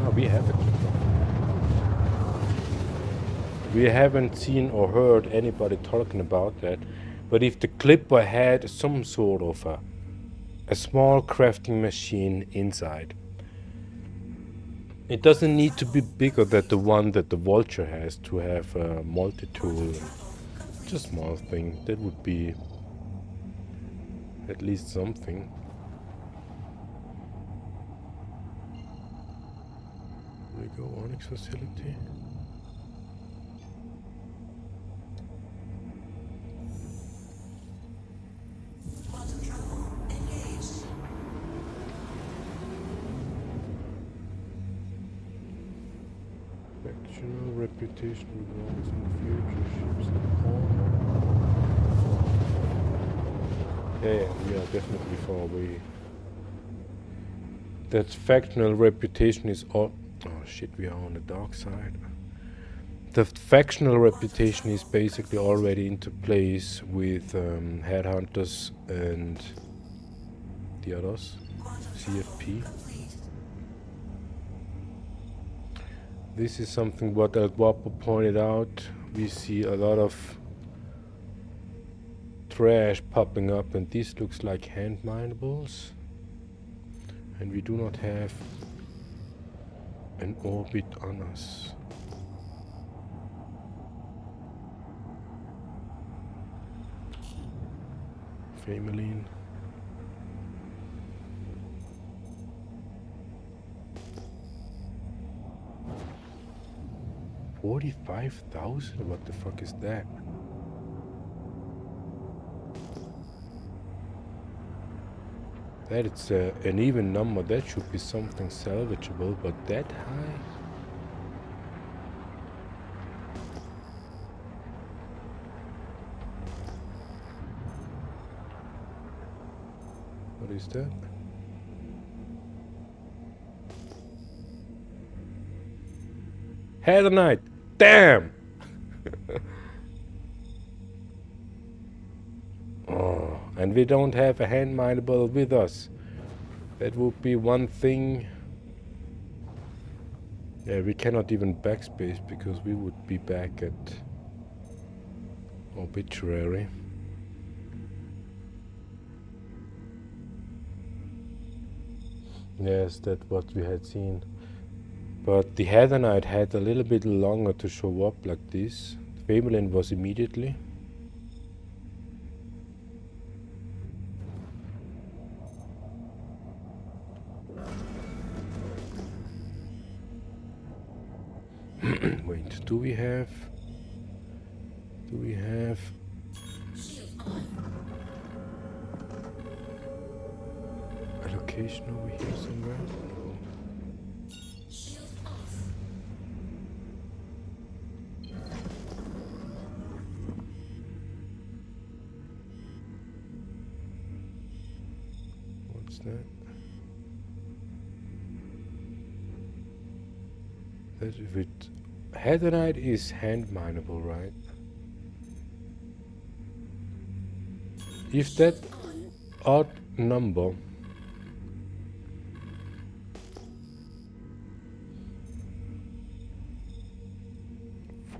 Oh, we have a clipper. We haven't seen or heard anybody talking about that, but if the clipper had some sort of a small crafting machine inside, it doesn't need to be bigger than the one that the Vulture has to have a multi-tool. Just a small thing, that would be at least something. We go Onyx facility. Quantum travel engaged. Factional reputation rewards in the future ships the armor. Yeah, we are definitely far away. That factional reputation is all. Oh shit, we are on the dark side. The factional reputation is basically already into place with headhunters and the others, CFP. This is something what El Guapo pointed out. We see a lot of trash popping up, and this looks like hand minables. And we do not have an orbit on us. Fameline. $45,000? What the fuck is that? That it's an even number. That should be something salvageable, but that high? What is that? Heather Knight! Damn! Oh, and we don't have a hand mineable with us. That would be one thing. Yeah, we cannot even backspace because we would be back at Obituary. Yes, that's what we had seen. But the Heather Knight had a little bit longer to show up like this. Fameline was immediately. Wait, do we have a location over here somewhere? No. What's that? That if it Heather Knight is hand mineable, right? If that odd number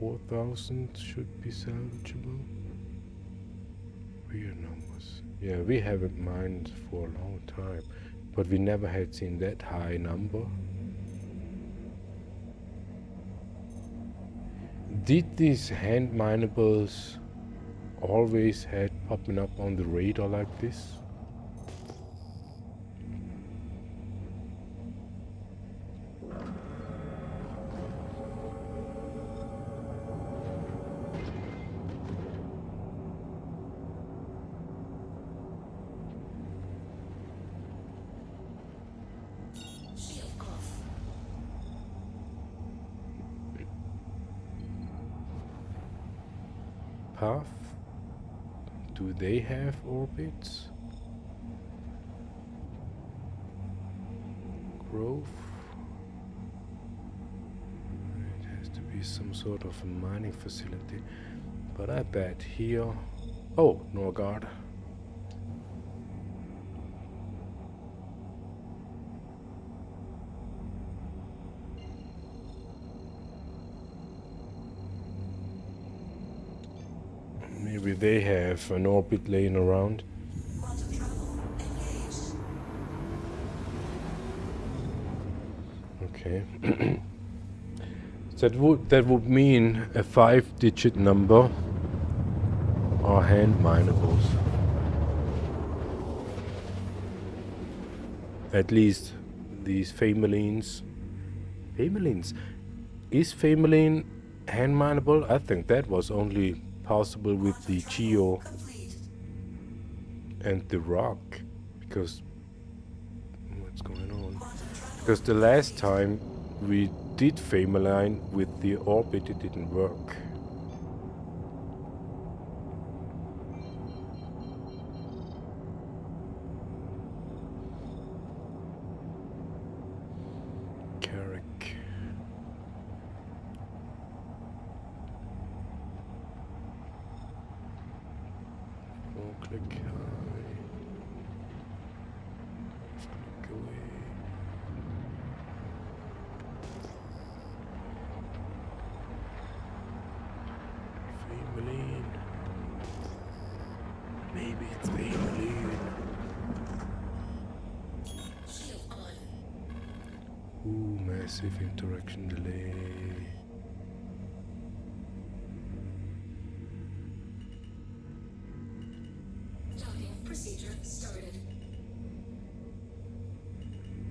$4,000 should be salvageable. Weird numbers. Yeah, we haven't mined for a long time, but we never had seen that high number. Did these hand minables always had popping up on the radar like this. Shield off. Path. Do they have orbits? Grove. It has to be some sort of a mining facility. But I bet here. Oh, Norgard. Maybe they have an orbit laying around. Quantum travel engaged. Okay. That would mean a 5-digit number or hand minables. At least these Famelines. Famelines? Is Fameline hand mineable? I think that was only possible with the Geo Complete. and the Rock. Because what's going on? Quantum travel. Because the last time we did Fameline with the orbit, it didn't work. Carrick. Click high. Click away. Fameline. Maybe it's Fameline. Shield on. Ooh, massive interaction delay. Docking procedure started.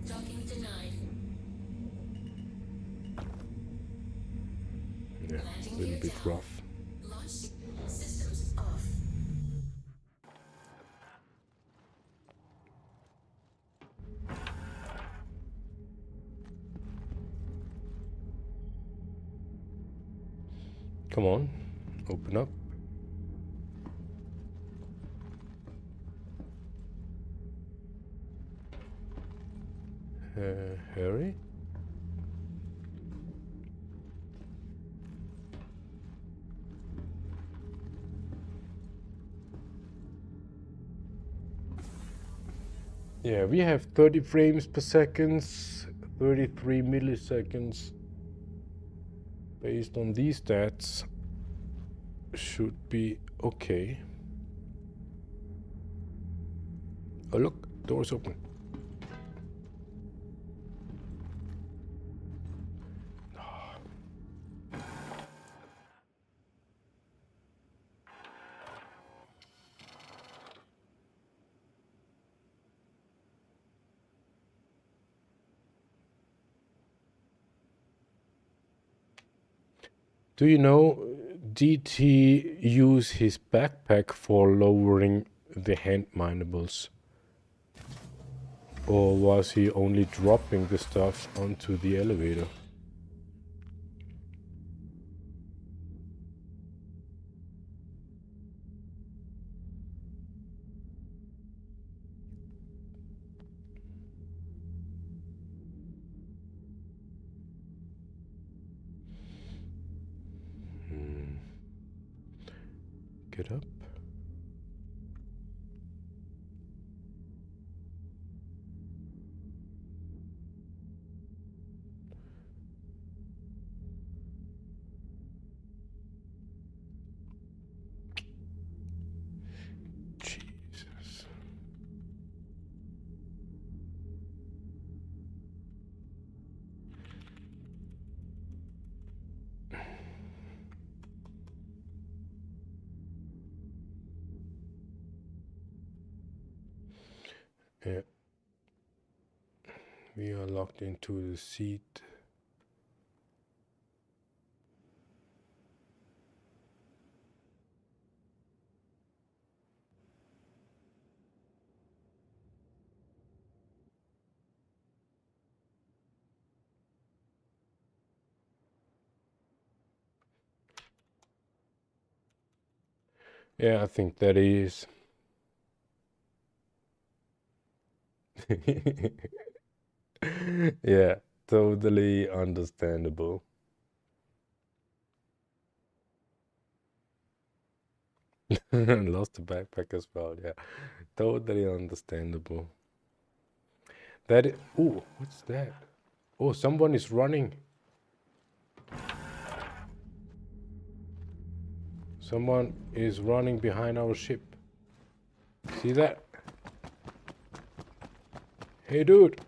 Docking denied. Yeah, a little bit rough. Launch systems off. Come on, open up. Harry? Yeah, we have 30 frames per second, 33 milliseconds. Based on these stats, should be okay. Oh look, door's open. Do you know, did he use his backpack for lowering the hand minables? Or was he only dropping the stuff onto the elevator? Get up. Jesus. Yeah. We are locked into the seat. Yeah, I think that is. Yeah, totally understandable. Lost the backpack as well. Yeah, totally understandable. Oh, what's that? Oh, someone is running. Someone is running behind our ship. See that? Hey, dude.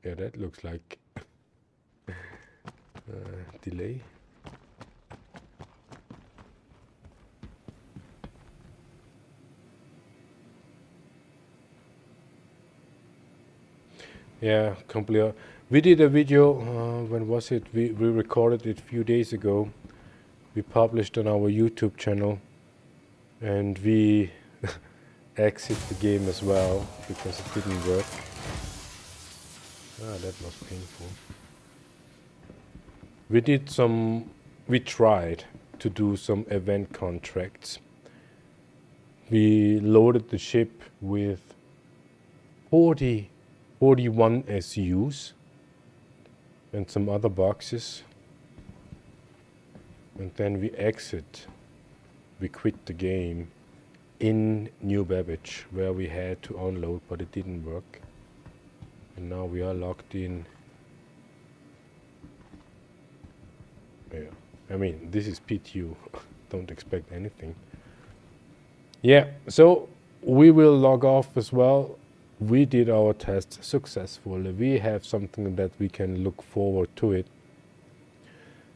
Yeah, that looks like delay. Yeah, completely. We did a video, when was it? We recorded it a few days ago. We published on our YouTube channel, and we exit the game as well because it didn't work. Ah, that was painful. We tried to do some event contracts. We loaded the ship with 41 SUs and some other boxes. And then we quit the game in New Babbage, where we had to unload, but it didn't work. And now we are locked in. Yeah, I mean, this is PTU. Don't expect anything. Yeah, so we will log off as well. We did our test successfully. We have something that we can look forward to it.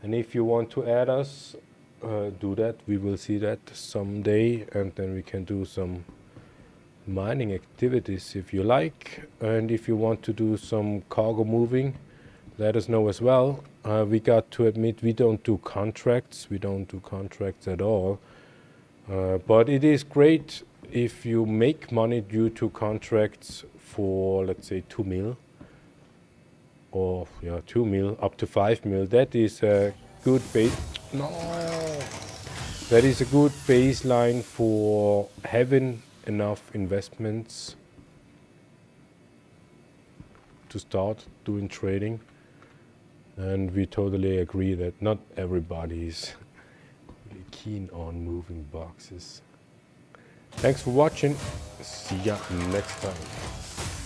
And if you want to add us, do that. We will see that someday, and then we can do some mining activities if you like. And if you want to do some cargo moving, let us know as well. We got to admit, we don't do contracts. We don't do contracts at all. But it is great if you make money due to contracts for, let's say, 2 mil. Or, yeah, 2 mil, up to 5 mil. That is a good base. No! That is a good baseline for having enough investments to start doing trading. And we totally agree that not everybody is really keen on moving boxes. Thanks for watching. See ya next time.